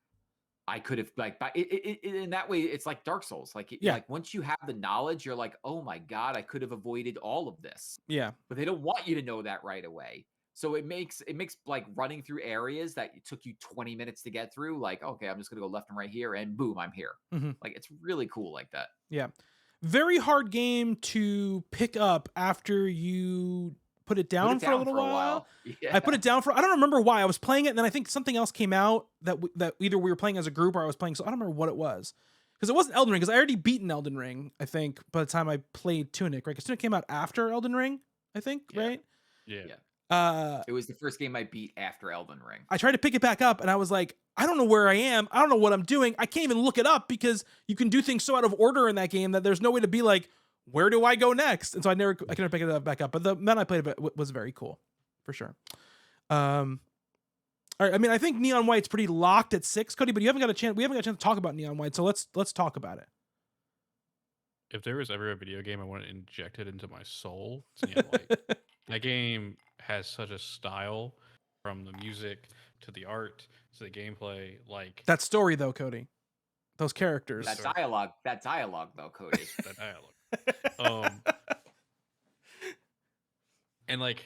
I could have like in that way, it's like Dark Souls. Yeah. Like once you have the knowledge, you're like, oh my God, I could have avoided all of this. Yeah. But they don't want you to know that right away. So it makes like running through areas that it took you 20 minutes to get through, like, okay, I'm just gonna go left and right here, and boom, I'm here. Mhm. Like it's really cool like that. Yeah. Very hard game to pick up after you put it Put down it for a down little for a while. while. I put it down for I don't remember why. I was playing it and then I think something else came out that either we were playing as a group or I was playing, so I don't remember what it was. Because it wasn't Elden Ring, because I already beaten Elden Ring, I think, by the time I played Tunic, right? Because Tunic came out after Elden Ring, I think, Yeah. right? Yeah. It was the first game I beat after Elden Ring. I tried to pick it back up and I was like, I don't know where I am. I don't know what I'm doing. I can't even look it up because you can do things so out of order in that game that there's no way to be like, where do I go next? And so I can never pick it back up. But the then I played it was very cool, for sure. All right, I mean, I think Neon White's pretty locked at 6, Cody. But you haven't got a chance. We haven't got a chance to talk about Neon White, so let's talk about it. If there was ever a video game I wanted injected into my soul, it's Neon White. That game has such a style, from the music to the art to the gameplay. Like That story, though, Cody. Those characters. That dialogue though, Cody. that dialogue. And like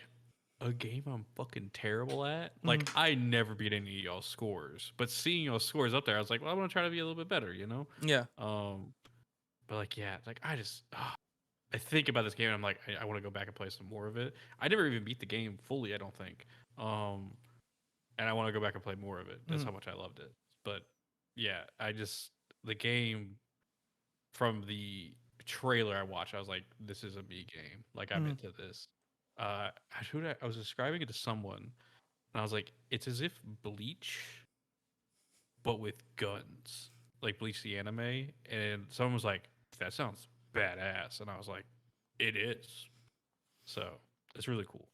a game I'm fucking terrible at. Like I never beat any of y'all's scores, but seeing y'all's scores up there, I was like, well, I want to try to be a little bit better, you know? Yeah. But like, yeah, like I just, I think about this game and I'm like, I want to go back and play some more of it. I never even beat the game fully, I don't think. And I want to go back and play more of it. That's how much I loved it. But yeah, the game, from the trailer I watched, I was like, this is a me game. Like I'm into this. I was describing it to someone, and I was like, it's as if Bleach, but with guns, like Bleach the anime. And someone was like, that sounds badass, and I was like, it is. So it's really cool.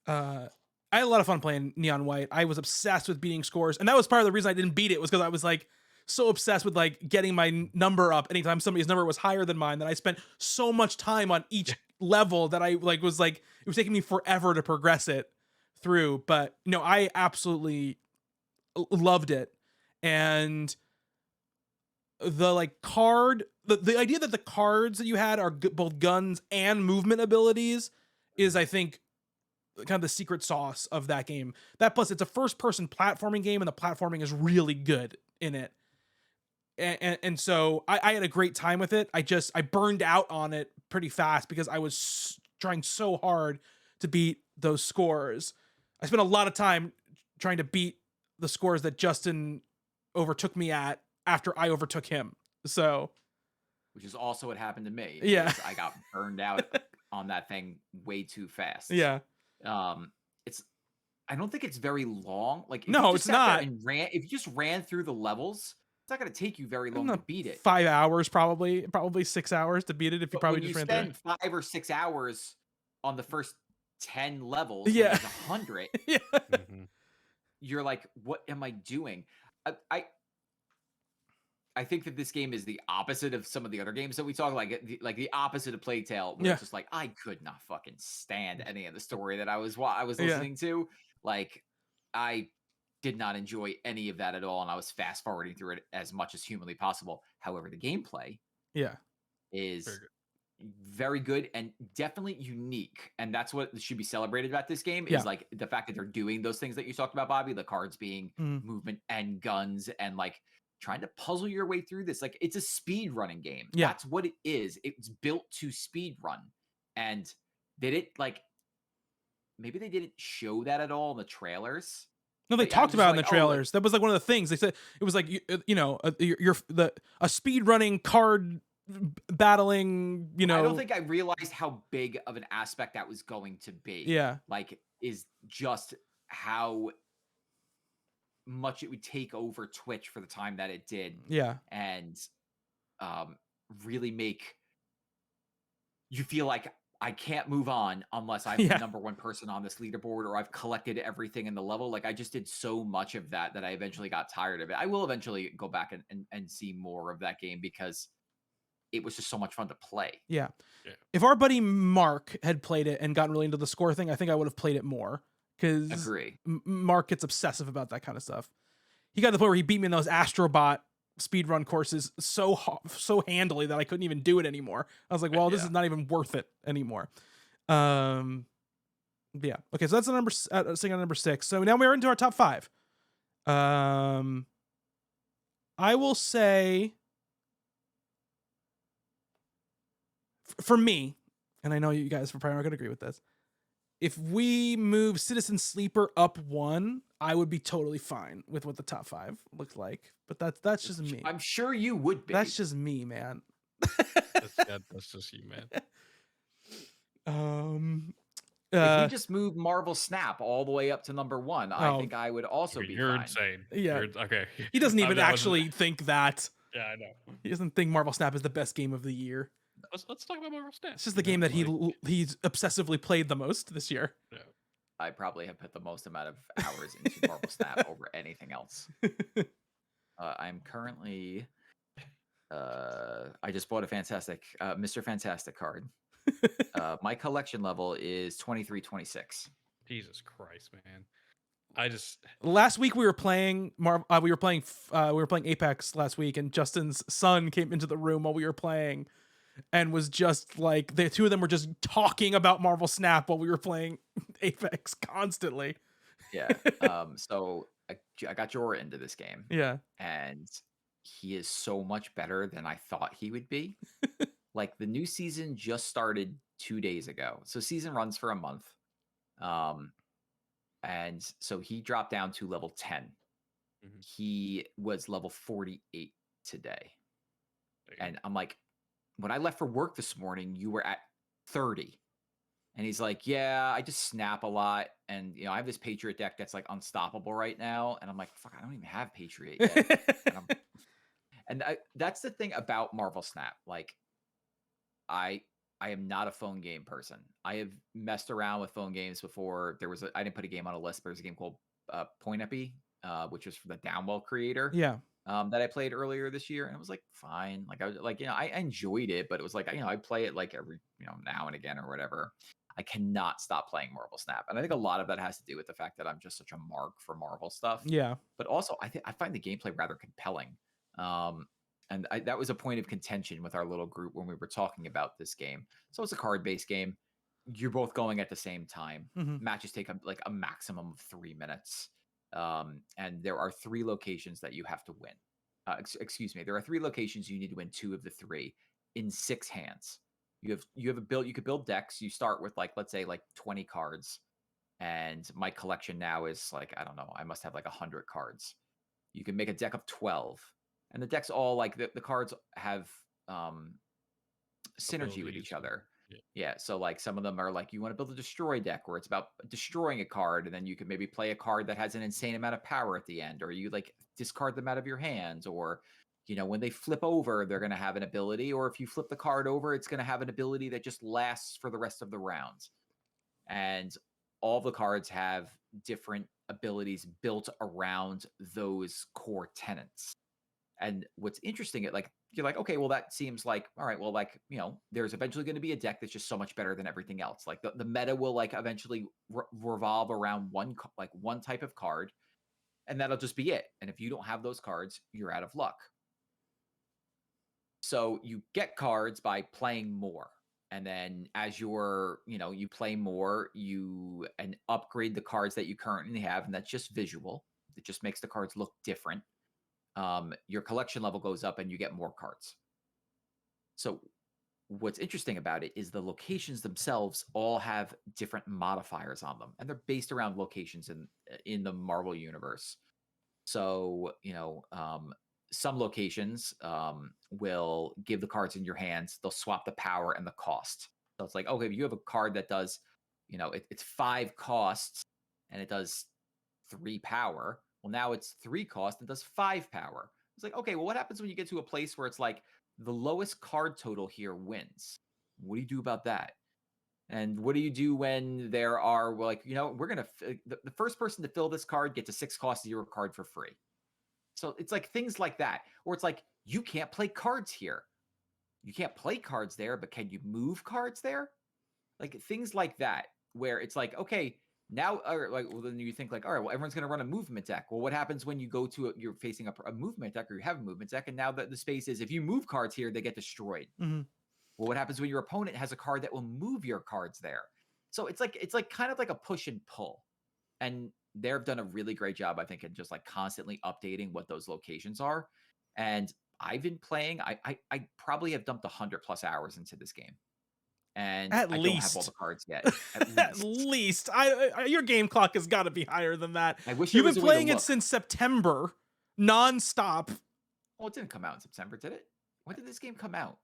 I had a lot of fun playing Neon White. I was obsessed with beating scores, and that was part of the reason I didn't beat it, was because I was like so obsessed with like getting my number up anytime somebody's number was higher than mine, that I spent so much time on each level that I was like, it was taking me forever to progress it through. But no, I absolutely loved it. And the like the idea that the cards that you had are both guns and movement abilities is, I think, kind of the secret sauce of that game. That plus it's a first person platforming game, and the platforming is really good in it. And so I had a great time with it. I burned out on it pretty fast because I was trying so hard to beat those scores. I spent a lot of time trying to beat the scores that Justin overtook me at after I overtook him. So, which is also what happened to me. Yeah. I got burned out on that thing way too fast. Yeah. I don't think it's very long. Like, if no, you just it's sat there not. and if you just ran through the levels, it's not going to take you very long to beat it. 5 hours, probably 6 hours to beat it if you probably when just you ran through spend 5 or 6 hours on the first 10 levels, Yeah. when there's 100, Yeah. you're like, what am I doing? I think that this game is the opposite of some of the other games that we talk, like the opposite of Plague Tale, where it's just like, I could not fucking stand any of the story that I was listening to. Like, I did not enjoy any of that at all, and I was fast forwarding through it as much as humanly possible. However, the gameplay is very good and definitely unique, and that's what should be celebrated about this game, is like the fact that they're doing those things that you talked about, Bobby, the cards being movement and guns, and like trying to puzzle your way through this. Like, it's a speed running game. That's what it is. It's built to speed run, and they didn't, like, maybe they didn't show that at all in the trailers, No, they Like, I'm talked just about it in like, the oh, like, trailers. That was like one of the things they said. It was like a speed running card battling. I don't think I realized how big of an aspect that was going to be. Yeah, Like, is just how much it would take over Twitch for the time that it did, yeah, and um, really make you feel like I can't move on unless I'm the yeah, number one person on this leaderboard or I've collected everything in the level. Like I just did so much of that I eventually got tired of it. I will eventually go back and see more of that game because it was just so much fun to play. yeah. Yeah. If our buddy Mark had played it and gotten really into the score thing, I think I would have played it more because Agree. Mark gets obsessive about that kind of stuff. He got to the point where he beat me in those Astrobot speedrun courses so handily that I couldn't even do it anymore. I was like, well, this Yeah. is not even worth it anymore. Yeah. Okay, so that's the number sitting on number 6. So now we're into our top 5. I will say for me, and I know you guys are probably not going to agree with this. If we move Citizen Sleeper up 1, I would be totally fine with what the top 5 looked like. But that's just me. I'm sure you would be. That's just me, man. That's just you, man. If we just move Marvel Snap all the way up to number 1, I Oh, think I would also be You're fine. insane. Yeah. Okay. He doesn't even That was- actually think that. Yeah, I know. He doesn't think Marvel Snap is the best game of the year. Let's talk about Marvel Snap. It's just the game that he's obsessively played the most this year. Yeah. I probably have put the most amount of hours into Marvel Snap over anything else. I'm currently I just bought a fantastic Mr. Fantastic card. My collection level is 2326. Jesus Christ, man. I just Last week we were playing Apex last week, and Justin's son came into the room while we were playing and was just like, the two of them were just talking about Marvel Snap while we were playing Apex constantly. Yeah. So I got Jorah into this game, Yeah. and he is so much better than I thought he would be. Like the new season just started 2 days ago. So season runs for a month. And so he dropped down to level 10. Mhm. He was level 48 today. Damn. And I'm like, when I left for work this morning, you were at 30. And he's like, yeah, I just snap a lot. And, I have this Patriot deck that's like unstoppable right now. And I'm like, fuck, I don't even have Patriot yet. That's the thing about Marvel Snap. Like, I am not a phone game person. I have messed around with phone games before. I didn't put a game on a list, but there's a game called Point Epi, which was for the Downwell creator. Yeah. That I played earlier this year, and it was like fine. Like I was like, I enjoyed it, but it was like, I play it like every, now and again or whatever. I cannot stop playing Marvel Snap, and I think a lot of that has to do with the fact that I'm just such a mark for Marvel stuff. Yeah. But also, I find the gameplay rather compelling. And that was a point of contention with our little group when we were talking about this game. So it's a card-based game. You're both going at the same time. Mhm. Matches take a maximum of 3 minutes. And there are 3 locations that you have to win. Excuse me. There are 3 locations you need to win 2 of the 3 in 6 hands. You could build decks. You start with let's say 20 cards. And my collection now is I don't know, I must have 100 cards. You can make a deck of 12. And the decks all the cards have synergy with each other. Yeah. So some of them are you want to build a destroy deck where it's about destroying a card, and then you can maybe play a card that has an insane amount of power at the end, or you discard them out of your hands, or when they flip over, they're going to have an ability, or if you flip the card over, it's going to have an ability that just lasts for the rest of the rounds. And all the cards have different abilities built around those core tenets. And what's interesting, you're like, okay, well, that seems all right, well, there's eventually going to be a deck that's just so much better than everything else. The meta will eventually revolve around one type of card, and that'll just be it. And if you don't have those cards, you're out of luck. So you get cards by playing more. And then as you play more, and upgrade the cards that you currently have, and that's just visual. It just makes the cards look different. Your collection level goes up and you get more cards. So what's interesting about it is the locations themselves all have different modifiers on them, and they're based around locations in the Marvel universe. So, some locations will give the cards in your hands, they'll swap the power and the cost. So it's like, okay, if you have a card that does, it's 5 costs and it does 3 power. Well, now it's 3 cost and does 5 power. It's like, okay, well, what happens when you get to a place where it's like the lowest card total here wins? What do you do about that? And what do you do when there are, well, like, we're going to, the first person to fill this card gets a 6 cost 0 card for free. So it's like things like that, or it's like, you can't play cards here. You can't play cards there, but can you move cards there? Like things like that, where it's like, okay, now, or like, well, then you think like, all right, well, everyone's going to run a movement deck. Well, what happens when you go to you're facing a movement deck, or you have a movement deck, and now the space is, if you move cards here, they get destroyed. Mm-hmm. Well, what happens when your opponent has a card that will move your cards there? So it's like kind of like a push and pull, and they've done a really great job, I think, in just like constantly updating what those locations are. And I've been playing. I probably have dumped 100+ hours into this game. And At I don't have all least. the cards yet. At least. I your game clock has got to be higher than that. I wish You've there been was a way to playing it look. since September, nonstop. Well, it didn't come out in September, did it? When did this game come out?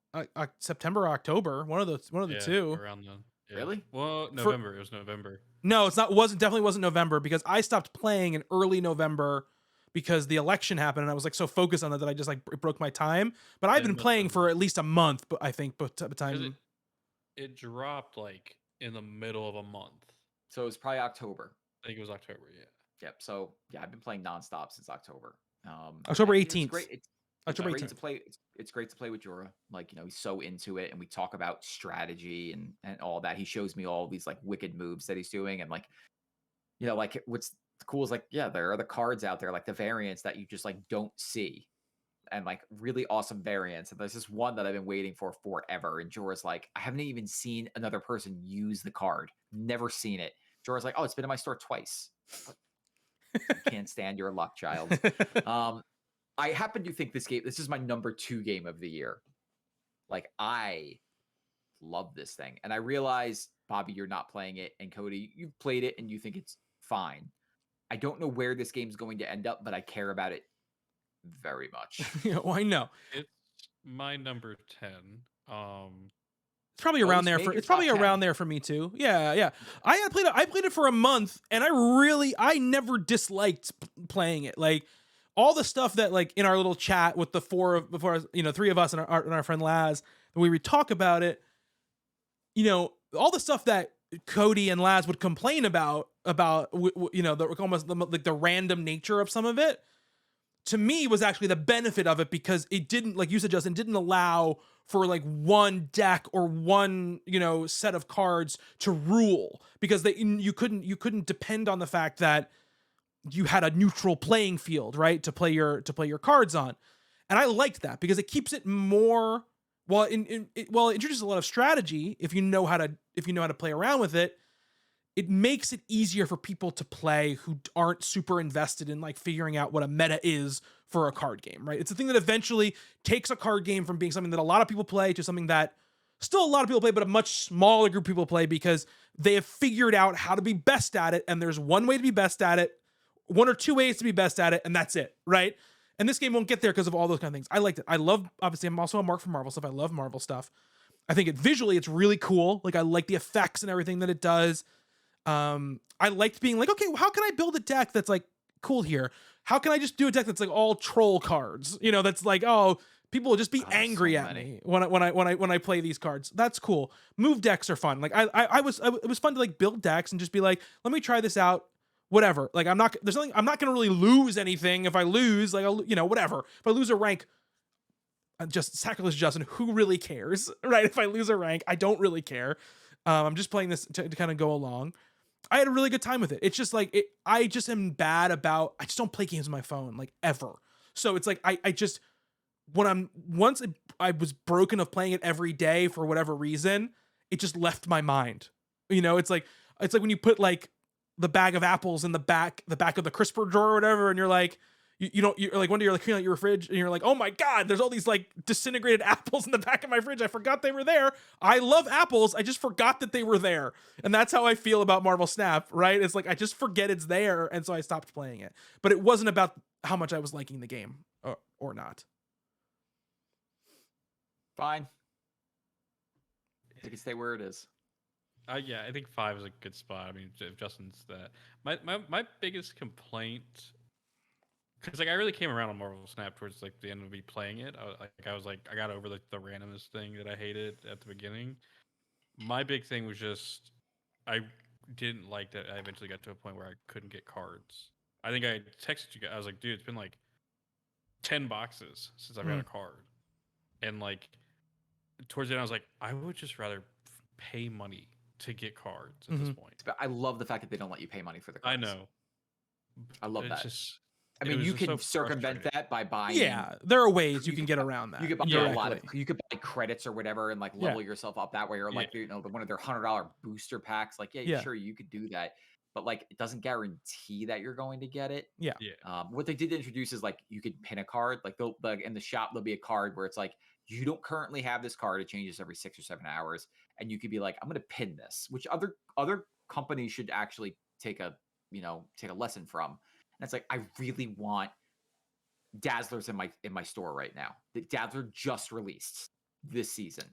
September, October, one of the two. Around then. Yeah. Really? Well, November. It was November. No, it's not. Definitely wasn't November, because I stopped playing in early November because the election happened, and I was like so focused on it that I just like it broke my time. But I've been playing for at least a month. But I think, but the time it dropped like in the middle of a month. So it was probably October. I think it was October. Yeah. Yep. So yeah, I've been playing nonstop since October. October and 18th. It's great. It's October great 18th. to play. It's great to play with Jorah. Like, he's so into it, and we talk about strategy and all that. He shows me all these like wicked moves that he's doing, and like, like what's cool is like, yeah, there are the cards out there, like the variants that you just like don't see, and like really awesome variants. And there's this one that I've been waiting for forever. And Jorah's like, I haven't even seen another person use the card. Never seen it. Jorah's like, oh, it's been in my store twice. Can't stand your luck, child. I happen to think this is my number 2 game of the year. Like, I love this thing. And I realize, Bobby, you're not playing it, and Cody, you've played it and you think it's fine. I don't know where this game's going to end up, but I care about it very much. Well, I know. It's my number 10. It's probably around there for. It's probably around there for me too. Yeah. I played it for a month, and I never disliked playing it. Like, all the stuff that, like, in our little chat with the 3 of us and our friend Laz, when we would talk about it, all the stuff that Cody and Laz would complain about the random nature of some of it, to me was actually the benefit of it, because it didn't, like you said, Justin, didn't allow for like one deck or one set of cards to rule, because you couldn't depend on the fact that you had a neutral playing field, right, to play your cards on. And I liked that, because it keeps it more, well, it introduces a lot of strategy. If you know how to play around with it, it makes it easier for people to play who aren't super invested in like figuring out what a meta is for a card game, right? It's a thing that eventually takes a card game from being something that a lot of people play to something that still a lot of people play, but a much smaller group of people play, because they have figured out how to be best at it. And there's one way to be best at it, 1 or 2 ways to be best at it, and that's it, right? And this game won't get there because of all those kind of things. I liked it. I love, obviously, I'm also a mark for Marvel stuff. I love Marvel stuff. I think visually it's really cool. Like, I like the effects and everything that it does. I liked being like, okay, well, how can I build a deck that's like cool here? How can I just do a deck that's like all troll cards? That's like, oh, people will just be angry at me when I play these cards. That's cool. Move decks are fun. Like, it was fun to like build decks and just be like, let me try this out. Whatever. Like, I'm not going to really lose anything. If I lose, like, whatever. If I lose a rank, just sacrilegious, Justin, who really cares, right? If I lose a rank, I don't really care. I'm just playing this to kind of go along. I had a really good time with it. It's just like, I just am bad about, I just don't play games on my phone, like, ever. So it's like, I was broken of playing it every day for whatever reason, it just left my mind. It's like when you put like the bag of apples in the back of the crisper drawer or whatever, and you're like, you don't, you're like, one day you're like cleaning out your fridge and you're like, oh my God, there's all these like disintegrated apples in the back of my fridge. I forgot they were there. I love apples. I just forgot that they were there. And that's how I feel about Marvel Snap, right? It's like, I just forget it's there. And so I stopped playing it, but it wasn't about how much I was liking the game or not. Fine. It can stay where it is. Yeah, I think 5 is a good spot. I mean, if Justin's that, my biggest complaint, because like I really came around on Marvel Snap towards like the end of me playing it. I was like I got over like the randomness thing that I hated at the beginning. My big thing was just I didn't like that I eventually got to a point where I couldn't get cards. I think I texted you guys. I was like, dude, it's been like 10 boxes since I've got a card, and like towards the end, I was like, I would just rather pay money to get cards at this point. But I love the fact that they don't let you pay money for the cards. I know. I love that. Just, I mean, you can circumvent that by buying. Yeah, there are ways you can get around that. You could buy directly. a lot of. You could buy credits or whatever, and like level yourself up that way, or like one of their $100 booster packs. Like, sure, you could do that, but like it doesn't guarantee that you're going to get it. Yeah. What they did introduce is like you could pin a card. Like they'll like in the shop there'll be a card where it's like you don't currently have this card. It changes every 6 or 7 hours, and you could be like, I'm going to pin this, which other companies should actually take a lesson from. And it's like I really want Dazzlers in my store right now. The Dazzler just released this season.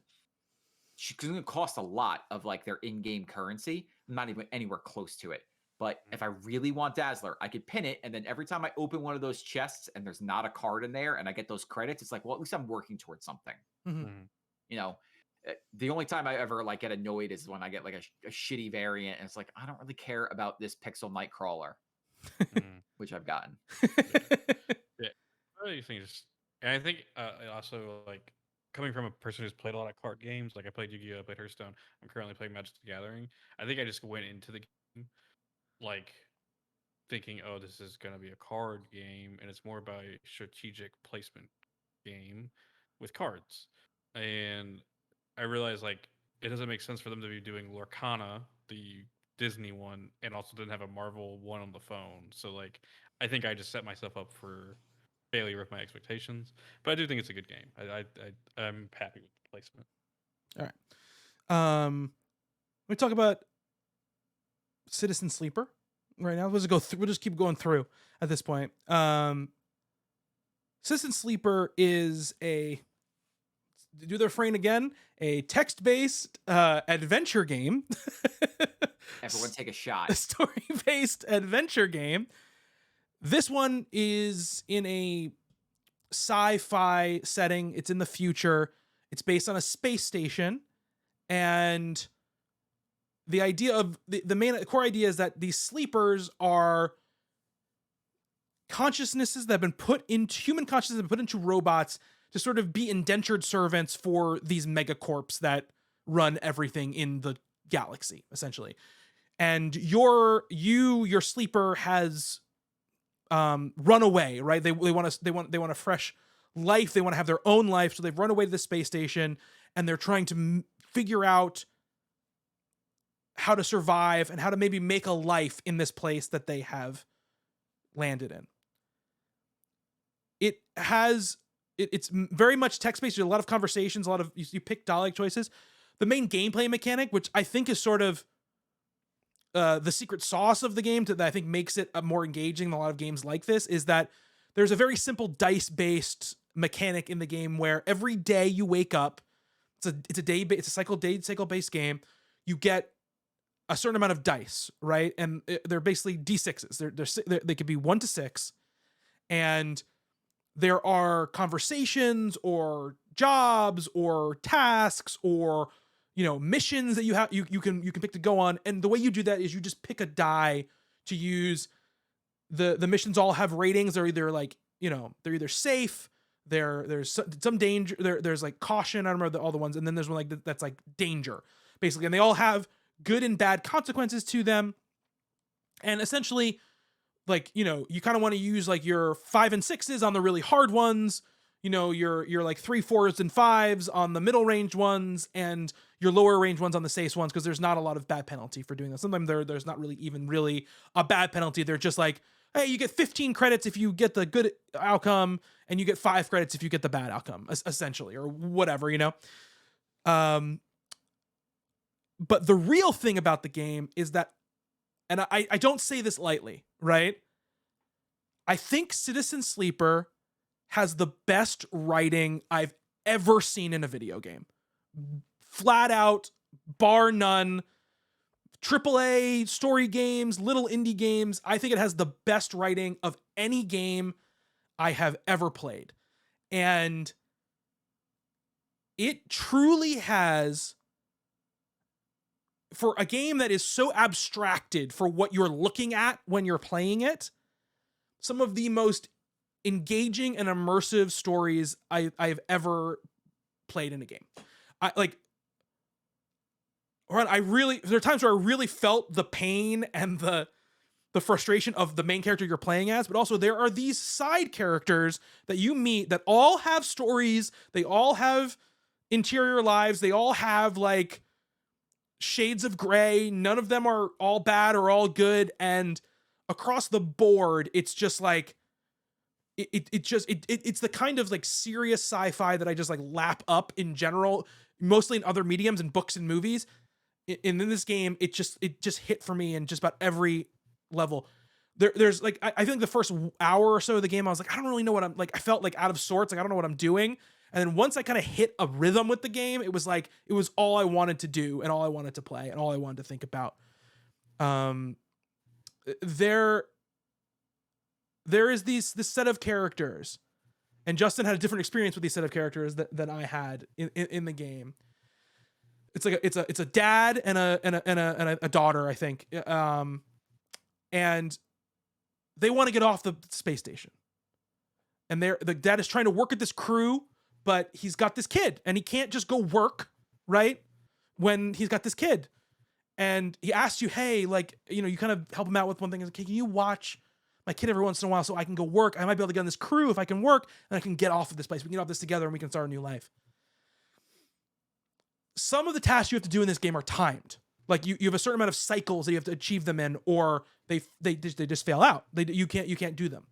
It's going to cost a lot of like their in-game currency. I'm not even anywhere close to it. But if I really want Dazzler, I could pin it, and then every time I open one of those chests and there's not a card in there, and I get those credits, it's like, well, at least I'm working towards something. You know, the only time I ever like get annoyed is when I get like a shitty variant, and it's like I don't really care about this Pixel Nightcrawler, which I've gotten. And I think also like coming from a person who's played a lot of card games, like I played Yu-Gi-Oh, I played Hearthstone. I'm currently playing Magic the Gathering. I think I just went into the game like thinking, oh, this is going to be a card game, and it's more about a strategic placement game with cards. And I realized like it doesn't make sense for them to be doing Lorcana, the Disney one, and also didn't have a Marvel one on the phone. So like I think I just set myself up for failure with my expectations. But I do think it's a good game. I'm happy with the placement. All right. We talk about Citizen Sleeper right now. We'll just keep going through at this point. Citizen Sleeper is a text-based adventure game. Everyone take a shot. A story-based adventure game. This one is in a sci-fi setting. It's in the future. It's based on a space station, and the idea of the main core idea is that these sleepers are consciousnesses that have been put into human consciousness, that have been put into robots to sort of be indentured servants for these megacorps that run everything in the galaxy, essentially. And your sleeper has run away, right? They want a fresh life. They want to have their own life, so they've run away to the space station, and they're trying to figure out how to survive and how to maybe make a life in this place that they have landed in. It's very much text-based. There's a lot of conversations, a lot of you pick dialogue choices. The main gameplay mechanic, which I think is sort of the secret sauce of the game that I think makes it more engaging than a lot of games like this, is that there's a very simple dice-based mechanic in the game where every day you wake up, it's a cycle-based game. You get a certain amount of dice, right? And they're basically D6s. They could be 1 to 6, and there are conversations or jobs or tasks or missions that you can pick to go on. And the way you do that is you just pick a die to use. The missions all have ratings. They're either like they're either safe. There's some danger. There's like caution. I don't remember all the ones. And then there's one like that's like danger, basically. And they all have good and bad consequences to them. And essentially, like, you kind of want to use like your 5 and 6s on the really hard ones, your like 3, 4s and 5s on the middle range ones, and your lower range ones on the safe ones, because there's not a lot of bad penalty for doing that. Sometimes there's not really even really a bad penalty. They're just like hey, you get 15 credits if you get the good outcome, and you get 5 credits if you get the bad outcome, essentially, or whatever, you know? But the real thing about the game is that, and I don't say this lightly, right? I think Citizen Sleeper has the best writing I've ever seen in a video game. Flat out, bar none. AAA story games, little indie games. I think it has the best writing of any game I have ever played. And it truly has, for a game that is so abstracted for what you're looking at when you're playing it, some of the most engaging and immersive stories I've ever played in a game. There are times where I really felt the pain and the frustration of the main character you're playing as, but also there are these side characters that you meet that all have stories, they all have interior lives, they all have like shades of gray, none of them are all bad or all good, and across the board, it's just like it's the kind of like serious sci-fi that I just like lap up in general, mostly in other mediums and books and movies. And in this game, it just hit for me in just about every level. There's like I think the first hour or so of the game, I was like, I don't really know what I'm like. I felt like out of sorts, like I don't know what I'm doing. And then once I kind of hit a rhythm with the game, it was like it was all I wanted to do and all I wanted to play and all I wanted to think about. There is this set of characters, and Justin had a different experience with these set of characters than I had in the game. It's like it's a dad and a daughter, I think, and they want to get off the space station, and the dad is trying to work at this crew, but he's got this kid, and he can't just go work right when he's got this kid, and he asks you, hey, like, you know, you kind of help him out with one thing. He's like, hey, can you watch my kid every once in a while so I can go work? I might be able to get on this crew if I can work, and I can get off of this place. We can get off this together, and we can start a new life. Some of the tasks you have to do in this game are timed. Like you have a certain amount of cycles that you have to achieve them in, or they just fail out. You can't do them.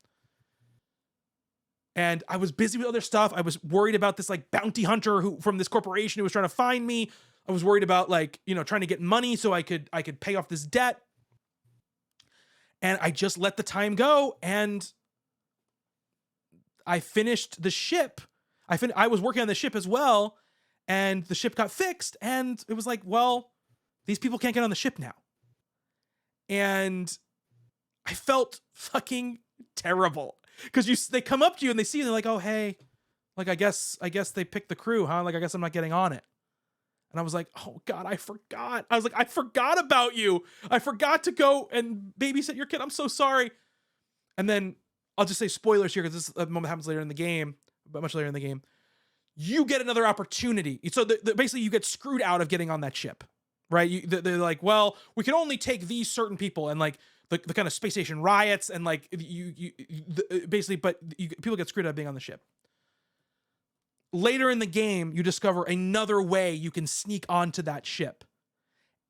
And I was busy with other stuff. I was worried about this like bounty hunter who from this corporation who was trying to find me. I was worried about like, you know, trying to get money so I could pay off this debt. And I just let the time go, and I finished the ship. I was working on the ship as well, and the ship got fixed, and it was like, well, these people can't get on the ship now. And I felt fucking terrible because they come up to you and they see you and they're like, oh, hey, like, I guess they picked the crew, huh? Like, I guess I'm not getting on it. And I was like, oh God, I forgot. I was like, I forgot about you. I forgot to go and babysit your kid. I'm so sorry. And then I'll just say spoilers here because this moment happens later in the game, but much later in the game. You get another opportunity. So basically you get screwed out of getting on that ship, right? They're like, well, we can only take these certain people, and like the kind of space station riots, and like people get screwed out of being on the ship. Later in the game, you discover another way you can sneak onto that ship,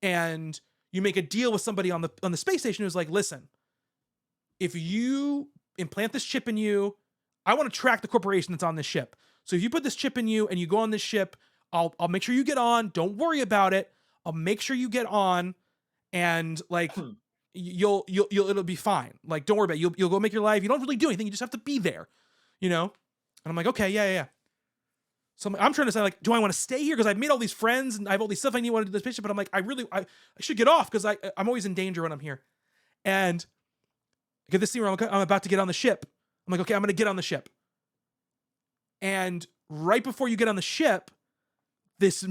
and you make a deal with somebody on the space station who's like, listen, if you implant this chip in you, I want to track the corporation that's on this ship. So if you put this chip in you and you go on this ship, I'll make sure you get on. Don't worry about it. I'll make sure you get on, and like it'll be fine. Like, don't worry about it. You'll go make your life. You don't really do anything. You just have to be there, you know? And I'm like, okay, yeah. So I'm trying to say, like, do I want to stay here? Because I've made all these friends and I have all these stuff I need to do this picture, but I'm like, I should get off because I'm always in danger when I'm here. And I get this scene where I'm about to get on the ship. I'm like, okay, I'm going to get on the ship. And right before you get on the ship, this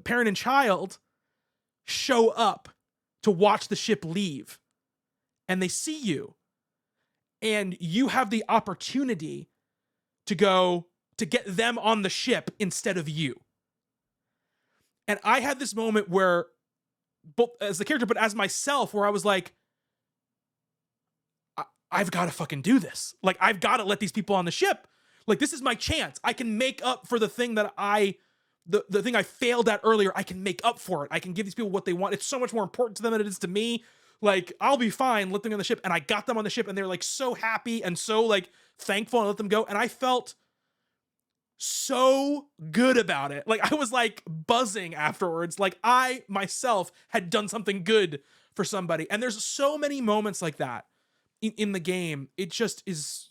parent and child show up to watch the ship leave. And they see you. And you have the opportunity to go to get them on the ship instead of you. And I had this moment where, both as the character, but as myself, where I was like, I've got to fucking do this. Like, I've got to let these people on the ship. Like, this is my chance. I can make up for the thing that the thing I failed at earlier. I can make up for it. I can give these people what they want. It's so much more important to them than it is to me. Like, I'll be fine, let them on the ship. And I got them on the ship and they're like so happy and so like thankful and let them go. And I felt so good about it. Like, I was like buzzing afterwards. Like, I myself had done something good for somebody. And there's so many moments like that in the game. It just is.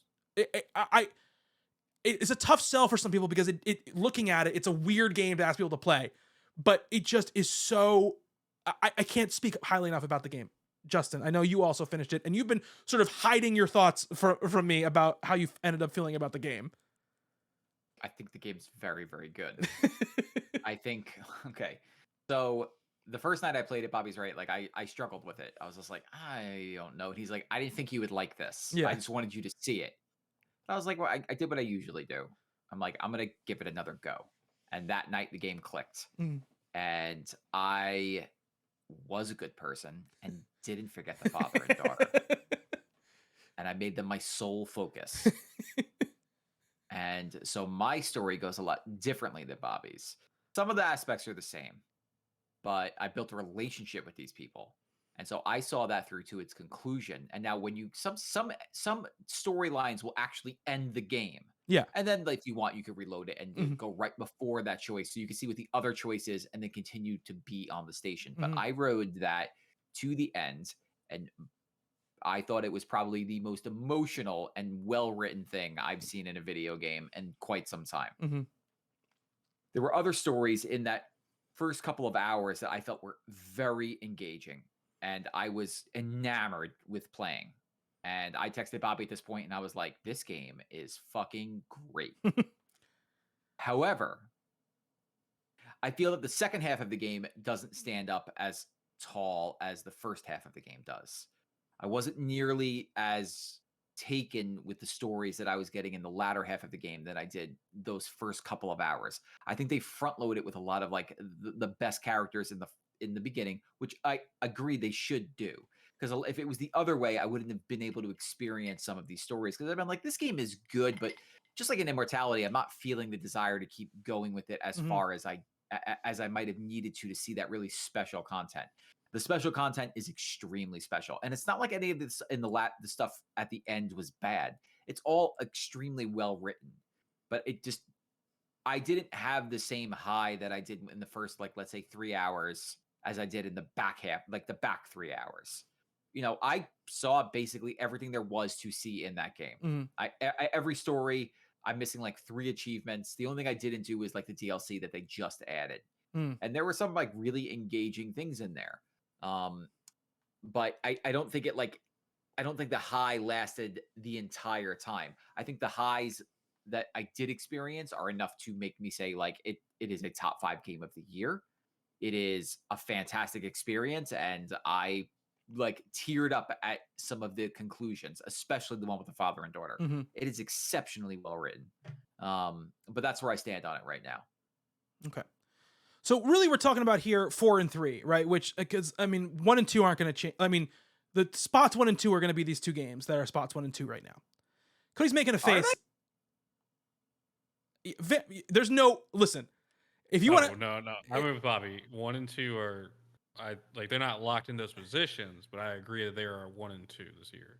It's a tough sell for some people because looking at it, it's a weird game to ask people to play, but it just is so. I can't speak highly enough about the game. Justin, I know you also finished it, and you've been sort of hiding your thoughts from me about how you ended up feeling about the game. I think the game's very, very good. I think, okay. So the first night I played it, Bobby's right. Like, I struggled with it. I was just like, I don't know. And he's like, I didn't think you would like this. Yeah. I just wanted you to see it. I was like, well, I did what I usually do. I'm like, I'm going to give it another go. And that night the game clicked. Mm. And I was a good person and didn't forget the father and daughter. And I made them my sole focus. And so my story goes a lot differently than Bobby's. Some of the aspects are the same, but I built a relationship with these people. And so I saw that through to its conclusion. And now when you some storylines will actually end the game. Yeah. And then like, if you want, you can reload it and go right before that choice. So you can see what the other choice is and then continue to be on the station. But I rode that to the end, and I thought it was probably the most emotional and well-written thing I've seen in a video game in quite some time. There were other stories in that first couple of hours that I felt were very engaging, and I was enamored with playing. And I texted Bobby at this point, and I was like, this game is fucking great. However, I feel that the second half of the game doesn't stand up as tall as the first half of the game does. I wasn't nearly as taken with the stories that I was getting in the latter half of the game than I did those first couple of hours. I think they front load it with a lot of like the best characters in the beginning, which I agree they should do. Because if it was the other way, I wouldn't have been able to experience some of these stories. Because I've been like, this game is good, but just like in Immortality, I'm not feeling the desire to keep going with it as far as I might have needed to see that really special content. The special content is extremely special, and it's not like any of this in the stuff at the end was bad. It's all extremely well written, but I didn't have the same high that I did in the first, like, let's say 3 hours as I did in the back half, like the back 3 hours. You know, I saw basically everything there was to see in that game. Every story, I'm missing like 3 achievements. The only thing I didn't do was like the DLC that they just added. And there were some like really engaging things in there. But I don't think I don't think the high lasted the entire time. I think the highs that I did experience are enough to make me say like it is a top 5 game of the year. It is a fantastic experience, and I like teared up at some of the conclusions, especially the one with the father and daughter. It is exceptionally well written. But that's where I stand on it right now. Okay. So really we're talking about here 4 and 3, right? Which, because I mean, 1 and 2 aren't going to change. I mean, the spots 1 and 2 are going to be these 2 games that are spots 1 and 2 right now. Cody's making a face. There's no, listen, if you want to. No. I'm with Bobby. 1 and 2 are, they're not locked in those positions, but I agree that they are 1 and 2 this year.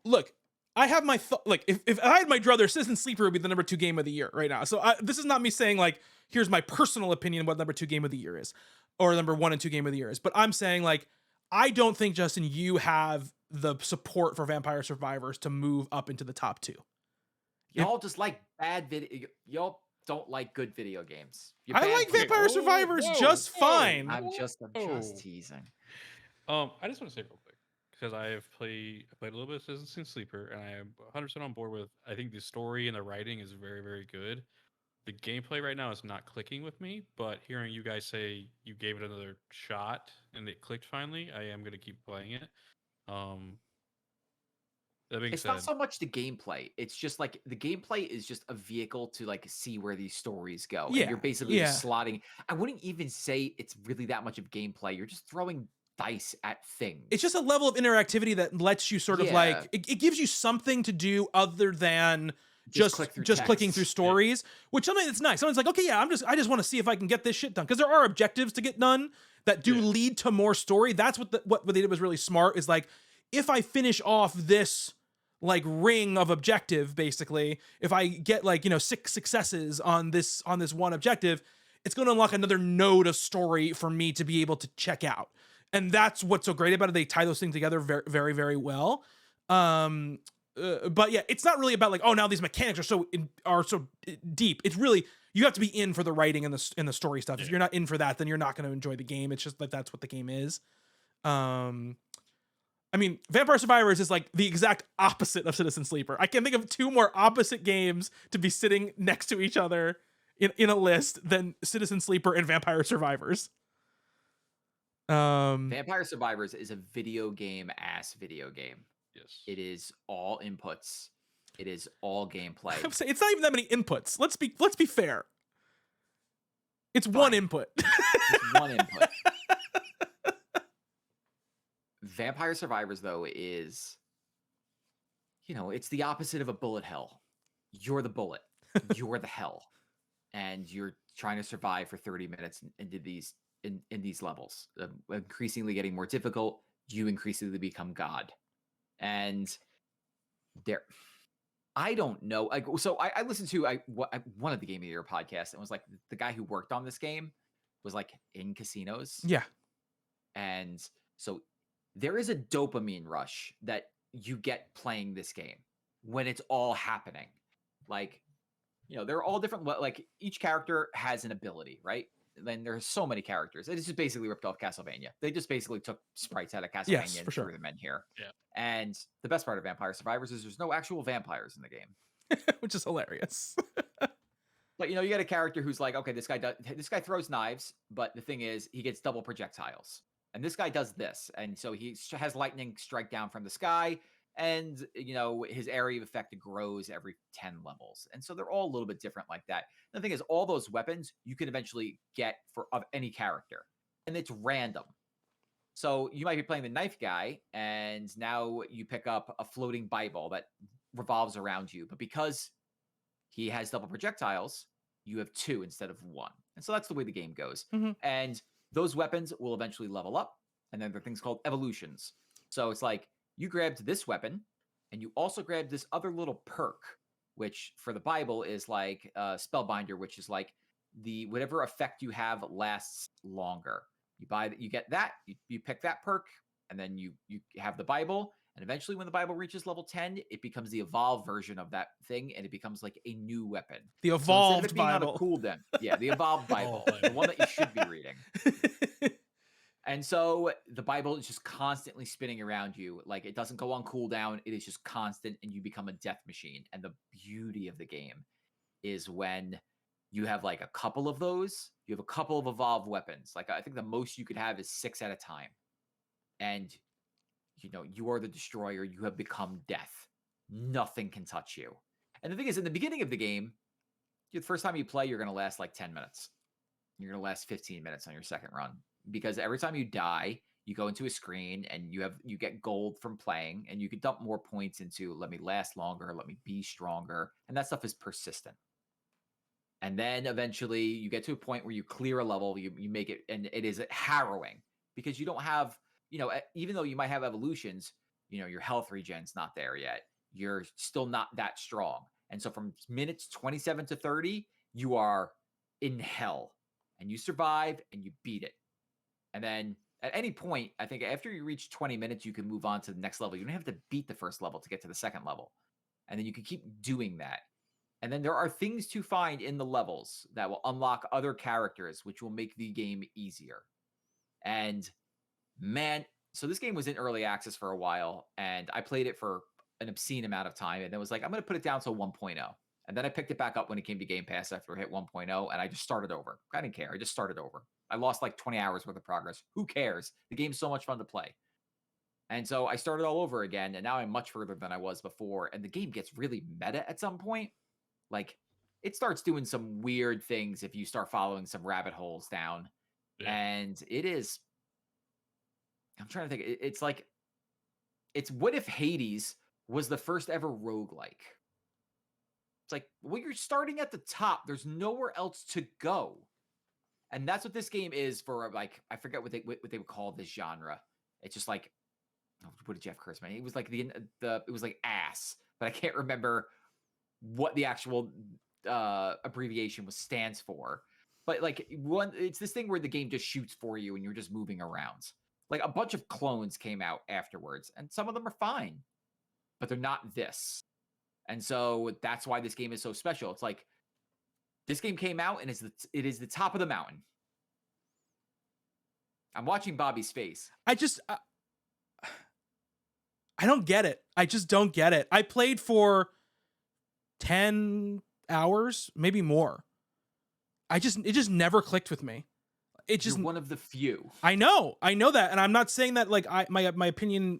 Look, I have my like if I had my druther, Citizen Sleeper would be the number 2 game of the year right now. So this is not me saying like, here's my personal opinion what number 2 game of the year is, or number 1 and 2 game of the year is. But I'm saying like, I don't think, Justin, you have the support for Vampire Survivors to move up into the top 2. Y'all just like bad video. Y'all don't like good video games. I like Vampire Survivors just fine. I'm just teasing. I just want to say real quick, because I played a little bit of Citizen Sleeper, and I am 100% on board with. I think the story and the writing is very, very good. The gameplay right now is not clicking with me, but hearing you guys say you gave it another shot and it clicked finally, I am going to keep playing it. That being It's said, not so much the gameplay. It's just like the gameplay is just a vehicle to like see where these stories go. Yeah, And you're basically just slotting. I wouldn't even say it's really that much of gameplay. You're just throwing dice at things. It's just a level of interactivity that lets you sort of like, it gives you something to do other than just click through clicking through texts. stories, which something that's nice. Someone's like, okay, yeah, I just want to see if I can get this shit done, because there are objectives to get done that do Yeah. lead to more story. That's what they did was really smart. Is like, if I finish off this like ring of objective, basically, if I get like 6 successes on this one objective, it's going to unlock another node of story for me to be able to check out. And that's what's so great about it. They tie those things together very, very, very well. But yeah, it's not really about like, oh, now these mechanics are so deep. It's really, you have to be in for the writing and the story stuff. If you're not in for that, then you're not going to enjoy the game. It's just like that's what the game is. I mean, Vampire Survivors is like the exact opposite of Citizen Sleeper. I can think of 2 more opposite games to be sitting next to each other in a list than Citizen Sleeper and Vampire Survivors. Vampire Survivors is a video game video game. Yes. It is all inputs. It is all gameplay. It's not even that many inputs. Let's be fair. It's one input. It's one input. Vampire Survivors, though, is, it's the opposite of a bullet hell. You're the bullet. You're the hell. And you're trying to survive for 30 minutes into these in these levels. Increasingly getting more difficult. You increasingly become God. And I don't know. So I listened to one of the Game of the Year podcasts, and it was like the guy who worked on this game was like in casinos. Yeah. And so there is a dopamine rush that you get playing this game when it's all happening. Like, they're all different. Like each character has an ability, right? Then there's so many characters. It's just basically ripped off Castlevania. They just basically took sprites out of Castlevania and threw them in here. Yeah. And the best part of Vampire Survivors is there's no actual vampires in the game, which is hilarious. But you get a character who's like, okay, this guy throws knives, but the thing is, he gets double projectiles, and this guy does this, and so he has lightning strike down from the sky, and his area of effect grows every 10 levels, and so they're all a little bit different like that. And the thing is, all those weapons you can eventually get of any character, and it's random. So you might be playing the knife guy, and now you pick up a floating Bible that revolves around you, but because he has double projectiles, you have 2 instead of 1. And so that's the way the game goes. Mm-hmm. And those weapons will eventually level up. And then there are things called evolutions. So it's like you grabbed this weapon and you also grabbed this other little perk, which for the Bible is like Spellbinder, which is like whatever effect you have lasts longer. You get that, you pick that perk, and then you have the Bible. And eventually, when the Bible reaches level 10, it becomes the evolved version of that thing, and it becomes like a new weapon. The evolved Bible. On a cooldown, yeah, the evolved Bible, the one that you should be reading. And so the Bible is just constantly spinning around you. Like, it doesn't go on cooldown. It is just constant, and you become a death machine. And the beauty of the game is when you have like a couple of those, you have a couple of evolved weapons. Like, I think the most you could have is 6 at a time. And you are the destroyer. You have become death. Nothing can touch you. And the thing is, in the beginning of the game, the first time you play, you're going to last like 10 minutes. You're going to last 15 minutes on your second run. Because every time you die, you go into a screen and you get gold from playing, and you can dump more points into let me last longer, let me be stronger. And that stuff is persistent. And then eventually you get to a point where you clear a level, you make it, and it is harrowing because you don't have, even though you might have evolutions, your health regen's not there yet. You're still not that strong. And so from minutes 27 to 30, you are in hell, and you survive and you beat it. And then at any point, I think after you reach 20 minutes, you can move on to the next level. You don't have to beat the first level to get to the second level. And then you can keep doing that. And then there are things to find in the levels that will unlock other characters, which will make the game easier. And man, so this game was in early access for a while, and I played it for an obscene amount of time, and then was like, I'm going to put it down to 1.0. And then I picked it back up when it came to Game Pass after I hit 1.0, and I just started over. I didn't care. I just started over. I lost like 20 hours worth of progress. Who cares? The game's so much fun to play. And so I started all over again, and now I'm much further than I was before, and the game gets really meta at some point. Like, it starts doing some weird things if you start following some rabbit holes down. Yeah. And it is... I'm trying to think. It's what if Hades was the first ever roguelike? It's like, well, you're starting at the top. There's nowhere else to go. And that's what this game is for, like, I forget what they would call this genre. It's just like, what did Jeff Kurtzman? It was like it was like ass, but I can't remember what the actual abbreviation stands for. But like it's this thing where the game just shoots for you and you're just moving around. Like a bunch of clones came out afterwards, and some of them are fine, but they're not this. And so that's why this game is so special. It's like this game came out and it is the top of the mountain. I'm watching Bobby's face. I don't get it. I just don't get it. I played for 10 hours, maybe more. It just never clicked with me. It just, You're one of the few. I know that, and I'm not saying that like my opinion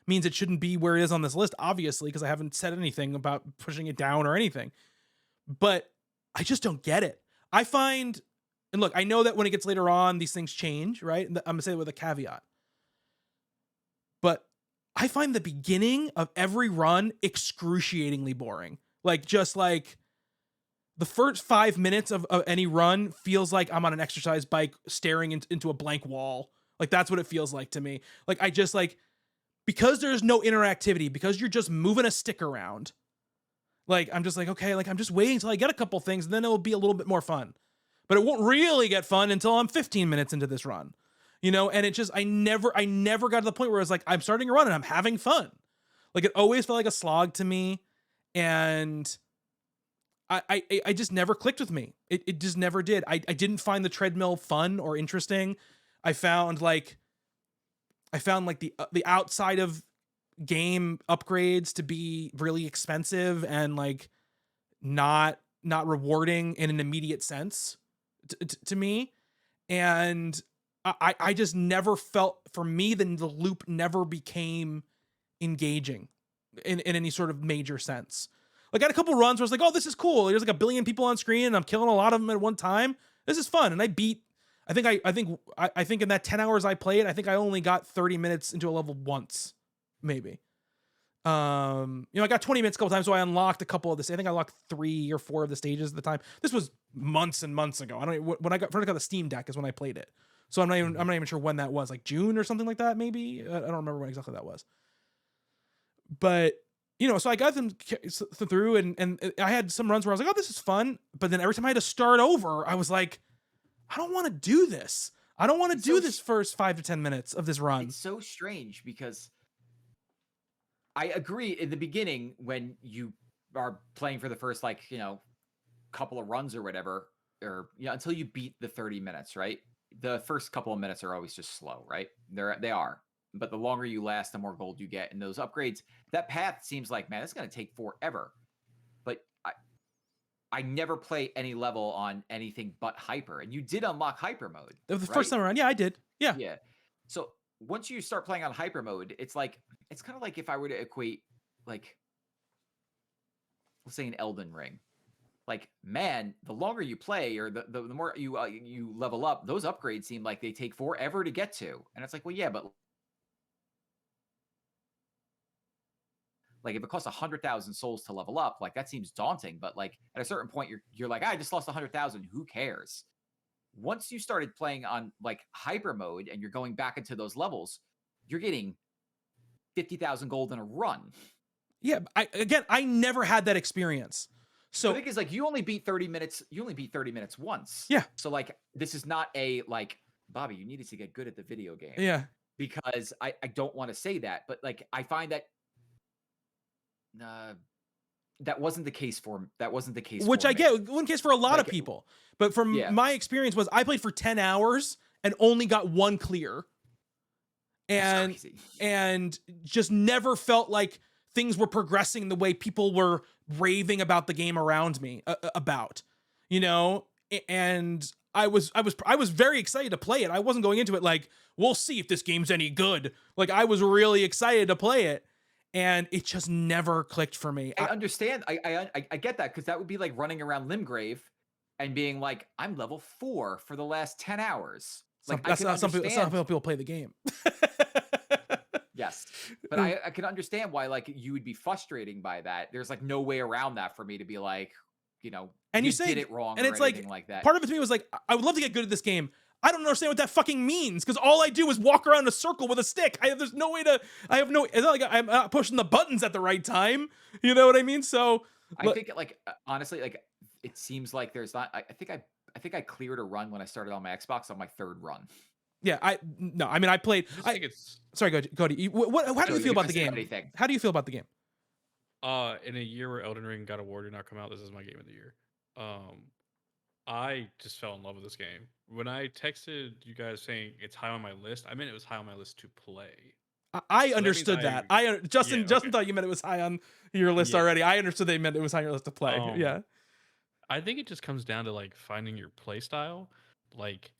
means it shouldn't be where it is on this list, obviously, because I haven't said anything about pushing it down or anything. But I just don't get it. I find, and look, I know that when it gets later on, these things change, right? I'm gonna say it with a caveat. But I find the beginning of every run excruciatingly boring. Like, just like the first 5 minutes of any run feels like I'm on an exercise bike staring into a blank wall. Like, that's what it feels like to me. Like, I just like, because there's no interactivity, because you're just moving a stick around. Like, I'm just like, okay, like I'm just waiting till I get a couple things and then it'll be a little bit more fun. But it won't really get fun until I'm 15 minutes into this run. You know, and it just, I never got to the point where it's like, I'm starting a run and I'm having fun. Like, it always felt like a slog to me. And I just never clicked with me. It just never did. I didn't find the treadmill fun or interesting. I found like the outside of game upgrades to be really expensive and like not rewarding in an immediate sense to me. And I just never felt, for me, the loop never became engaging in any sort of major sense. Like, I had a couple runs where I was like, oh, this is cool. There's like a billion people on screen and I'm killing a lot of them at one time. This is fun. And I think in that 10 hours I played, I think I only got 30 minutes into a level once, maybe. You know, I got 20 minutes a couple times, so I unlocked a couple of this. I think I unlocked 3 or 4 of the stages at the time. This was months and months ago. I don't even, when I got the Steam Deck is when I played it. So I'm not even sure when that was, like June or something like that, maybe. I don't remember when exactly that was. But, you know, so I got them through and I had some runs where I was like, oh, this is fun. But then every time I had to start over, I was like, I don't want to do this. I don't want to do this first 5 to 10 minutes of this run. It's so strange because I agree in the beginning when you are playing for the first, like, you know, couple of runs or whatever, or, you know, until you beat the 30 minutes, right? The first couple of minutes are always just slow, right? They are. But the longer you last, the more gold you get. And those upgrades, that path seems like, man, it's going to take forever. But I never play any level on anything but hyper. And you did unlock hyper mode. The first time around, yeah, I did. Yeah. Yeah. So once you start playing on hyper mode, it's kind of like if I were to equate, like, let's say an Elden Ring. Like, man, the longer you play or the more you level up, those upgrades seem like they take forever to get to. And it's like, well, yeah, but like if it costs 100,000 souls to level up, like that seems daunting. But like at a certain point, you're like, I just lost 100,000. Who cares? Once you started playing on like hyper mode and you're going back into those levels, you're getting 50,000 gold in a run. Yeah. I never had that experience. So the thing is, like, you only beat 30 minutes. You only beat 30 minutes once. Yeah. So like, this is not a like, Bobby, you needed to get good at the video game. Yeah. Because I don't want to say that, but like, I find that that wasn't the case for which I get. It wasn't the case for a lot of people, but from my experience was I played for 10 hours and only got one clear, and just never felt like things were progressing the way people were raving about the game around me about, you know. And I was very excited to play it. I wasn't going into it like, we'll see if this game's any good. Like, I was really excited to play it. And it just never clicked for me. I understand. I get that, because that would be like running around Limgrave and being like, I'm level 4 for the last 10 hours. Like, that's not some people play the game. Yes. But I can understand why like you would be frustrating by that. There's like no way around that for me to be like, And you you say, did it wrong and or it's anything like, like that. part of it to me was like, I would love to get good at this game. I don't understand what that fucking means because all I do is walk around in a circle with a stick. There's no way to. It's not like I'm not pushing the buttons at the right time. You know what I mean? So I think like honestly, like it seems like there's not. I think I cleared a run when I started on my Xbox on my third run. yeah, I mean, I played. I just think it's Sorry, Cody. How do you feel about the game? Anything. How do you feel about the game? in a year where Elden Ring, God of War did not come out, this is my game of the year. I just fell in love with this game. When I texted you guys saying it's high on my list, I meant it was high on my list to play. I So understood that. Justin okay. thought you meant it was high on your list Yeah. already. I understood they meant it was high on your list to play. Yeah. I think it just comes down to like finding your play style, like,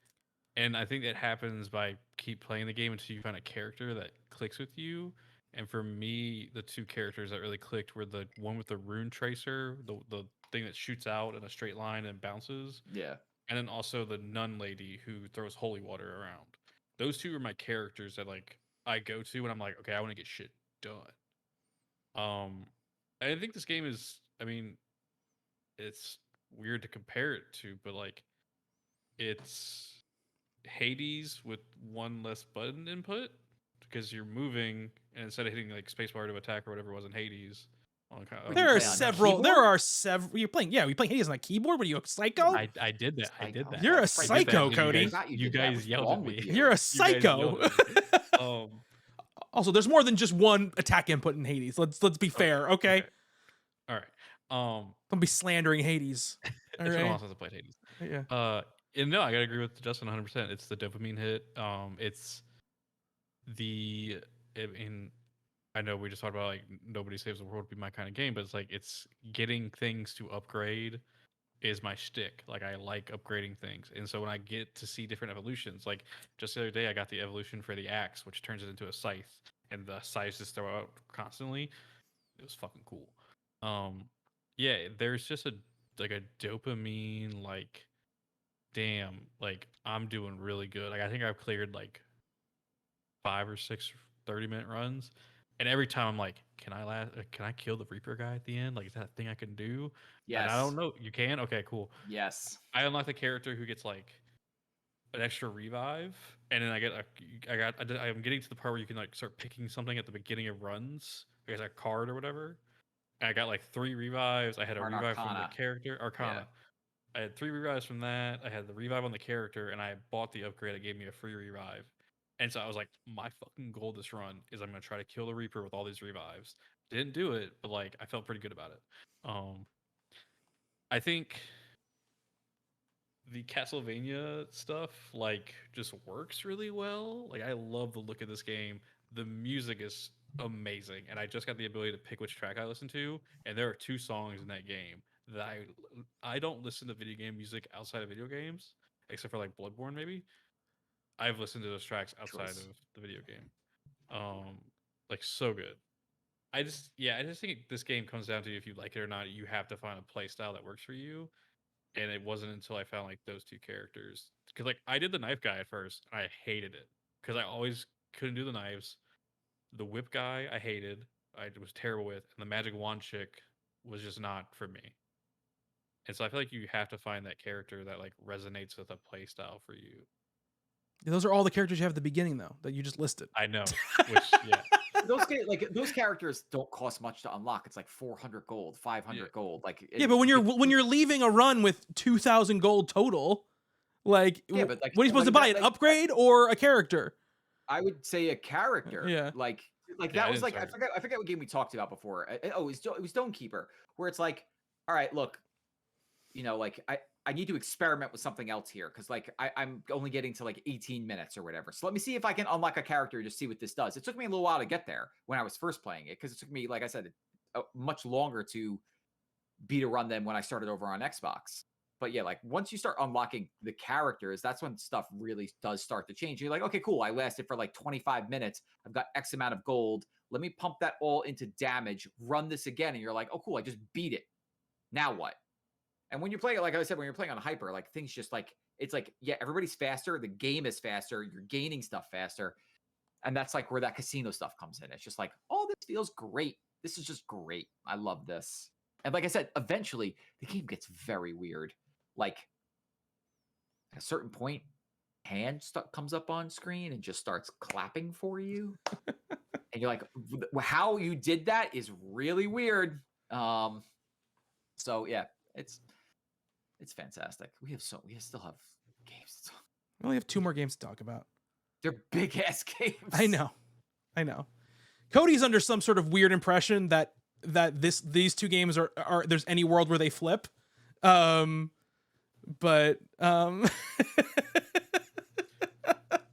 and I think that happens by keep playing the game until you find a character that clicks with you. And for me, the two characters that really clicked were the one with the rune tracer, the thing that shoots out in a straight line and bounces, Yeah. and then also the nun lady who throws holy water around. Those two are my characters that like I go to when I'm like, okay, I want to get shit done. I think this game is, I mean, it's weird to compare it to, but like it's Hades with one less button input because you're moving and instead of hitting like spacebar to attack or whatever it was in Hades. There are play on several. There keyboard? are several. You're playing. Yeah, we playing Hades on a keyboard. What are you, a psycho? I did that. I did that. You're a That's right. psycho, You Cody. forgot you You did that. guys What's yelled wrong at with me. you? You're a You guys psycho. yelled at me. Also, there's more than just one attack input in Hades. Let's be fair, okay? All right. Don't be slandering Hades. All It's been a while right. since I played Hades. Yeah. And no, I gotta agree with Justin 100%. It's the dopamine hit. It's the. I mean, I know we just talked about like Nobody Saves the World would be my kind of game, but it's like it's getting things to upgrade is my shtick. Like I like upgrading things, and so when I get to see different evolutions, like just the other day, I got the evolution for the axe, which turns it into a scythe, and the scythes just throw out constantly. It was fucking cool. Yeah, there's just a dopamine like, damn, like I'm doing really good. Like I think I've cleared like 5 or 6 30-minute runs, and every time I'm like, can I kill the Reaper guy at the end? Like, is that a thing I can do? Yes. And I don't know. You can? Okay, cool. Yes. I unlock the character who gets like an extra revive, and then I'm getting to the part where you can like start picking something at the beginning of runs, I guess a card or whatever. And I got like 3 revives. I had a Or an revive from the Arcana. character, Arcana. I had 3 revives from that. I had the revive on the character, and I bought the upgrade that gave me a free revive. And so I was like, my fucking goal this run is I'm gonna try to kill the Reaper with all these revives. Didn't do it, but like I felt pretty good about it. I think the Castlevania stuff like just works really well. Like I love the look of this game. The music is amazing, and I just got the ability to pick which track I listen to. And there are 2 songs in that game that I don't listen to video game music outside of video games, except for like Bloodborne maybe. I've listened to those tracks outside of the video game. Like so good. I just think this game comes down to if you like it or not. You have to find a play style that works for you. And it wasn't until I found like those 2 characters, because like I did the knife guy at first, and I hated it because I always couldn't do the knives. The whip guy I hated, I was terrible with, and the magic wand chick was just not for me. And so I feel like you have to find that character that like resonates with a play style for you. Those are all the characters you have at the beginning, though, that you just listed. I know, which yeah. Those characters don't cost much to unlock. It's like 400 gold, 500 gold. Like Yeah, but when you're leaving a run with 2,000 gold total, like, but like, what are you supposed to buy? An upgrade or a character? I would say a character. Yeah. Like that was like I forget what game we talked about before. It was Stonekeeper, where it's like, all right, look, like I need to experiment with something else here because like I'm only getting to like 18 minutes or whatever. So let me see if I can unlock a character to see what this does. It took me a little while to get there when I was first playing it because it took me, like I said, much longer to beat a run than when I started over on Xbox. But yeah, like once you start unlocking the characters, that's when stuff really does start to change. You're like, okay, cool. I lasted for like 25 minutes. I've got X amount of gold. Let me pump that all into damage, run this again. And you're like, oh, cool. I just beat it. Now what? And when you're playing, like I said, when you're playing on hyper, like things just like, it's like, yeah, everybody's faster. The game is faster. You're gaining stuff faster. And that's like where that casino stuff comes in. It's just like, oh, this feels great. This is just great. I love this. And like I said, eventually the game gets very weird. Like at a certain point, comes up on screen and just starts clapping for you. And you're like, how you did that is really weird. So yeah, it's fantastic. We still have games to talk. We only have 2 more games to talk about. They're big ass games. I know. Cody's under some sort of weird impression that these 2 games are there's any world where they flip. But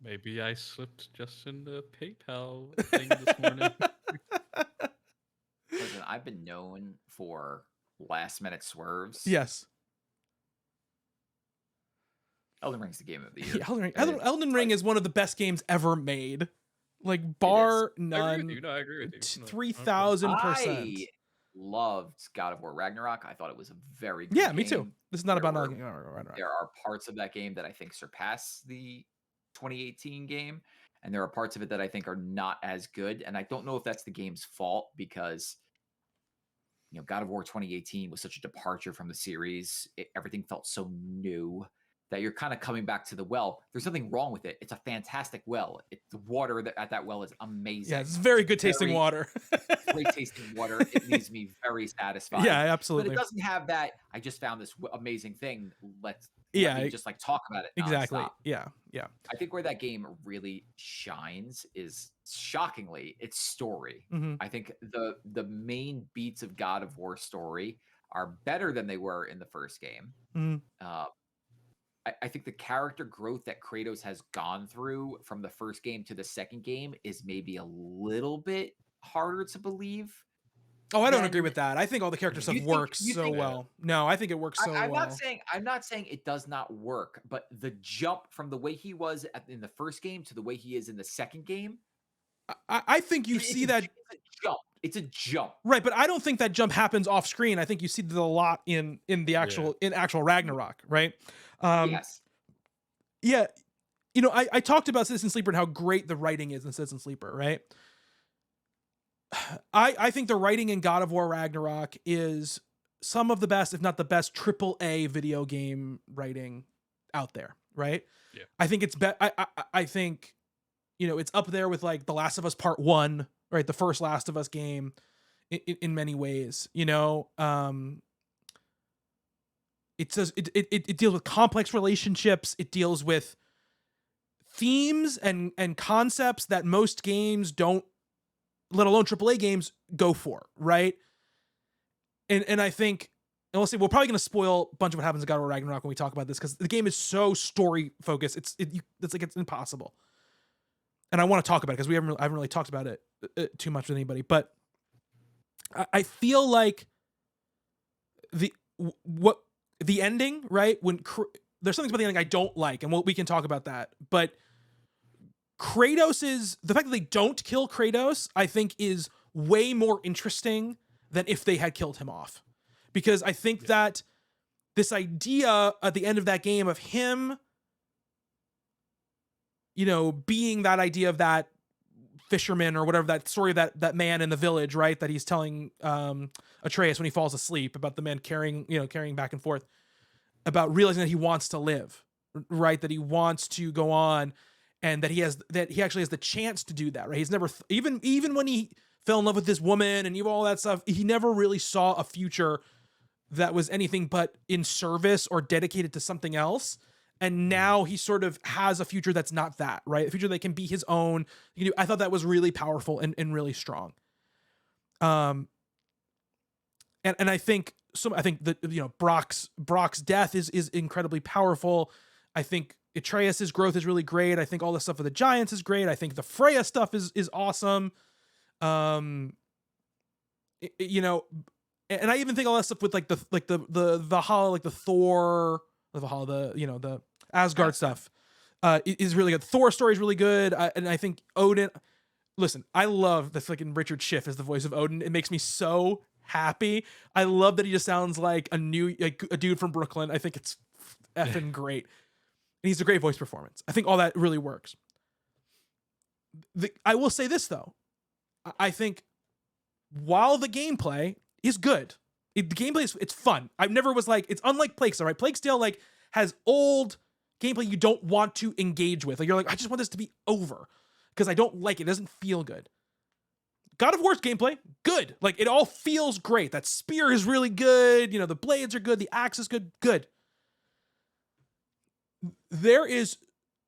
maybe I slipped just in the PayPal thing this morning. Listen, I've been known for last minute swerves. Yes. Elden Ring's the game of the year. Yeah, Elden Ring is one of the best games ever made. Like bar none. I agree with you. No, I agree with you. 3,000%. I loved God of War Ragnarok. I thought it was a very good game. Me too. This is not about Ragnarok. There are parts of that game that I think surpass the 2018 game, and there are parts of it that I think are not as good. And I don't know if that's the game's fault because God of War 2018 was such a departure from the series. Everything felt so new that you're kind of coming back to the well. There's nothing wrong with it. It's a fantastic well. The water at that well is amazing. Yeah, it's very good tasting water. Great tasting water. It leaves me very satisfied. Yeah, absolutely. But it doesn't have that, I just found this amazing thing. Let me just like talk about it exactly. nonstop. Yeah. I think where that game really shines is shockingly its story. Mm-hmm. I think the main beats of God of War story are better than they were in the first game. Mm-hmm. I think the character growth that Kratos has gone through from the first game to the second game is maybe a little bit harder to believe. Oh, I don't agree with that. I think all the character stuff works so well. No, I think it works so well. I'm not saying it does not work, but the jump from the way he was in the first game to the way he is in the second game, I think you see that jump. It's a jump, right? But I don't think that jump happens off screen. I think you see that a lot in the actual actual Ragnarok, right? Yes. Yeah, I talked about Citizen Sleeper and how great the writing is in Citizen Sleeper, right? I think the writing in God of War Ragnarok is some of the best, if not the best, AAA video game writing out there, right? Yeah. I think it's I think it's up there with like The Last of Us Part 1, right? The first Last of Us game in many ways, It says it deals with complex relationships. It deals with themes and concepts that most games don't, let alone AAA games, go for, right? And I think, and we'll see, we're probably going to spoil a bunch of what happens in God of War Ragnarok when we talk about this because the game is so story focused. It's impossible. And I want to talk about it because I haven't really talked about it too much with anybody. But I feel like the ending, right? There's something about the ending I don't like, and we can talk about that. But the fact that they don't kill Kratos, I think, is way more interesting than if they had killed him off. Because I think that this idea at the end of that game of him, being that idea of that fisherman or whatever, that story of that man in the village, right? That he's telling Atreus when he falls asleep about the man carrying back and forth, about realizing that he wants to live, right? That he wants to go on, and that he actually has the chance to do that, right? He's never, even when he fell in love with this woman and all that stuff, he never really saw a future that was anything but in service or dedicated to something else. And now he sort of has a future that's not that, right? A future that can be his own. I thought that was really powerful and really strong. And I think that Brock's death is incredibly powerful. I think Atreus's growth is really great. I think all the stuff with the giants is great. I think the Freya stuff is awesome. And I even think all that stuff with the Valhalla, like the Thor, the Valhalla, the Asgard stuff is really good. Thor story is really good. And I think Odin, listen, I love the fucking Richard Schiff as the voice of Odin. It makes me so happy. I love that he just sounds like a dude from Brooklyn. I think it's effing great. And he's a great voice performance. I think all that really works. I will say this though. I think while the gameplay is good, the gameplay is it's fun. I never was like it's unlike Plague Tale, right? Plague Tale like has old gameplay you don't want to engage with. Like you're like I just want this to be over because I don't like it. It doesn't feel good. God of War's gameplay, good. Like it all feels great. That spear is really good. You know, the blades are good. The axe is good. Good. There is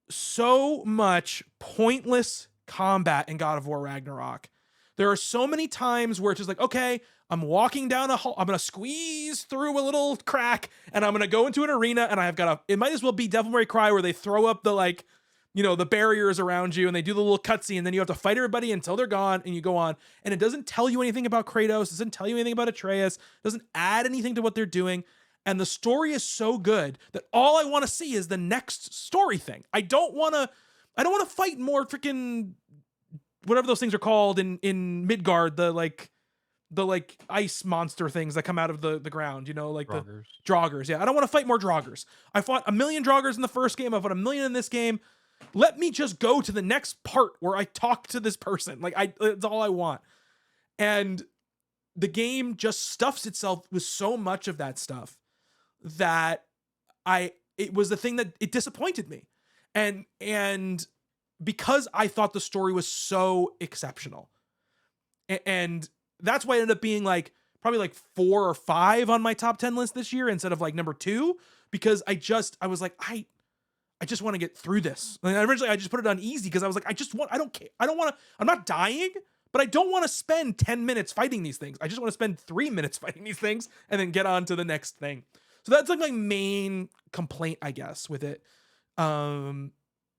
so much pointless combat in God of War Ragnarok. There are so many times where it's just like, okay, I'm walking down a hall, I'm gonna squeeze through a little crack, and I'm gonna go into an arena, and I've got a. It might as well be Devil May Cry where they throw up the like, you know, the barriers around you, and they do the little cutscene, and then you have to fight everybody until they're gone, and you go on, and it doesn't tell you anything about Kratos, doesn't tell you anything about Atreus, doesn't add anything to what they're doing. And the story is so good that all I want to see is the next story thing. I don't want to fight more freaking whatever those things are called in Midgard, the like ice monster things that come out of the ground, you know, like Draugrs. the Draugrs. Yeah, I don't want to fight more Draugrs. I fought a million Draugrs in the first game. I fought a million in this game. Let me just go to the next part where I talk to this person. That's all I want. And the game just stuffs itself with so much of that stuff that it was the thing that it disappointed me. And because I thought the story was so exceptional. And that's why it ended up being like probably like 4 or 5 on my top 10 list this year instead of like number 2, because I was like, I just want to get through this. Like, originally I just put it on easy because I was like, I don't care. I don't want to, I'm not dying, but I don't want to spend 10 minutes fighting these things. I just want to spend 3 minutes fighting these things and then get on to the next thing. So that's like my main complaint, I guess, with it.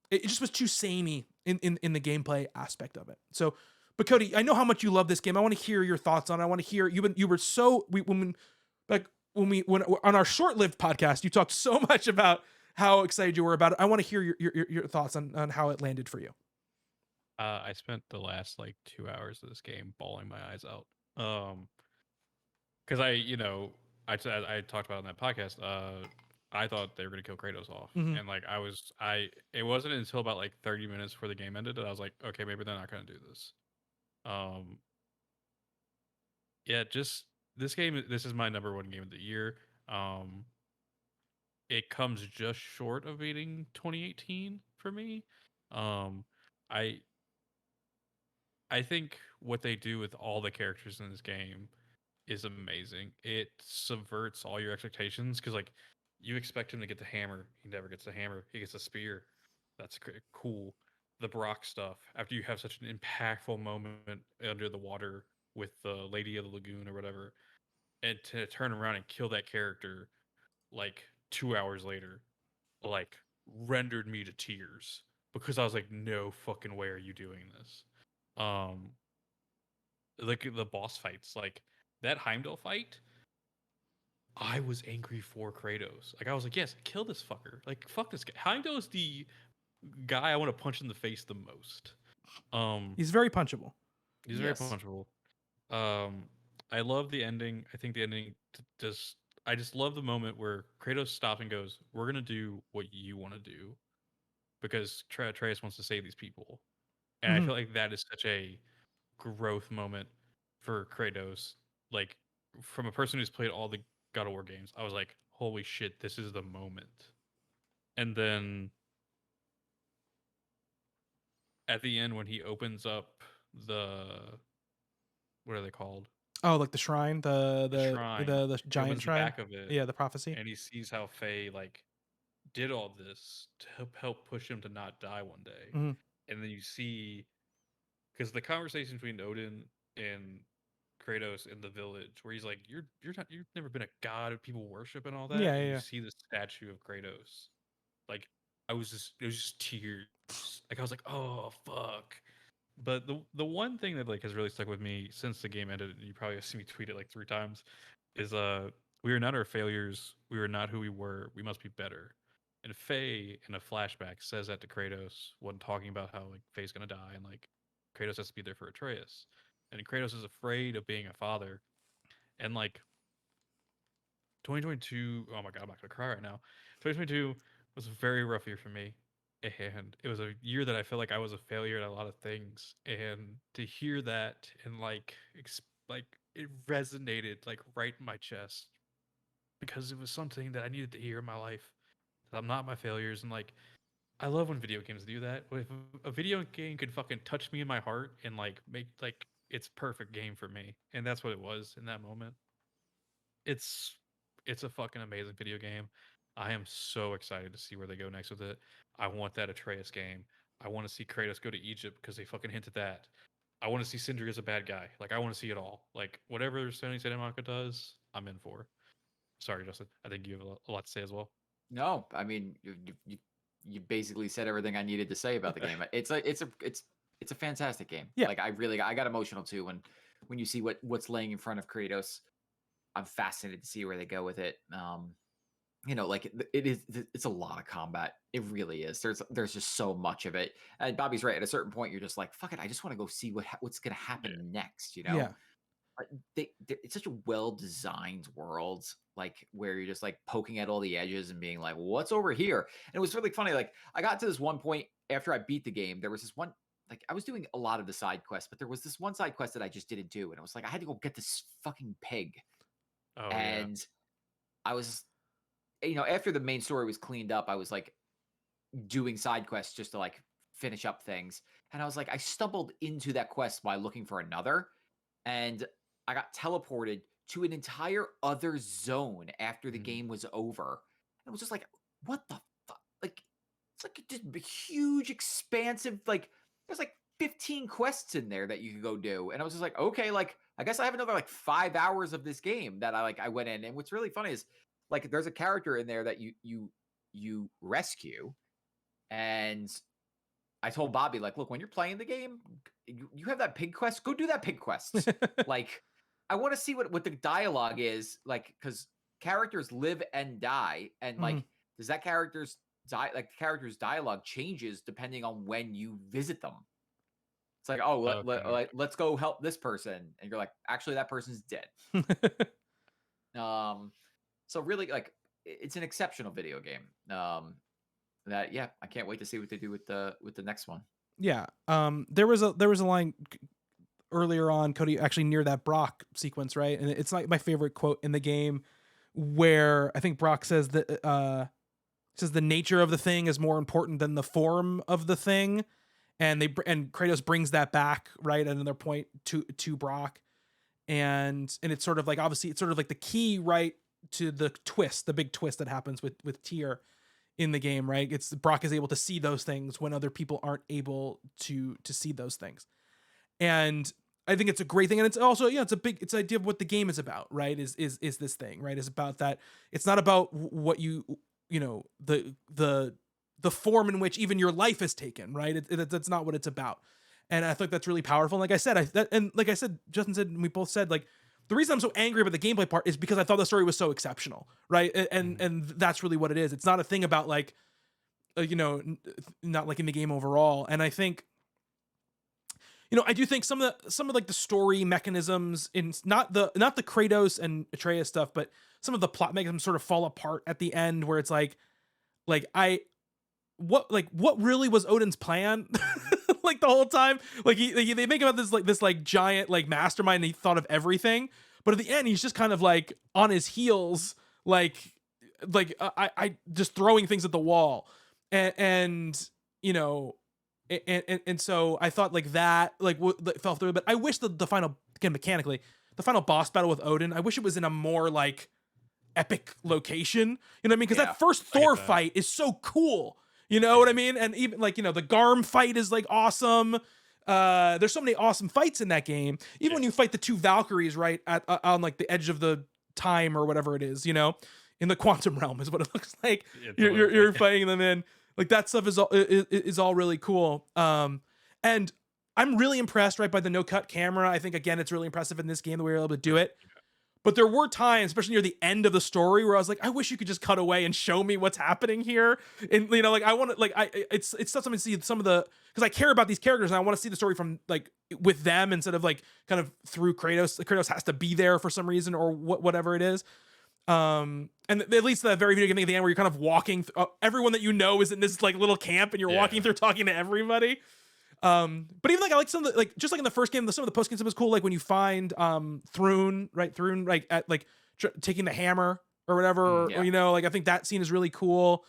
It just was too samey in the gameplay aspect of it. So, but Cody, I know how much you love this game. I want to hear your thoughts on it. I want to hear you were so when on our short-lived podcast, you talked so much about how excited you were about it. I want to hear your thoughts on how it landed for you. I spent the last like 2 hours of this game bawling my eyes out. Because I talked about it on that podcast. I thought they were gonna kill Kratos off, Mhm. and like it wasn't until about like 30 minutes before the game ended that I was like, okay, maybe they're not gonna do this. Um, yeah, just this game. This is my number 1 game of the year. Um, it comes just short of beating 2018 for me. Um, I I think what they do with all the characters in this game is amazing. It subverts all your expectations because, like, you expect him to get the hammer. He never gets the hammer. He gets a spear. That's cool. The Brock stuff. After you have such an impactful moment under the water with the Lady of the Lagoon or whatever, and to turn around and kill that character like 2 hours later, like rendered me to tears because I was like, no fucking way are you doing this. Um, like the boss fights, like that Heimdall fight, I was angry for Kratos. Like I was like, yes, kill this fucker. Like fuck this guy. Heimdall is the guy I want to punch in the face the most. He's very punchable. He's very Yes. punchable. Um, I love the ending. I think the ending just. I just love the moment where Kratos stops and goes, "We're gonna do what you want to do," because Atreus wants to save these people, and I Mhm. feel like that is such a growth moment for Kratos. Like from a person who's played all the God of War games, I was like, "Holy shit, this is the moment!" And then at the end, when he opens up the what are they called? Oh, like the shrine, The shrine. the He giant opens the shrine. back of it, Yeah, the prophecy. and he sees how Faye like did all this to help push him to not die one day. Mhm. And then you see because the conversation between Odin and Kratos in the village, where he's like, you've never been a god of people worship and all that," Yeah, yeah, and you yeah. see the statue of Kratos. Like it was just tears. Like I was like, oh fuck. But the one thing that like has really stuck with me since the game ended, and you probably have seen me tweet it like 3 times, is we are not our failures. We are not who we were. We must be better. And Faye in a flashback says that to Kratos when talking about how like Faye's gonna die and like Kratos has to be there for Atreus. And Kratos is afraid of being a father. And like 2022, oh my god, I'm not gonna cry right now. 2022 was a very rough year for me. and it was a year that I felt like I was a failure at a lot of things, and to hear that and like like it resonated like right in my chest because it was something that I needed to hear in my life. That I'm not my failures, and like I love when video games do that. If a video game could fucking touch me in my heart and like make like it's perfect game for me, and that's what it was in that moment. It's it's a fucking amazing video game. I am so excited to see where they go next with it. I want that Atreus game. I want to see Kratos go to Egypt because they fucking hinted that. I want to see Sindri as a bad guy. Like I want to see it all. Like whatever Sony Santa Monica does, I'm in for. Sorry, Justin. I think you have a lot to say as well. No, I mean you basically said everything I needed to say about the game. It's a fantastic game. Yeah. Like I got emotional too when you see what's laying in front of Kratos. I'm fascinated to see where they go with it. Like it's a lot of combat. It really is. There's just so much of it. And Bobby's right. At a certain point, you're just like, fuck it. I just want to go see what's gonna happen next. Yeah. But it's such a well-designed world, like where you're just like poking at all the edges and being like, what's over here? And it was really funny. Like I got to this one point after I beat the game, there was this one, like I was doing a lot of the side quests, but there was this one side quest that I just didn't do. And it was like, I had to go get this fucking pig. Oh And I was, after the main story was cleaned up, I was like doing side quests just to like finish up things. And I was like, I stumbled into that quest by looking for another. And I got teleported to an entire other zone after the game was over. And it was just like, what the fuck? Like, it's like just a huge, expansive, like, there's like 15 quests in there that you could go do. And I was just like, okay, like, I guess I have another like 5 hours of this game that I went in. And what's really funny is like, there's a character in there that you rescue. And I told Bobby, like, look, when you're playing the game, you have that pig quest, go do that pig quest. Like, I want to see what the dialogue is, like, because characters live and die, and like, does that character's dialogue changes depending on when you visit them? It's like, oh, let's go help this person, and you're like, actually, that person's dead. So really, like, it's an exceptional video game. I can't wait to see what they do with the next one. Yeah. There was a line earlier on, Cody, actually near that Brock sequence, right? And it's like my favorite quote in the game, where I think Brock says that the nature of the thing is more important than the form of the thing, and Kratos brings that back, right, at another point to Brock, and it's sort of like, obviously it's sort of like the key, right, to the big twist that happens with Tyr in the game, right? It's Brock is able to see those things when other people aren't able to see those things. And I think it's a great thing. And it's also, it's it's the idea of what the game is about, right? Is this thing, right? Is about that. It's not about what the form in which even your life is taken, right? That's not what it's about. And I think that's really powerful. And like I said, Justin said, and we both said, like, the reason I'm so angry about the gameplay part is because I thought the story was so exceptional, right? And that's really what it is. It's not a thing about like, not liking the game overall. And I think, I do think some of like the story mechanisms in not the Kratos and Atreus stuff, but some of the plot mechanisms sort of fall apart at the end, where it's like what really was Odin's plan? Like the whole time, like they make about this giant like mastermind, and he thought of everything, but at the end he's just kind of like on his heels, like I just throwing things at the wall, and so I thought like that fell through. But I wish the final, again, mechanically, the final boss battle with Odin, I wish it was in a more like epic location, you know what I mean? Because that first Thor fight is so cool. You know what I mean? And even like, the Garm fight is like awesome. There's so many awesome fights in that game. Even when you fight the two Valkyries, right, on like the edge of the time or whatever it is, in the quantum realm is what it looks like. You're fighting them in. Like that stuff is all really cool. And I'm really impressed, right, by the no cut camera. I think, again, it's really impressive in this game that we were able to do it. But there were times, especially near the end of the story, where I was like, I wish you could just cut away and show me what's happening here. And like I want to, like, it's something to see some of the, because I care about these characters and I want to see the story from like with them instead of like kind of through Kratos. Kratos has to be there for some reason or whatever it is. And at least the very video game thing at the end where you're kind of walking everyone that you know is in this like little camp and you're walking through talking to everybody. But even like I like some of the, like just like in the first game, some of the post game stuff was cool. Like when you find Thrune like at like taking the hammer or whatever, or you know, like I think that scene is really cool.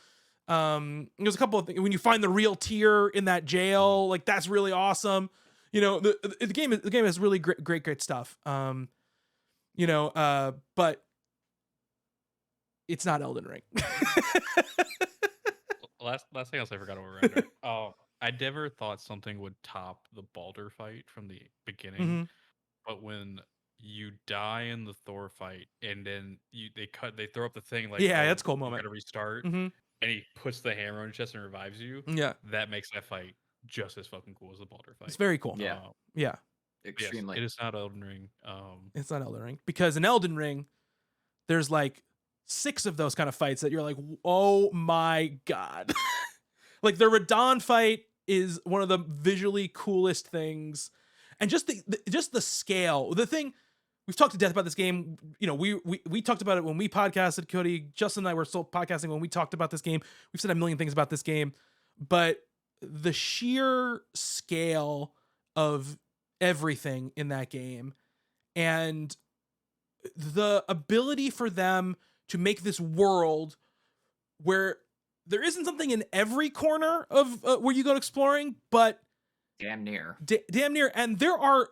There's a couple of things when you find the real Tyr in that jail, like that's really awesome. You know, the game has really great stuff. You know, but it's not Elden Ring. Last thing I'll say, I forgot over render. I never thought something would top the Baldur fight from the beginning, but when you die in the Thor fight and then they throw up the thing like, yeah, that's a cool you moment. gotta restart, and he puts the hammer on his chest and revives you. Yeah, that makes that fight just as fucking cool as the Baldur fight. it's very cool. Yeah, yeah, extremely. Yes, it is not Elden Ring. It's not Elden Ring because in Elden Ring, there's like 6 of those kind of fights that you're like, oh my god. Like the Radahn fight is one of the visually coolest things, and just the scale. The thing we've talked to death about this game. You know, we talked about it when we podcasted. Cody, Justin, and I were still podcasting when we talked about this game. We've said a million things about this game, but the sheer scale of everything in that game and the ability for them to make this world where there isn't something in every corner of where you go exploring, but damn near, and the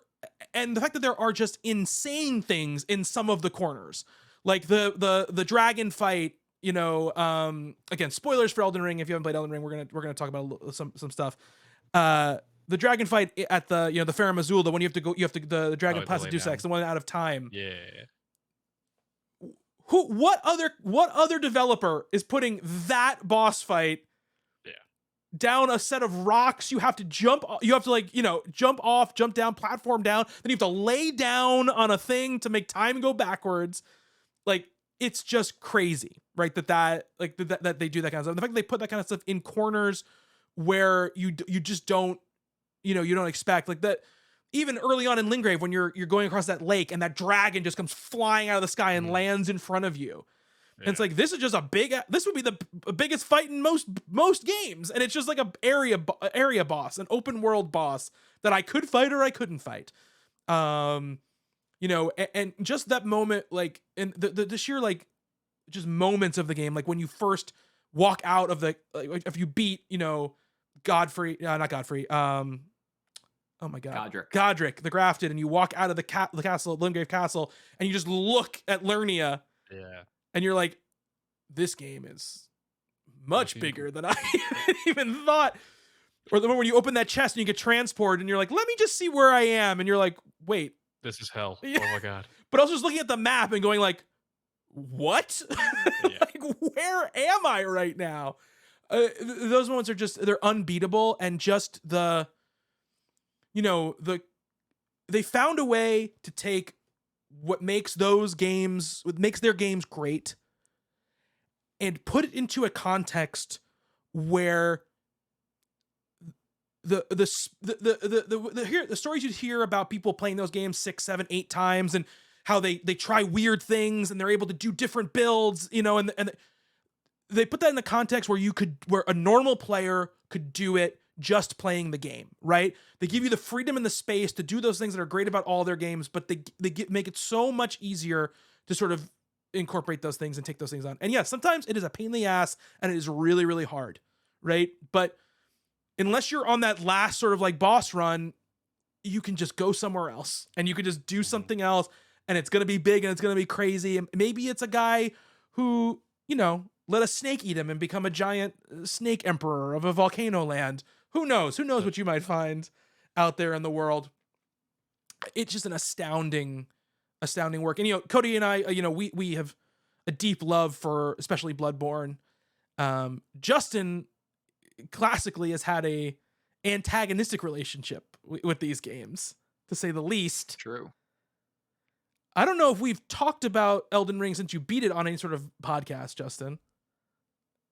fact that there are just insane things in some of the corners, like the dragon fight. You know, again, spoilers for Elden Ring. If you haven't played Elden Ring, we're gonna talk about some stuff. The dragon fight at the the Farum Azula, the one you have to the dragon Placidusax, the one out of time. Yeah. What other developer is putting that boss fight down a set of rocks? You have to jump like, jump off, jump down, platform down, then you have to lay down on a thing to make time go backwards. Like, it's just crazy, right? That they do that kind of stuff. And the fact that they put that kind of stuff in corners where you just don't, you don't expect, like that. Even early on in Lingrave, when you're going across that lake and that dragon just comes flying out of the sky and lands in front of you. And it's like, this is just this would be the biggest fight in most games. And it's just like a area boss, an open world boss that I could fight or I couldn't fight. And just that moment, like, and the sheer, like, just moments of the game, like when you first walk out of if you beat, Godfrey, not Godfrey, oh my god, Godric the Grafted, and you walk out of the castle, Lingrave Castle, and you just look at Lernia, and you're like, this game is much bigger than I even thought. Or the moment when you open that chest and you get transported, and you're like, let me just see where I am, and you're like, wait, this is hell. Oh my god. But I was just looking at the map and going like, what? Like, where am I right now? Those moments are they're unbeatable, and just they found a way to take what makes their games great and put it into a context where the stories you hear about people playing those games 6, 7, 8 times and how they try weird things and they're able to do different builds, and they put that in the context where a normal player could do it just playing the game, right? They give you the freedom and the space to do those things that are great about all their games, but they make it so much easier to sort of incorporate those things and take those things on. And yeah, sometimes it is a pain in the ass and it is really, really hard, right? But unless you're on that last sort of like boss run, you can just go somewhere else and you can just do something else, and it's going to be big and it's going to be crazy. And maybe it's a guy who, let a snake eat him and become a giant snake emperor of a volcano land. Who knows what you might find out there in the world. It's just an astounding work. And, Cody and I, we have a deep love for especially Bloodborne. Justin classically has had a antagonistic relationship with these games, to say the least. True. I don't know if we've talked about Elden Ring since you beat it on any sort of podcast, Justin.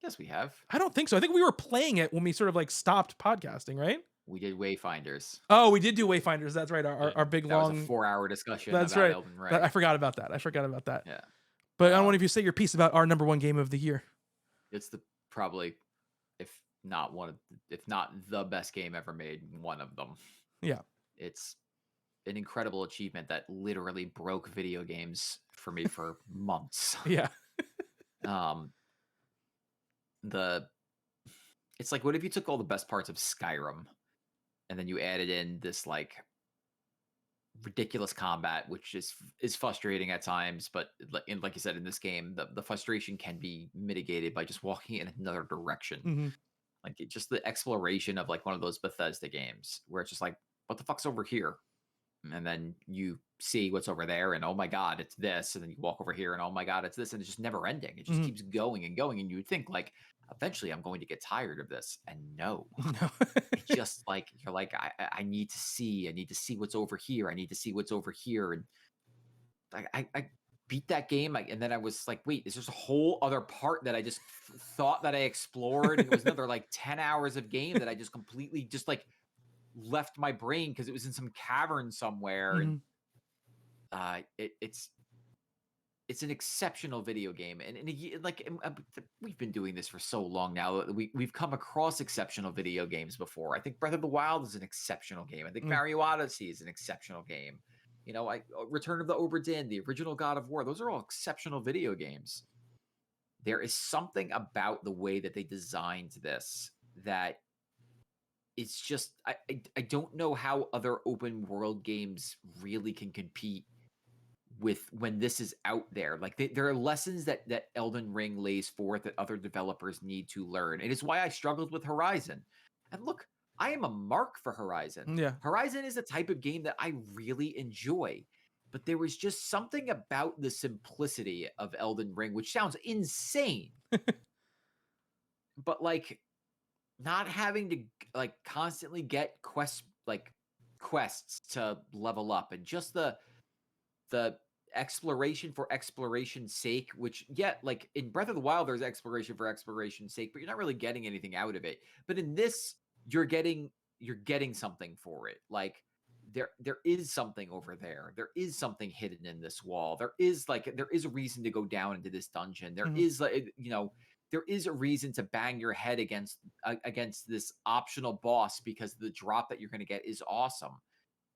Yes, we have. I don't think so. I think we were playing it when we sort of like stopped podcasting, right? We did Wayfinders. Oh, we did do Wayfinders. That's right. Our big that long was a 4-hour discussion. That's about right. Elden Ring. I forgot about that. Yeah. But I don't want if you say your piece about our number one game of the year. It's the probably, if not if not the best game ever made, one of them. Yeah. It's an incredible achievement that literally broke video games for me for months. Yeah. Um, the It's like, what if you took all the best parts of Skyrim and then you added in this like ridiculous combat, which is frustrating at times, but like you said, in this game, the frustration can be mitigated by just walking in another direction. Hmm. Like just the exploration of like one of those Bethesda games where it's just like, what the fuck's over here? And then you see what's over there, and oh my god, it's this. And then you walk over here, and oh my god, it's this. And it's just never ending. It just Mhm. keeps going and going. And you would think like, eventually, I'm going to get tired of this. And no, No. it's just like you're like, I need to see. I need to see what's over here. I need to see what's over here. And I beat that game, and then I was like, wait, is there a whole other part that I just thought that I explored? And it was another like 10 hours of game that I just completely just like left my brain because it was in some cavern somewhere. Mhm. And it's an exceptional video game, and we've been doing this for so long now. We've come across exceptional video games before. I think Breath of the Wild is an exceptional game. I think Mario Odyssey is an exceptional game. Return of the Obra Dinn, the original God of War, those are all exceptional video games. There is something about the way that they designed this that it's just I don't know how other open world games really can compete with when this is out there. Like there are lessons that Elden Ring lays forth that other developers need to learn. It is why I struggled with Horizon. And look, I am a mark for Horizon. Yeah. Horizon is a type of game that I really enjoy. But there was just something about the simplicity of Elden Ring, which sounds insane. But like not having to like constantly get quests to level up, and just the exploration for exploration's sake, which like in Breath of the Wild, there's exploration for exploration's sake, but you're not really getting anything out of it. But in this, you're getting something for it. Like there is something over there. There is something hidden in this wall. There is a reason to go down into this dungeon. There is there is a reason to bang your head against this optional boss because the drop that you're going to get is awesome.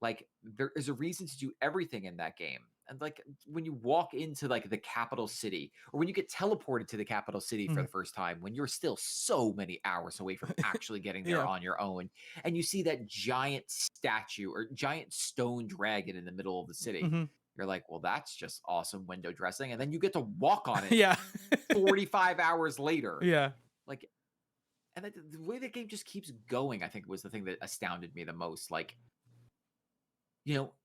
Like there is a reason to do everything in that game. And like when you walk into like the capital city, or when you get teleported to the capital city for the first time, when you're still so many hours away from actually getting there on your own, and you see that giant statue or giant stone dragon in the middle of the city, you're like, well, that's just awesome window dressing. And then you get to walk on it 45 hours later. Yeah. Like, and the way the game just keeps going, I think was the thing that astounded me the most. Like,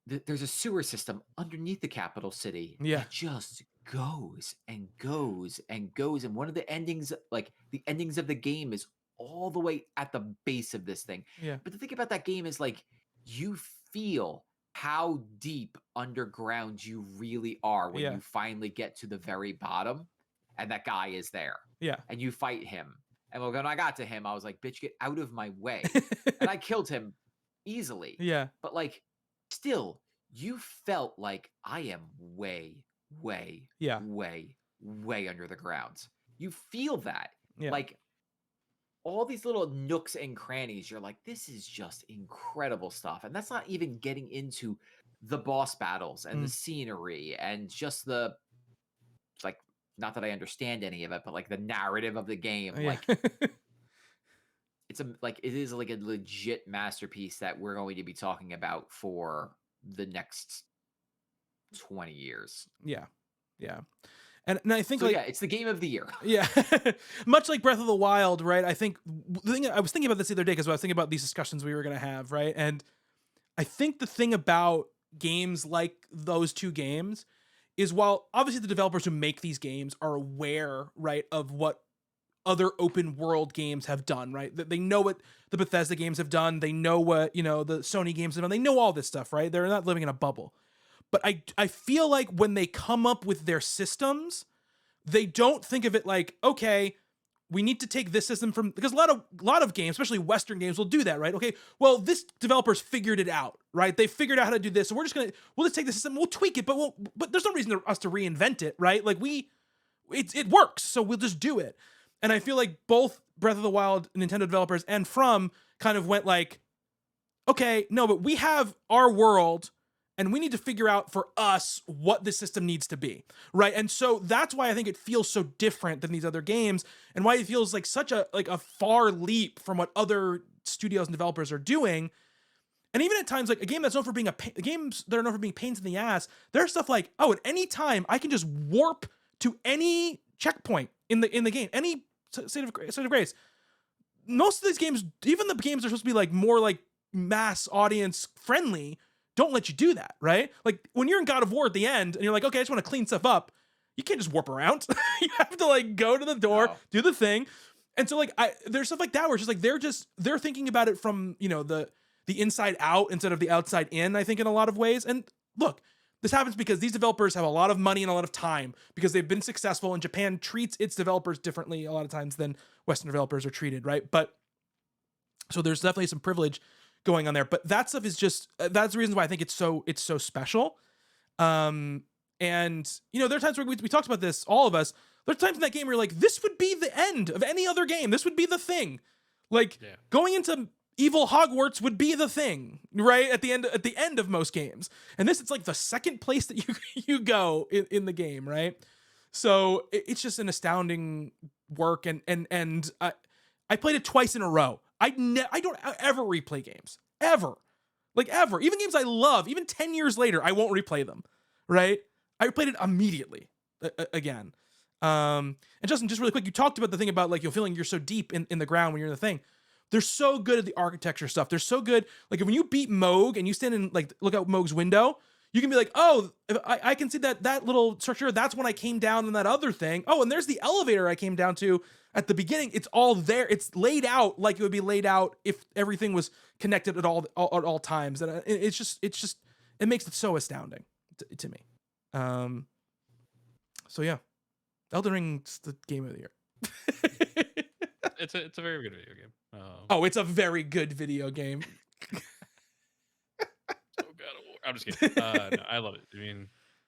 there's a sewer system underneath the capital city that just goes and goes and goes. And one of the endings, like the endings of the game, is all the way at the base of this thing. Yeah. But the thing about that game is like you feel how deep underground you really are when you finally get to the very bottom and that guy is there. Yeah. And you fight him. And when I got to him, I was like, bitch, get out of my way. And I killed him easily. Yeah. But like, still, you felt like I am way, way, way, way under the ground. You feel that. Yeah. Like all these little nooks and crannies, you're like, this is just incredible stuff. And that's not even getting into the boss battles and the scenery and just like, not that I understand any of it, but like the narrative of the game. Like it is like a legit masterpiece that we're going to be talking about for the next 20 years. Yeah. Yeah. And I think it's the game of the year. Yeah. Much like Breath of the Wild, right? I think the thing I was thinking about this the other day because I was thinking about these discussions we were going to have, right? And I think the thing about games like those two games is while obviously the developers who make these games are aware, right, of what other open world games have done, right? They know what the Bethesda games have done. They know what, the Sony games have done. They know all this stuff, right? They're not living in a bubble. But I feel like when they come up with their systems, they don't think of it like, okay, we need to take this system from, because a lot of games, especially Western games, will do that, right? Okay, well, this developer's figured it out, right? They figured out how to do this, so we'll just take the system, we'll tweak it, but there's no reason for us to reinvent it, right? Like it works, so we'll just do it. And I feel like both Breath of the Wild Nintendo developers and From kind of went like, okay, no, but we have our world, and we need to figure out for us what the system needs to be, right? And so that's why I think it feels so different than these other games, and why it feels like such a far leap from what other studios and developers are doing. And even at times, like a game that's known for being games that are known for being pains in the ass, there's stuff like, oh, at any time I can just warp to any checkpoint in the game, any state of grace. Most of these games, even the games that are supposed to be like more like mass audience friendly, don't let you do that, right? Like when you're in God of War at the end and you're like, okay, I just want to clean stuff up, you can't just warp around. You have to like go to the door, do the thing. And so like there's stuff like that where it's just like they're thinking about it from, you know, the inside out instead of the outside in, I think, in a lot of ways. And look, this happens because these developers have a lot of money and a lot of time because they've been successful, and Japan treats its developers differently a lot of times than Western developers are treated, right? But so there's definitely some privilege going on there, but that stuff is just that's the reason why I think it's so special. And you know, there are times where we talked about this, all of us. There's times in that game where you're like, this would be the end of any other game. This would be the thing. Like going into evil Hogwarts would be the thing, right? At the end of most games. And this, it's like the second place that you go in the game, right? So it's just an astounding work, and I played it twice in a row. I don't ever replay games. Ever. Like ever. Even games I love, even 10 years later, I won't replay them. Right? I replayed it immediately again. And Justin, just really quick, you talked about the thing about like you're feeling you're so deep in the ground when you're in the thing. They're so good at the architecture stuff. They're so good. Like when you beat Moog and you stand and like look out Moog's window, you can be like, oh, I can see that little structure. That's when I came down on that other thing. Oh, and there's the elevator I came down to at the beginning. It's all there. It's laid out like it would be laid out if everything was connected at all times. And it's just it makes it so astounding to me. So yeah, Elden Ring's the game of the year. It's a very good video game. Oh, it's a very good video game. I'm just kidding. No, I love it. I mean,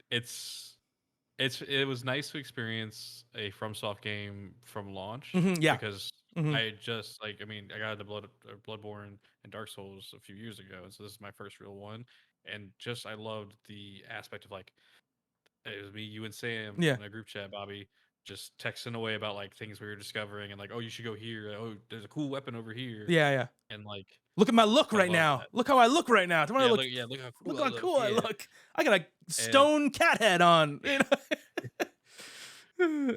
it was nice to experience a FromSoft game from launch. Yeah, because I just like, I mean, I got the Bloodborne and Dark Souls a few years ago, and so this is my first real one. And just I loved the aspect of like, it was me, you, and Sam in a group chat, Bobby, just texting away about like things we were discovering, and like, oh, you should go here. Oh, there's a cool weapon over here. Yeah. And like, look at my look right now. That. Look how I look right now. Look how cool I look. I got a stone cat head on. You know?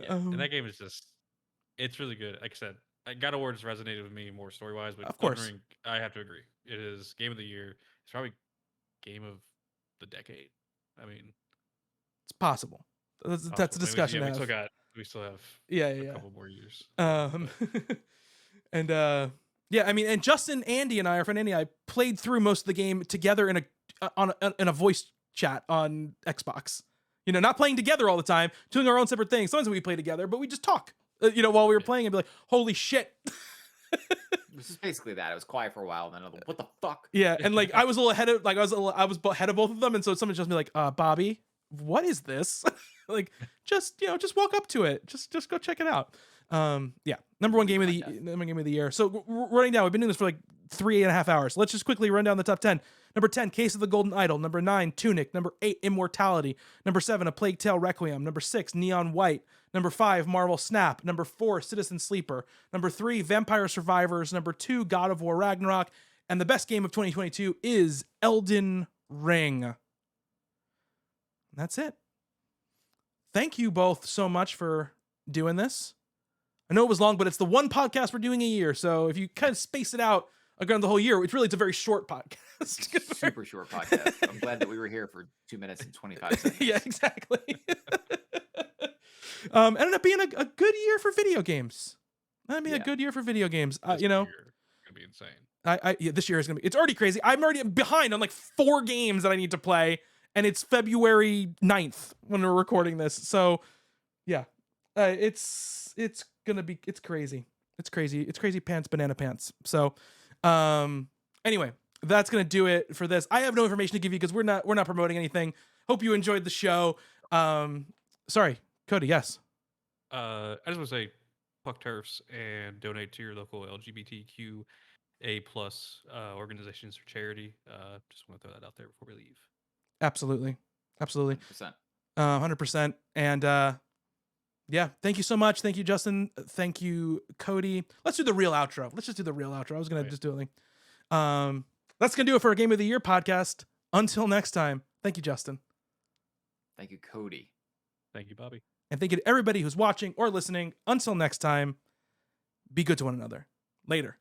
And that game is just, it's really good. Like I said, God of War just resonated with me more story wise, but of course, Ring, I have to agree. It is game of the year. It's probably game of the decade. I mean, it's possible. That's a discussion. We still have a couple more years. And I mean, and Justin, Andy, and our friend Andy, I played through most of the game together in a voice chat on Xbox. You know, not playing together all the time, doing our own separate things. Sometimes we play together, but we just talk. You know, while we were playing, and be like, "Holy shit!" This is basically that. It was quiet for a while, and then what the fuck? Yeah, and like I was a little ahead of ahead of both of them, and so someone just be like, "Bobby, what is this?" Like, just walk up to it. Just go check it out. Number one game of the year. So running down, we've been doing this for like 3.5 hours. Let's just quickly run down the top 10. Number 10, Case of the Golden Idol. Number 9, Tunic. Number 8, Immortality. Number 7, A Plague Tale Requiem. Number 6, Neon White. Number 5, Marvel Snap. Number 4, Citizen Sleeper. Number 3, Vampire Survivors. Number 2, God of War Ragnarok. And the best game of 2022 is Elden Ring. That's it. Thank you both so much for doing this. I know it was long, but it's the one podcast we're doing a year. So if you kind of space it out around the whole year, it's a very short podcast. Super short podcast. I'm glad that we were here for 2 minutes and 25 seconds. Yeah, exactly. Ended up being a good year for video games. A good year for video games. You know, it's gonna be insane. This year is gonna be. It's already crazy. I'm already behind on like 4 games that I need to play, and it's February 9th when we're recording this. So, yeah. It's crazy. It's crazy pants, banana pants. So, anyway, that's gonna do it for this. I have no information to give you because we're not promoting anything. Hope you enjoyed the show. Sorry, Cody. Yes. I just want to say, fuck turfs and donate to your local LGBTQA plus organizations for charity. Just want to throw that out there before we leave. Absolutely. 100%. 100%. And yeah, thank you so much. Thank you, Justin. Thank you, Cody. Let's do the real outro. Let's just do the real outro. I was gonna just do it. That's gonna do it for our Game of the Year podcast. Until next time, thank you, Justin. Thank you, Cody. Thank you, Bobby. And thank you to everybody who's watching or listening. Until next time, be good to one another. Later.